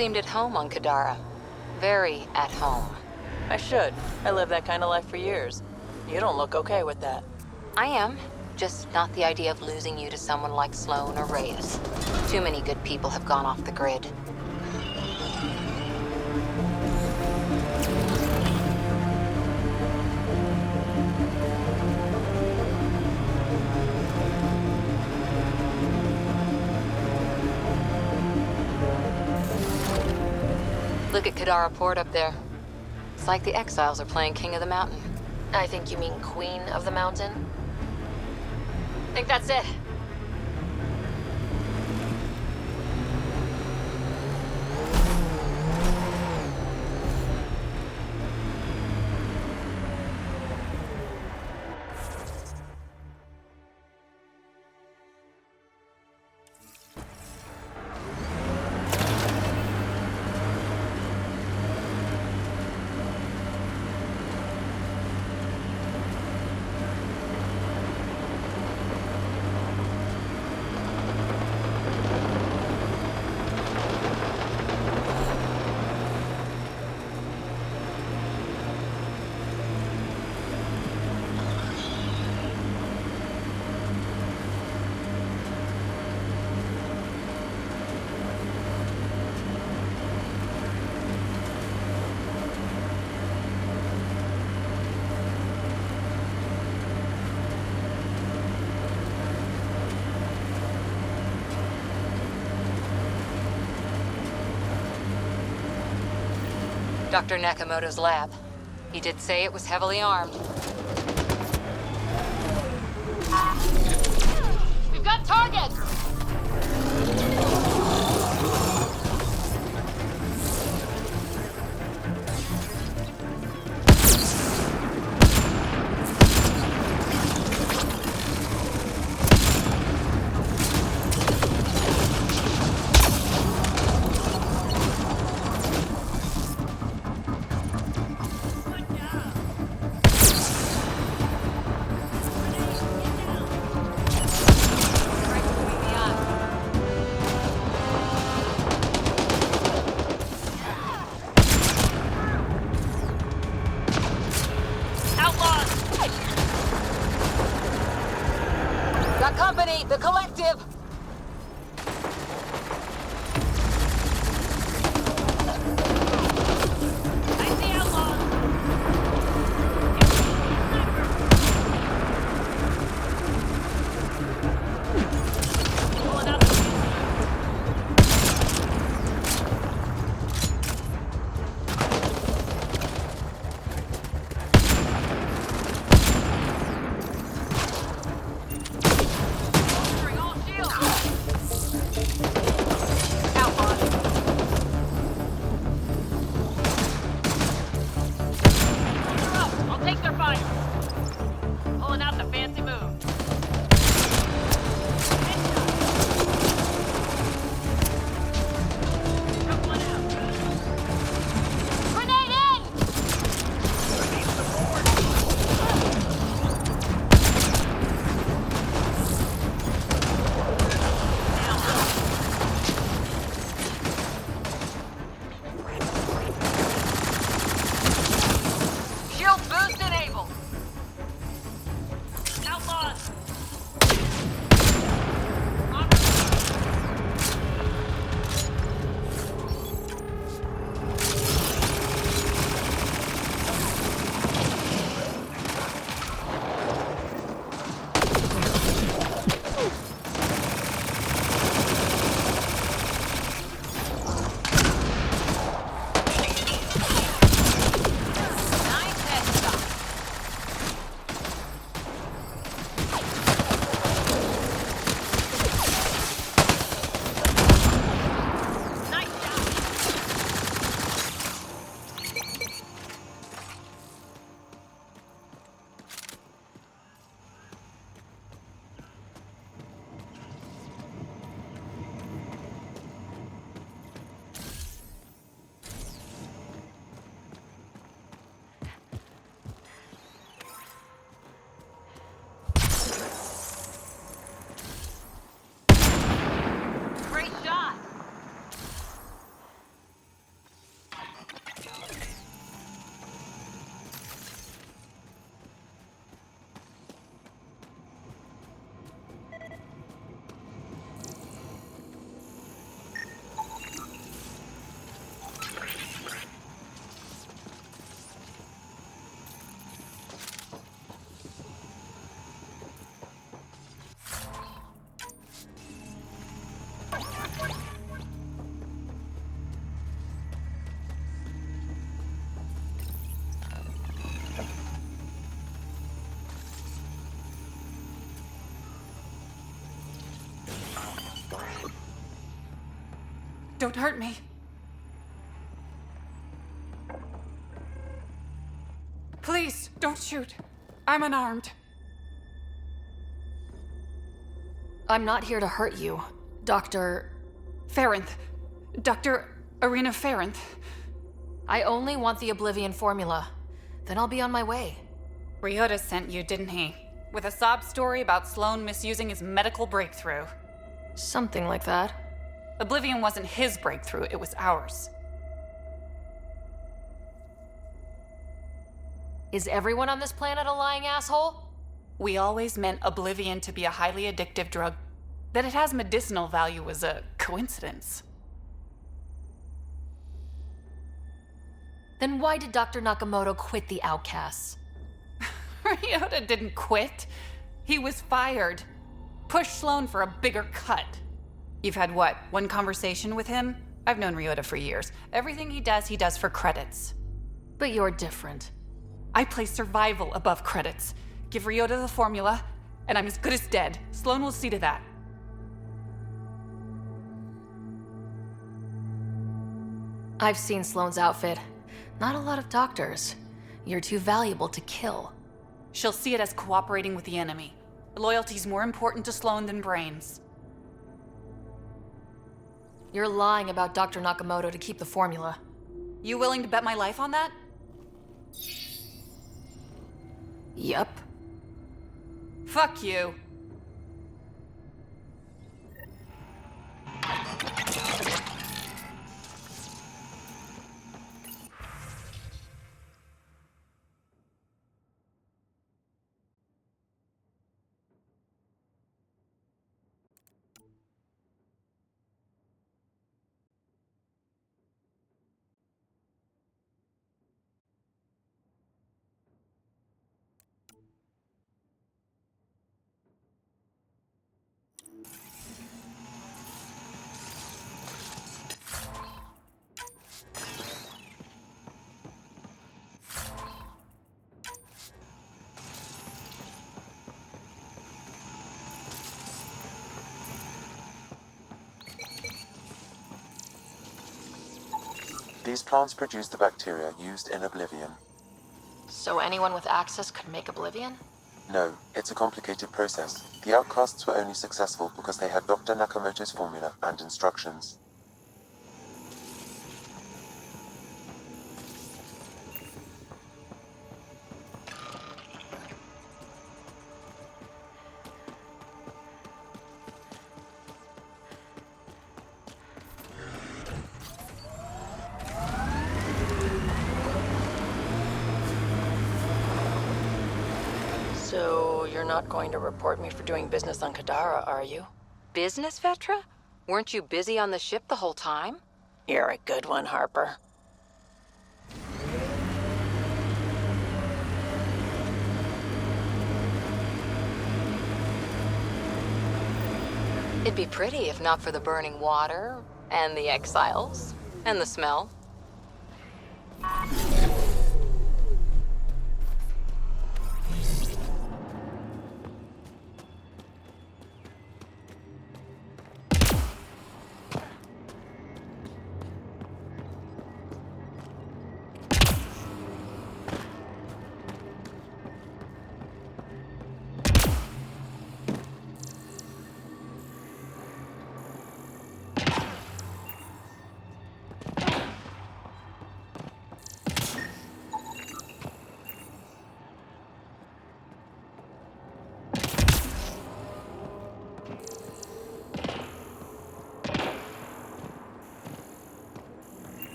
seemed at home on Kadara. Very at home. I should. I lived that kind of life for years. You don't look okay with that. I am. Just not the idea of losing you to someone like Sloan or Reyes. Too many good people have gone off the grid. Look at Kadara Port up there. It's like the Exiles are playing King of the Mountain. I think you mean Queen of the Mountain. Think that's it. Dr. Nakamoto's lab. He did say it was heavily armed. We've got targets! Don't hurt me. Please, don't shoot. I'm unarmed. I'm not here to hurt you, Dr. Farinth. Dr. Arena Farinth. I only want the Oblivion formula. Then I'll be on my way. Ryota sent you, didn't he? With a sob story about Sloan misusing his medical breakthrough. Something like that. Oblivion wasn't his breakthrough, it was ours. Is everyone on this planet a lying asshole? We always meant Oblivion to be a highly addictive drug. That it has medicinal value was a coincidence. Then why did Dr. Nakamoto quit the Outcasts? Ryota didn't quit. He was fired. Pushed Sloan for a bigger cut. You've had what, one conversation with him? I've known Ryota for years. Everything he does for credits. But you're different. I place survival above credits. Give Ryota the formula, and I'm as good as dead. Sloan will see to that. I've seen Sloan's outfit. Not a lot of doctors. You're too valuable to kill. She'll see it as cooperating with the enemy. Loyalty's more important to Sloan than brains. You're lying about Dr. Nakamoto to keep the formula. You willing to bet my life on that? Yep. Fuck you. These plants produce the bacteria used in Oblivion. So anyone with access could make Oblivion? No, it's a complicated process. The Outcasts were only successful because they had Dr. Nakamoto's formula and instructions. So, you're not going to report me for doing business on Kadara, are you? Business, Vetra? Weren't you busy on the ship the whole time? You're a good one, Harper. It'd be pretty if not for the burning water, and the exiles, and the smell.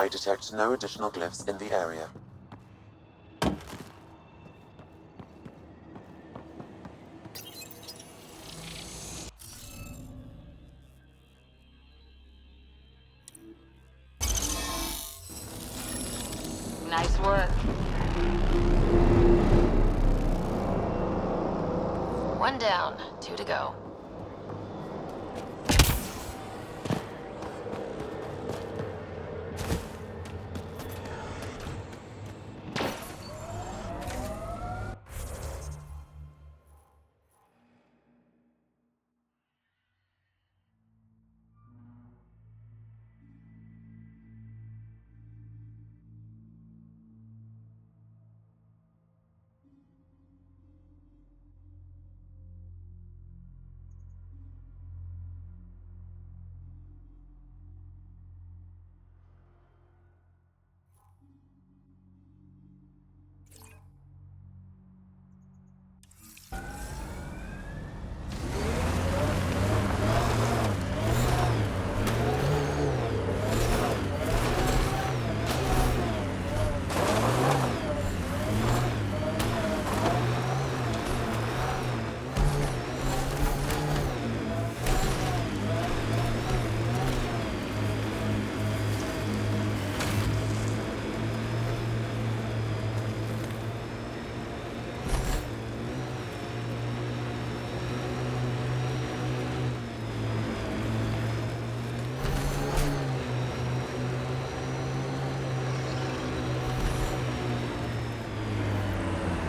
I detect no additional glyphs in the area. Nice work. One down, 2 to go.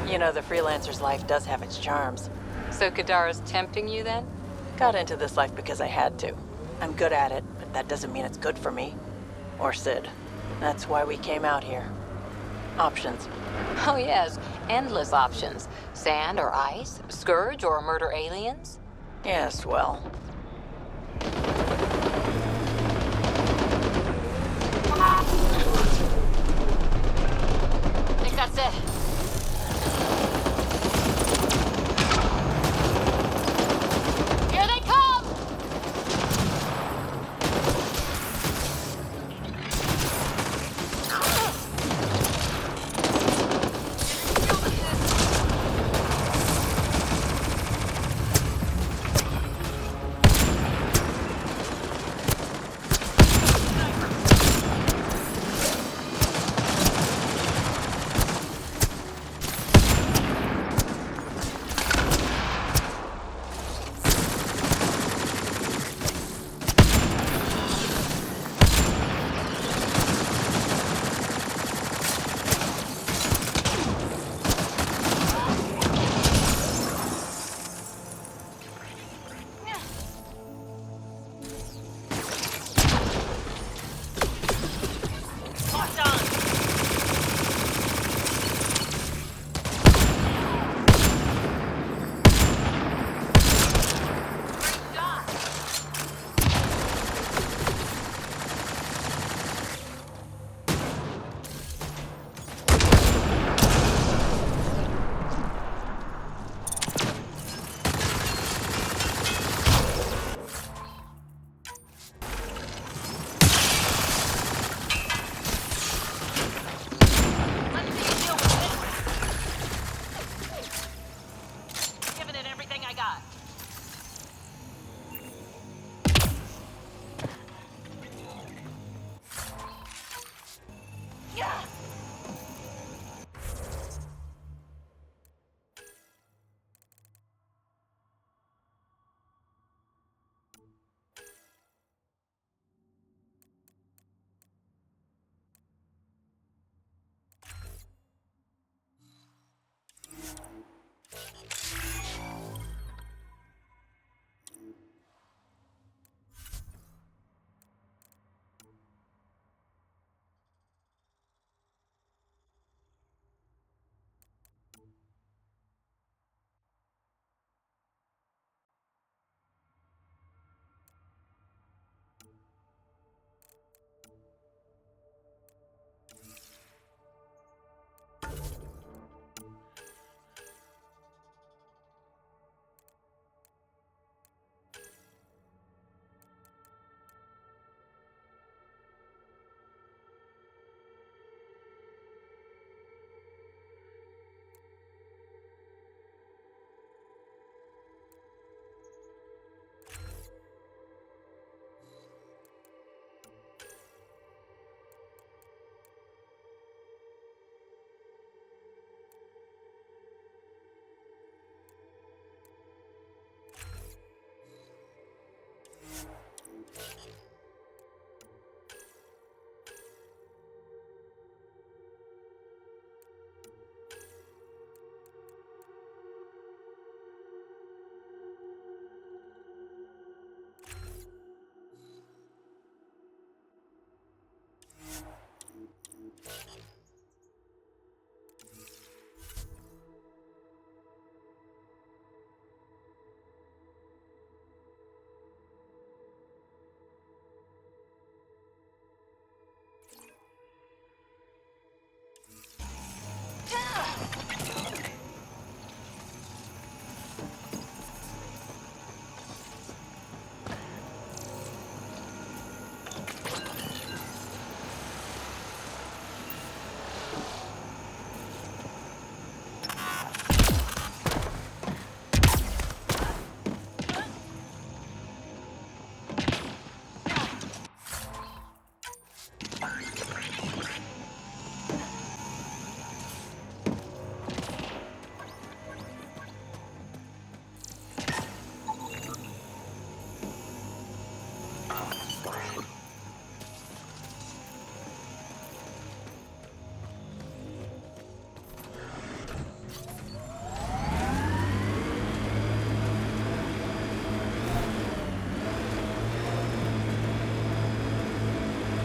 You know, the freelancer's life does have its charms. So Kadara's tempting you then? Got into this life because I had to. I'm good at it, but that doesn't mean it's good for me. Or Sid. That's why we came out here. Options. Oh yes, endless options. Sand or ice, scourge or murder aliens? Yes, well... I think that's it. Here they come!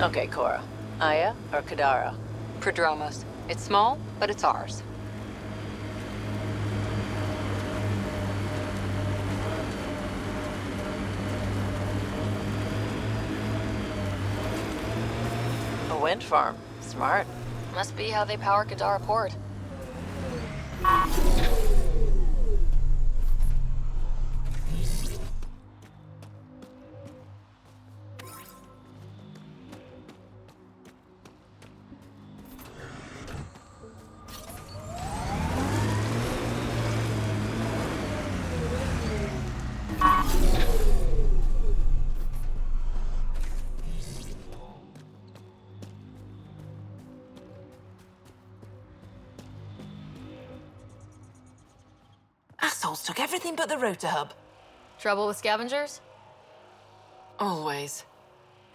Okay, Cora. Aya or Kadara? Prodromos. It's small, but it's ours. A wind farm. Smart. Must be how they power Kadara Port. Assholes took everything but the rotor hub. Trouble with scavengers? Always.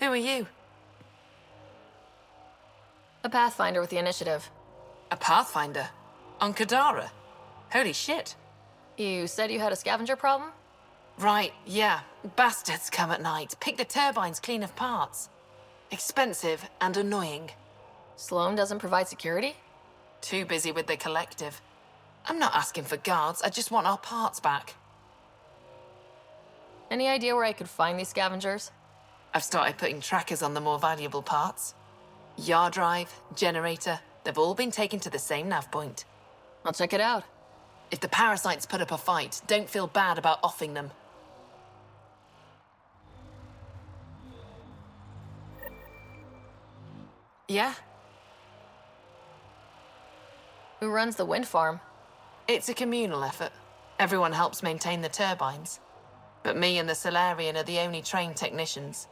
Who are you? A Pathfinder with the initiative. A Pathfinder? On Kadara? Holy shit. You said you had a scavenger problem? Right, yeah. Bastards come at night, pick the turbines clean of parts. Expensive and annoying. Sloan doesn't provide security? Too busy with the collective. I'm not asking for guards, I just want our parts back. Any idea where I could find these scavengers? I've started putting trackers on the more valuable parts. Yard drive, generator, they've all been taken to the same nav point. I'll check it out. If the parasites put up a fight, don't feel bad about offing them. Yeah? Who runs the wind farm? It's a communal effort. Everyone helps maintain the turbines. But me and the Solarian are the only trained technicians.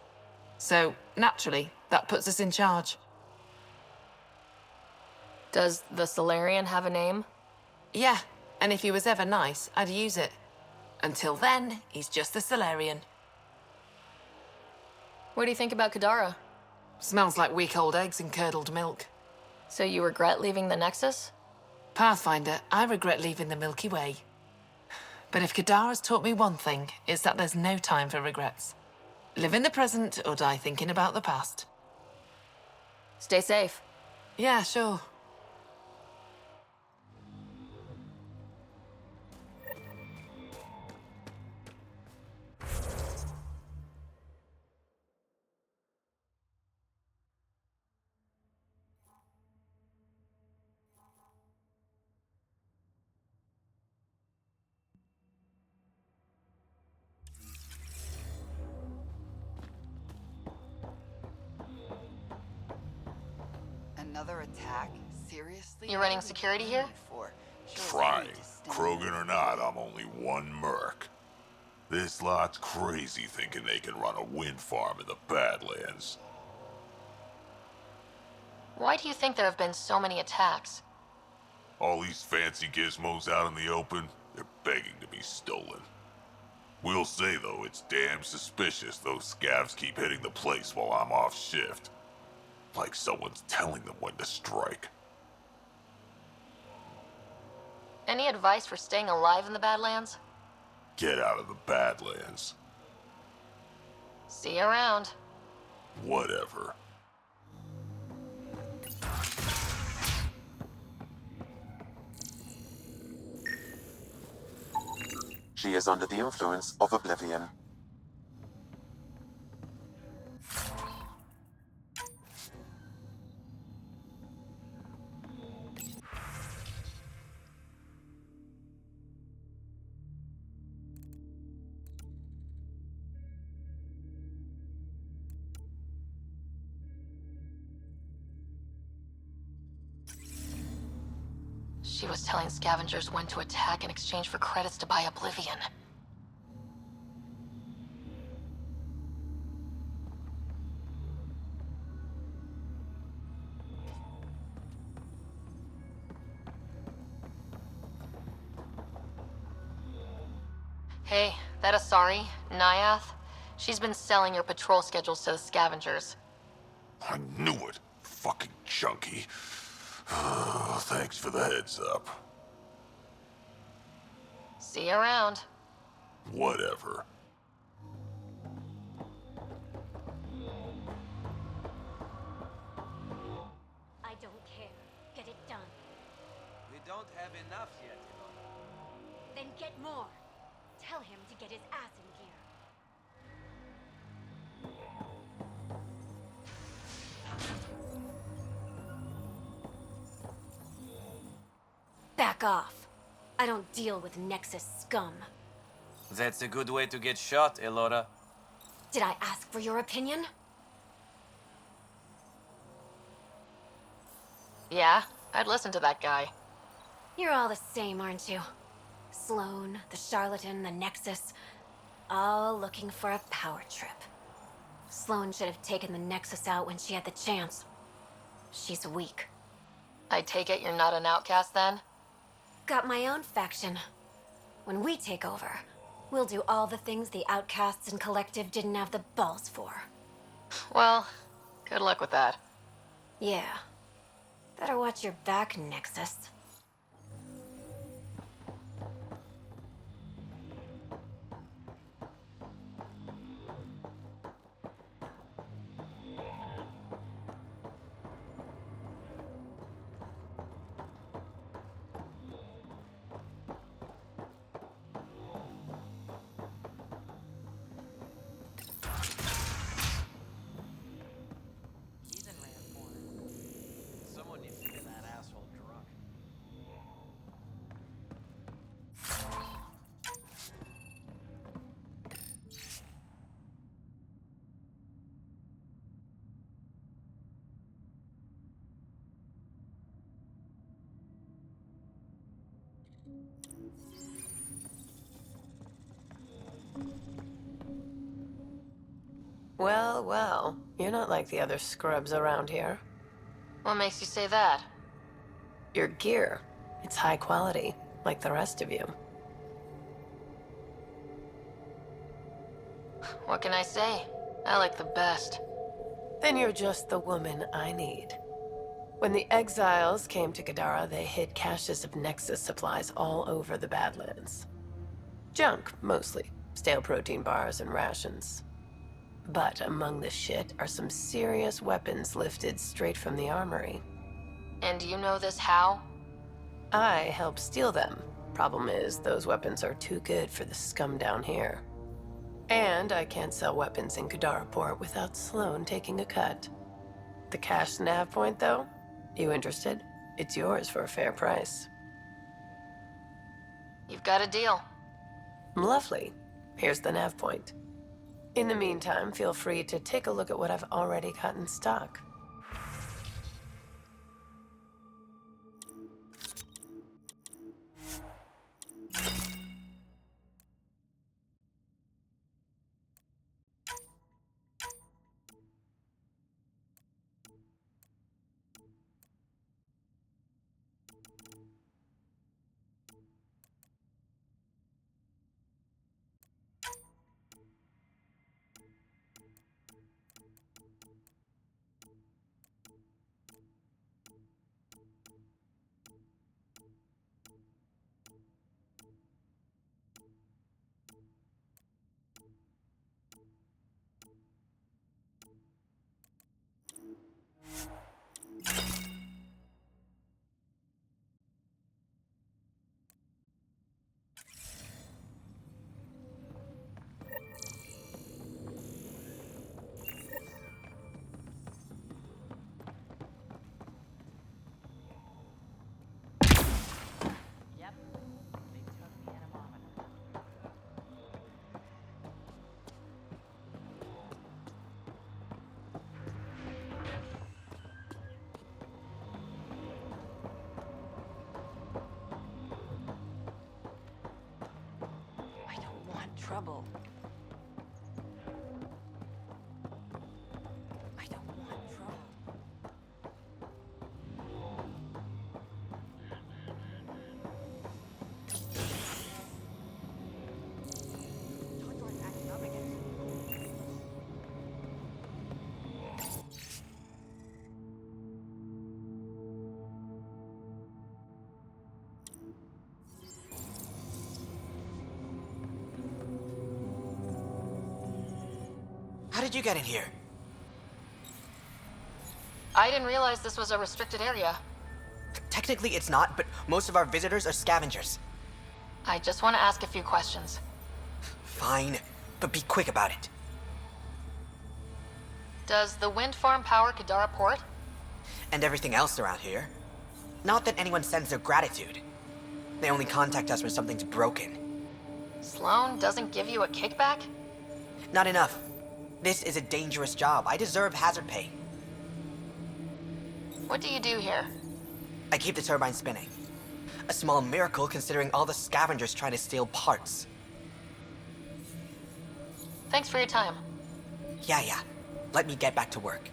So, naturally, that puts us in charge. Does the Solarian have a name? Yeah, and if he was ever nice, I'd use it. Until then, he's just the Solarian. What do you think about Kadara? Smells like week-old eggs and curdled milk. So you regret leaving the Nexus? Pathfinder, I regret leaving the Milky Way. But if Kadara's taught me one thing, it's that there's no time for regrets. Live in the present or die thinking about the past. Stay safe. Yeah, sure. Another attack? Seriously? You're running security here? Trying. Krogan or not, I'm only one merc. This lot's crazy thinking they can run a wind farm in the Badlands. Why do you think there have been so many attacks? All these fancy gizmos out in the open, they're begging to be stolen. We'll say, though, it's damn suspicious those scavs keep hitting the place while I'm off shift. Like someone's telling them when to strike. Any advice for staying alive in the Badlands? Get out of the Badlands. See you around. Whatever. She is under the influence of oblivion. She was telling scavengers when to attack in exchange for credits to buy Oblivion. Hey, that Asari, Nyath, she's been selling your patrol schedules to the scavengers. I knew it. Fucking junkie. Thanks for the heads up. See you around. Whatever. don't have enough yet, Elona. Then get more. Tell him to get his ass in gear. Back off. I don't deal with Nexus scum. That's a good way to get shot, Elora. Did I ask for your opinion? Yeah, I'd listen to that guy. You're all the same, aren't you? Sloan, the charlatan, the Nexus, all looking for a power trip. Sloan should have taken the Nexus out when she had the chance. She's weak. I take it you're not an outcast then? Got my own faction. When we take over, we'll do all the things the outcasts and collective didn't have the balls for. Well, good luck with that. Yeah. Better watch your back, Nexus. Someone needs to get that asshole drunk. Well, well. You're not like the other scrubs around here. What makes you say that? Your gear. It's high quality, like the rest of you. What can I say? I like the best. Then you're just the woman I need. When the exiles came to Kadara, they hid caches of Nexus supplies all over the Badlands. Junk, mostly. Stale protein bars and rations. But among the shit are some serious weapons lifted straight from the armory. And you know this how? I helped steal them. Problem is, those weapons are too good for the scum down here. And I can't sell weapons in Kadara Port without Sloan taking a cut. The cash nav point, though? You interested? It's yours for a fair price. You've got a deal. Lovely. Here's the nav point. In the meantime, feel free to take a look at what I've already got in stock. Trouble. I don't want trouble. Tundra's acting up again. How did you get in here? I didn't realize this was a restricted area. Technically it's not, but most of our visitors are scavengers. I just want to ask a few questions. Fine, but be quick about it. Does the wind farm power Kadara Port? And everything else around here. Not that anyone sends their gratitude. They only contact us when something's broken. Sloan doesn't give you a kickback? Not enough. This is a dangerous job. I deserve hazard pay. What do you do here? I keep the turbine spinning. A small miracle considering all the scavengers trying to steal parts. Thanks for your time. Yeah. Let me get back to work.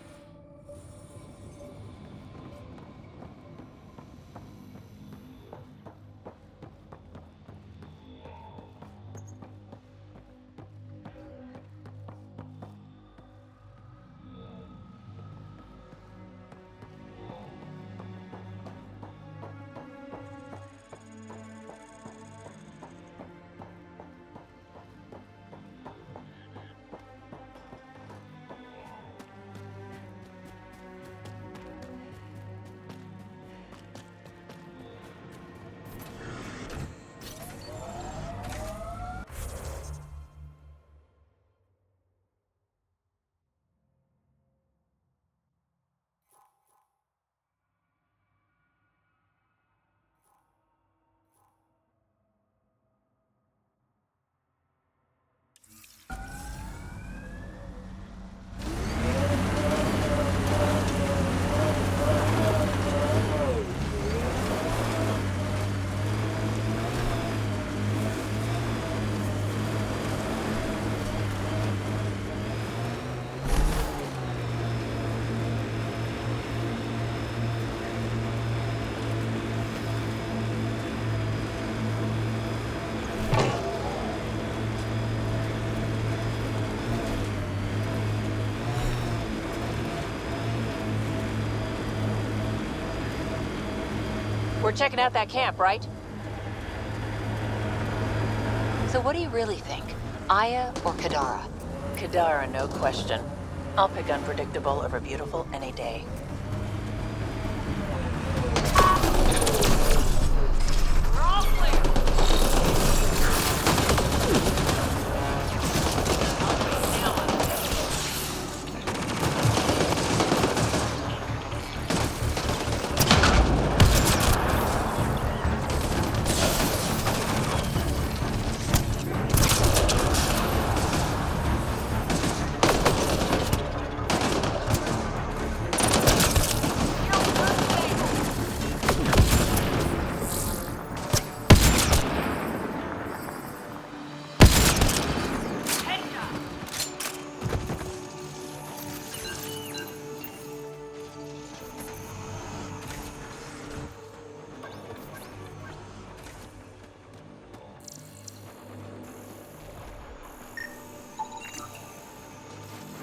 We're checking out that camp, right? So what do you really think? Aya or Kadara? Kadara, no question. I'll pick unpredictable over beautiful any day.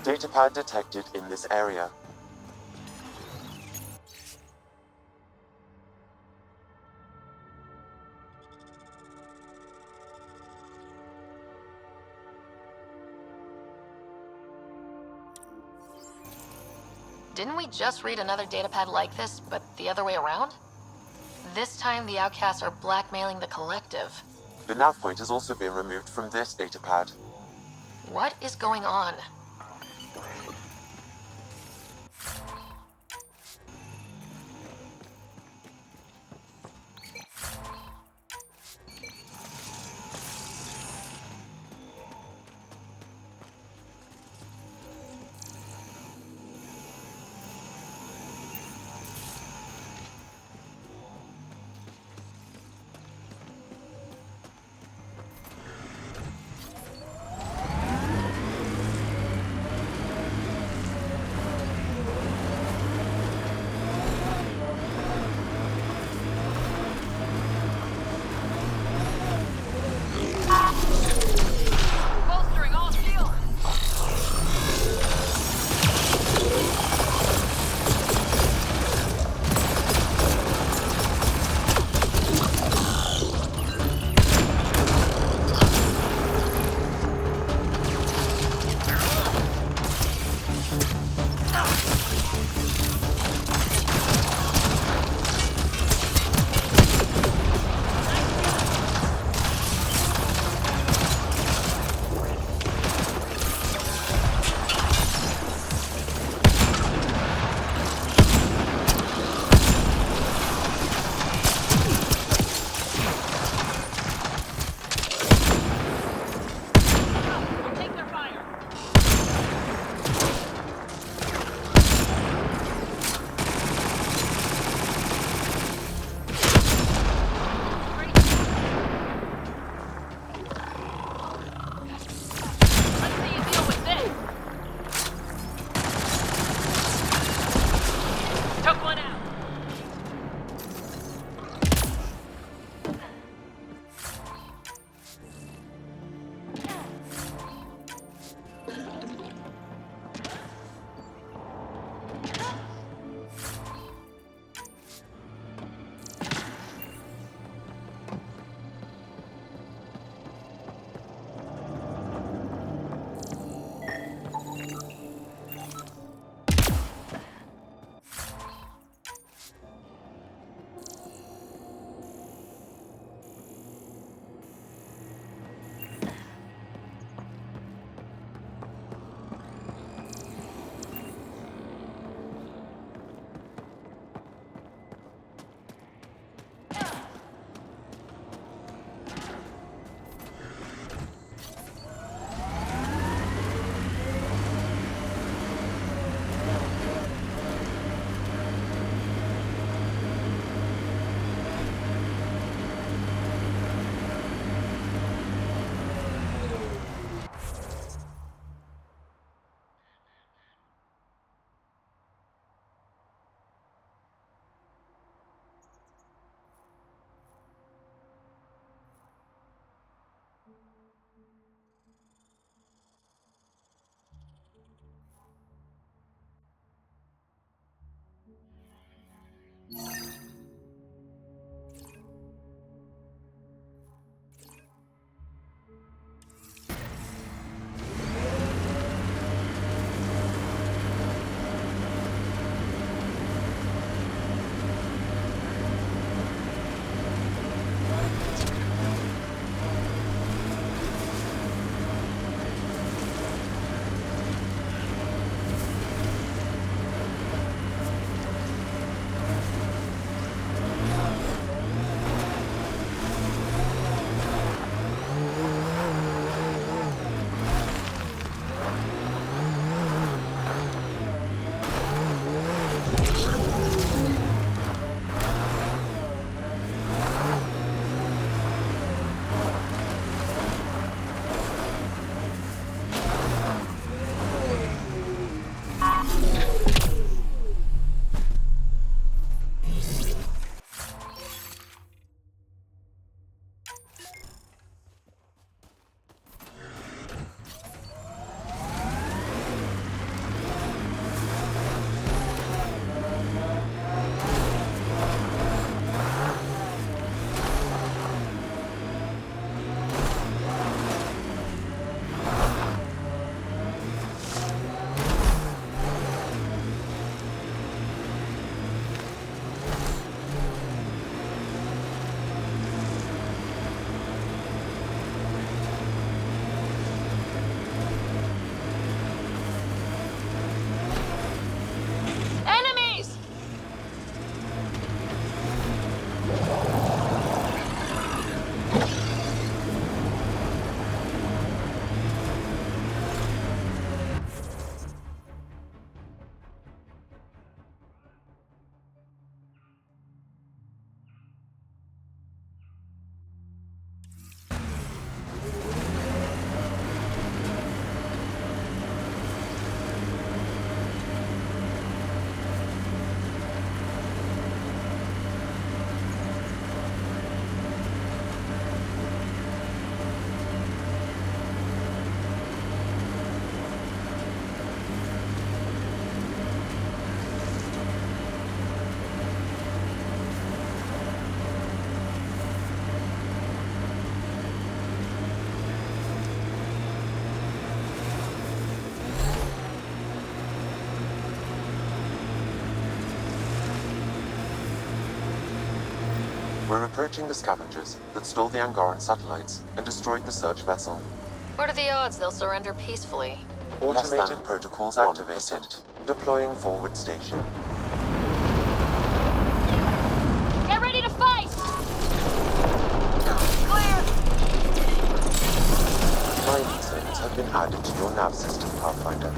Datapad detected in this area. Didn't we just read another datapad like this, but the other way around? This time the outcasts are blackmailing the collective. The nav point has also been removed from this datapad. What is going on? We're approaching the scavengers that stole the Angaran satellites and destroyed the search vessel. What are the odds they'll surrender peacefully? Automated protocols activated. Deploying forward station. Get ready to fight! Clear! Mining zones have been added to your nav system, Pathfinder.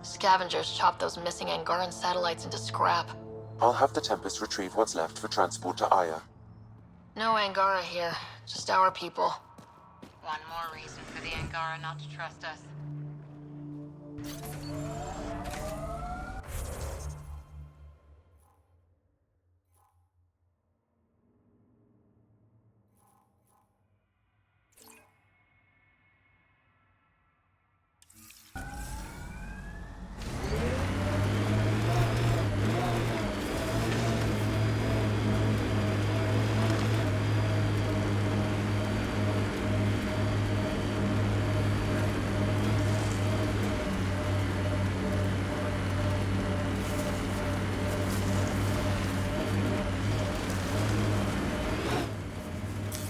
Scavengers chop those missing Angaran satellites into scrap. I'll have the Tempest retrieve what's left for transport to Aya. No Angara here, just our people. One more reason for the Angara not to trust us.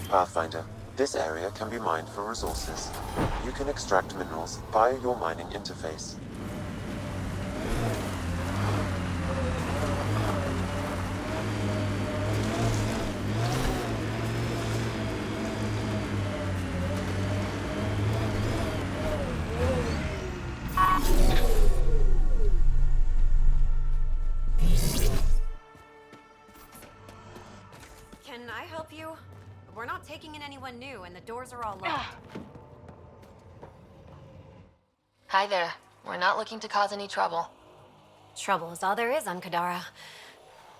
Pathfinder, this area can be mined for resources. You can extract minerals via your mining interface. Can I help you? We're not taking in anyone new, and the doors are all locked. Hi there. We're not looking to cause any trouble. Trouble is all there is on Kadara.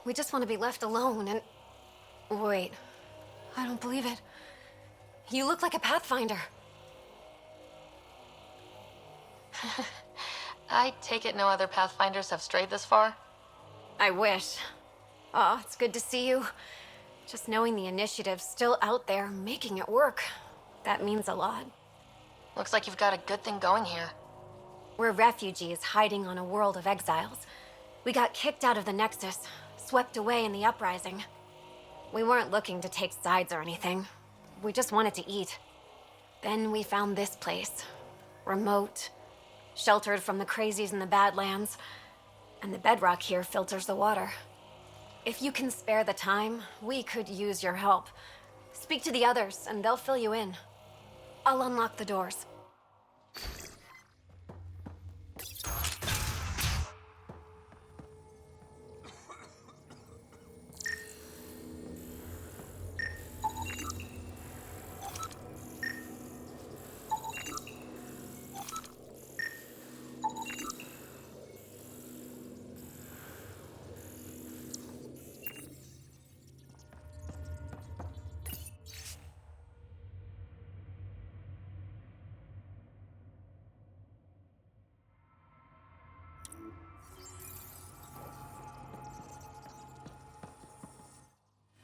We just want to be left alone and... Wait. I don't believe it. You look like a Pathfinder. I take it no other Pathfinders have strayed this far? I wish. Oh, it's good to see you. Just knowing the initiative's still out there, making it work. That means a lot. Looks like you've got a good thing going here. We're refugees hiding on a world of exiles. We got kicked out of the Nexus, swept away in the uprising. We weren't looking to take sides or anything. We just wanted to eat. Then we found this place. Remote, sheltered from the crazies in the Badlands. And the bedrock here filters the water. If you can spare the time, we could use your help. Speak to the others, and they'll fill you in. I'll unlock the doors.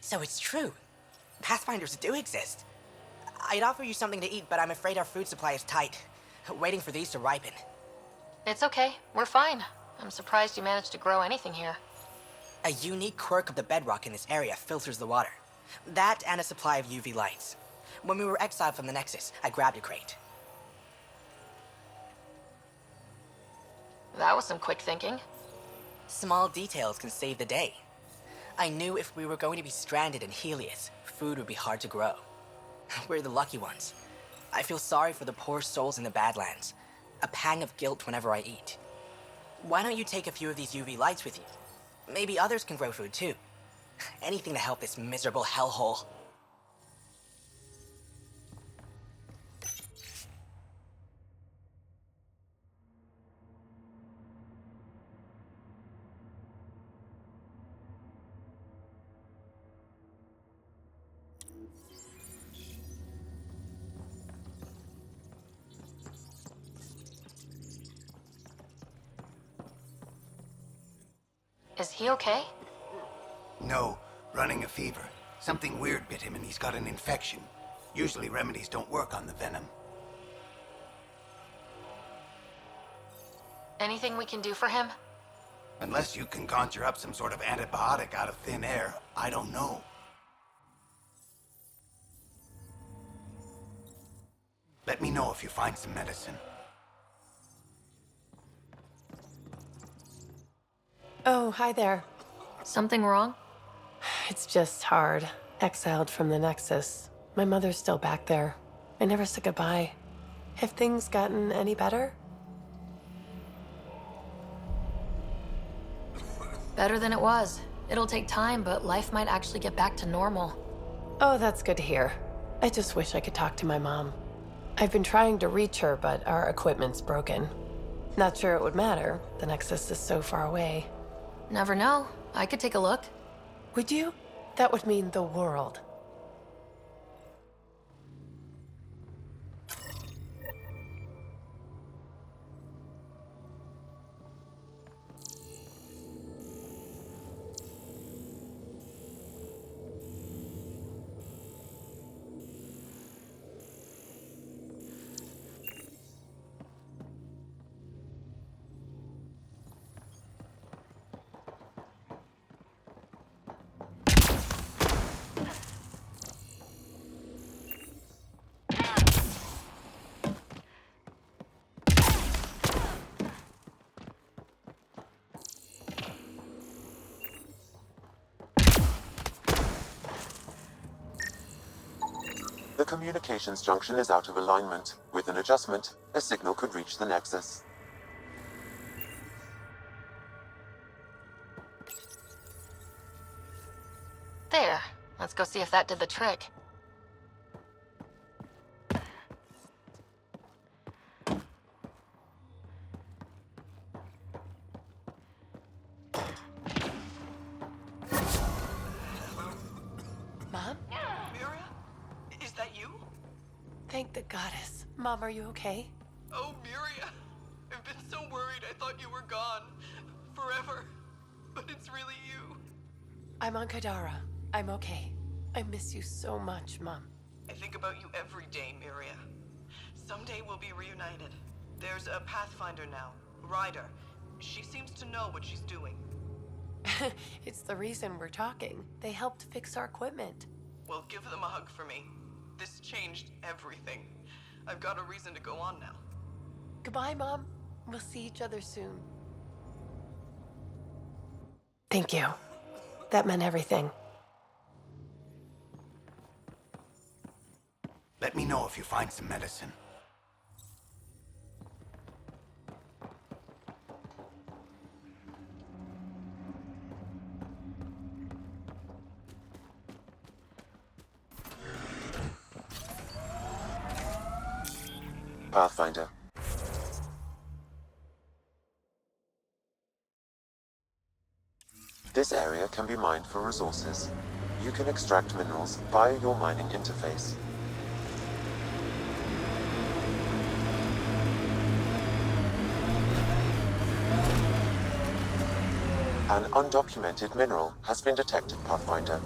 So it's true. Pathfinders do exist. I'd offer you something to eat, but I'm afraid our food supply is tight. Waiting for these to ripen. It's okay. We're fine. I'm surprised you managed to grow anything here. A unique quirk of the bedrock in this area filters the water. That and a supply of UV lights. When we were exiled from the Nexus, I grabbed a crate. That was some quick thinking. Small details can save the day. I knew if we were going to be stranded in Helios, food would be hard to grow. We're the lucky ones. I feel sorry for the poor souls in the Badlands. A pang of guilt whenever I eat. Why don't you take a few of these UV lights with you? Maybe others can grow food too. Anything to help this miserable hellhole. Is he okay? No, running a fever. Something weird bit him and he's got an infection. Usually remedies don't work on the venom. Anything we can do for him? Unless you can conjure up some sort of antibiotic out of thin air, I don't know. Let me know if you find some medicine. Oh, hi there. Something wrong? It's just hard. Exiled from the Nexus. My mother's still back there. I never said goodbye. Have things gotten any better? Better than it was. It'll take time, but life might actually get back to normal. Oh, that's good to hear. I just wish I could talk to my mom. I've been trying to reach her, but our equipment's broken. Not sure it would matter. The Nexus is so far away. Never know. I could take a look. Would you? That would mean the world. The communications junction is out of alignment. With an adjustment, a signal could reach the Nexus. There. Let's go see if that did the trick. Mom? Miria? Is that you? Thank the goddess. Mom, are you okay? Oh, Miria. I've been so worried I thought you were gone. Forever. But it's really you. I'm on Kadara. I'm okay. I miss you so much, Mom. I think about you every day, Miria. Someday we'll be reunited. There's a Pathfinder now, Ryder. She seems to know what she's doing. It's the reason we're talking. They helped fix our equipment. Well, give them a hug for me. This changed everything. I've got a reason to go on now. Goodbye, Mom. We'll see each other soon. Thank you. That meant everything. Let me know if you find some medicine. Pathfinder. This area can be mined for resources. You can extract minerals via your mining interface. An undocumented mineral has been detected, Pathfinder.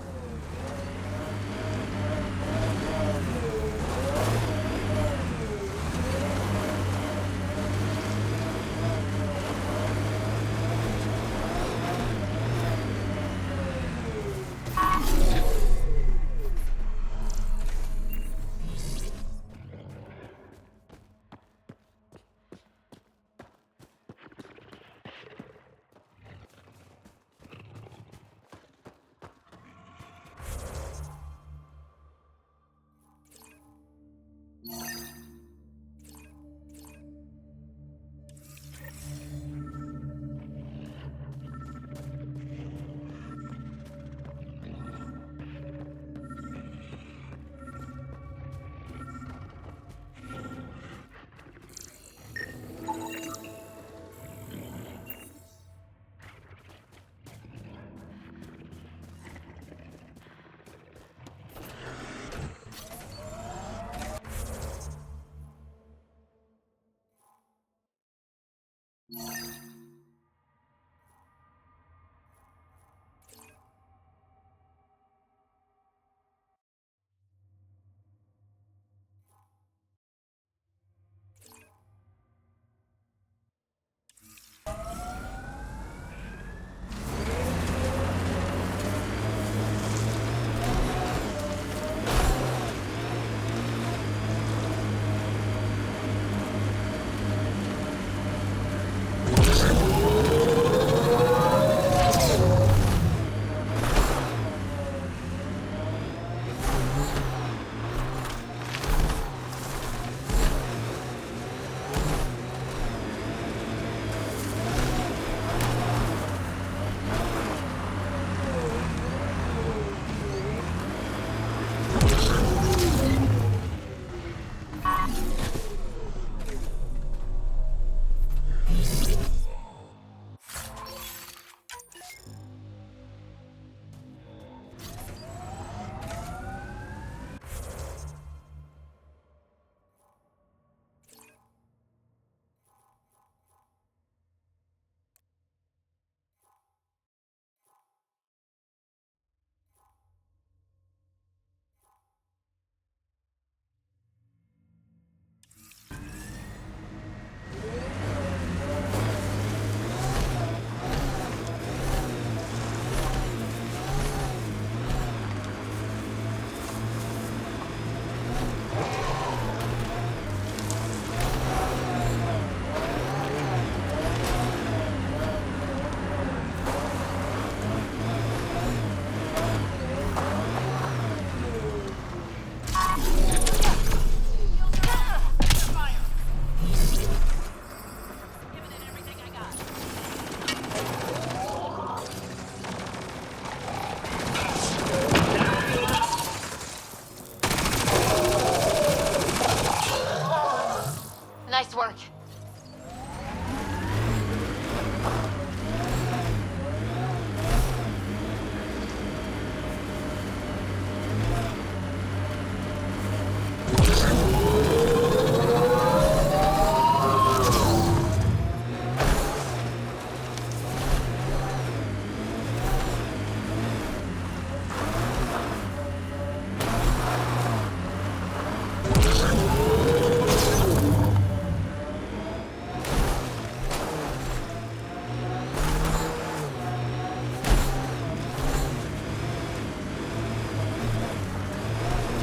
Nice work.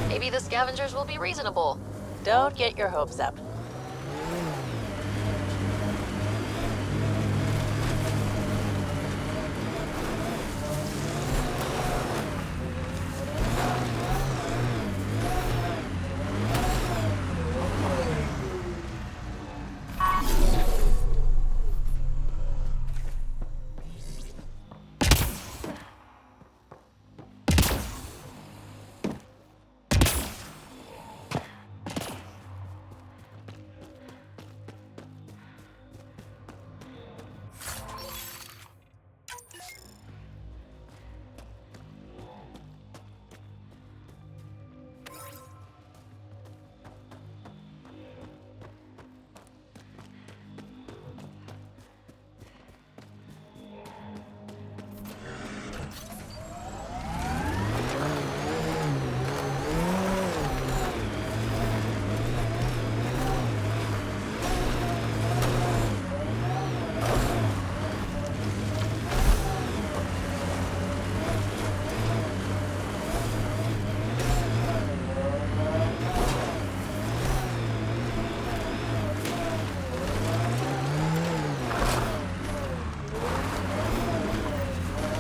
Maybe the scavengers will be reasonable. Don't get your hopes up.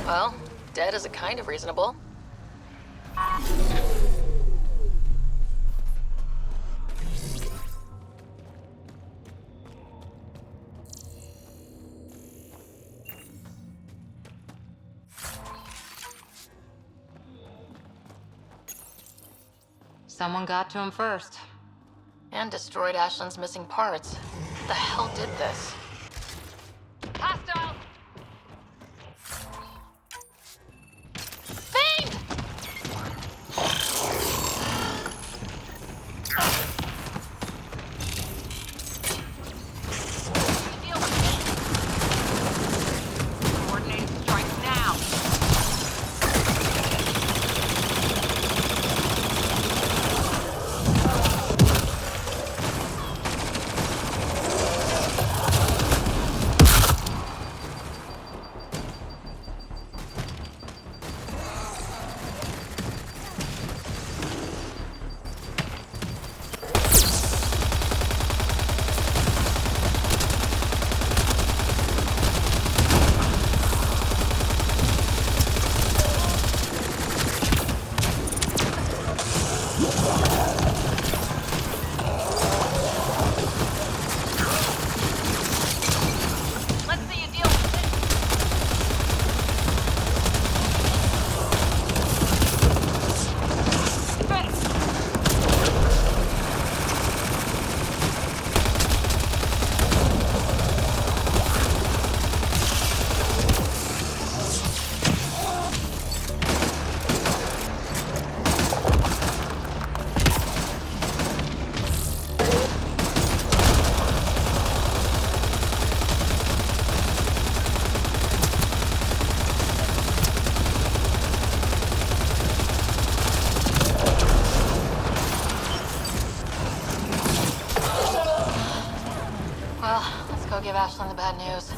Well, dead is a kind of reasonable. Someone got to him first. And destroyed Ashland's missing parts. What the hell did this? Hostile! Fiend! Coordinated strike now! Let's see you deal with this. Well, let's go give Ashland the bad news.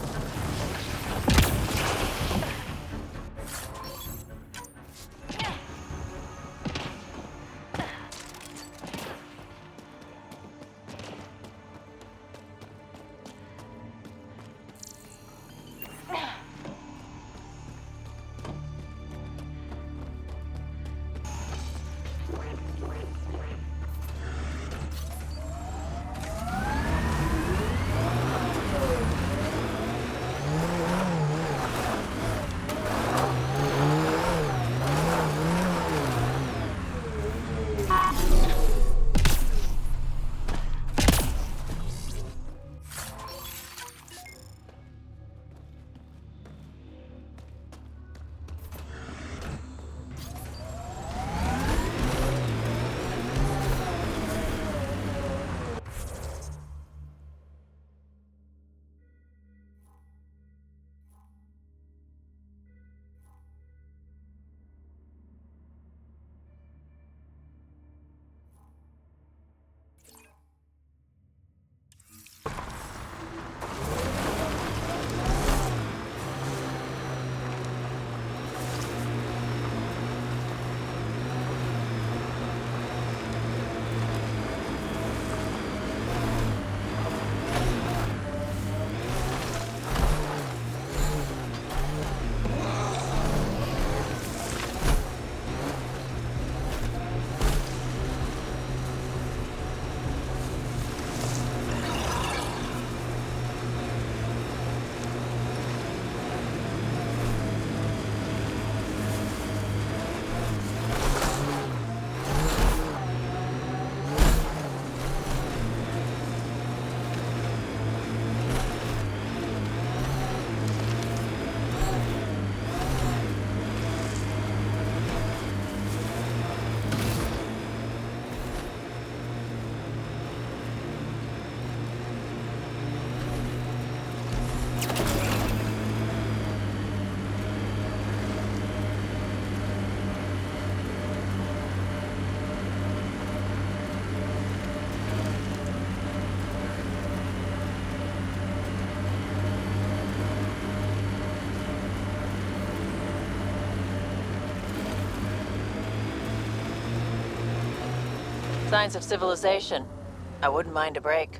signs of civilization. I wouldn't mind a break.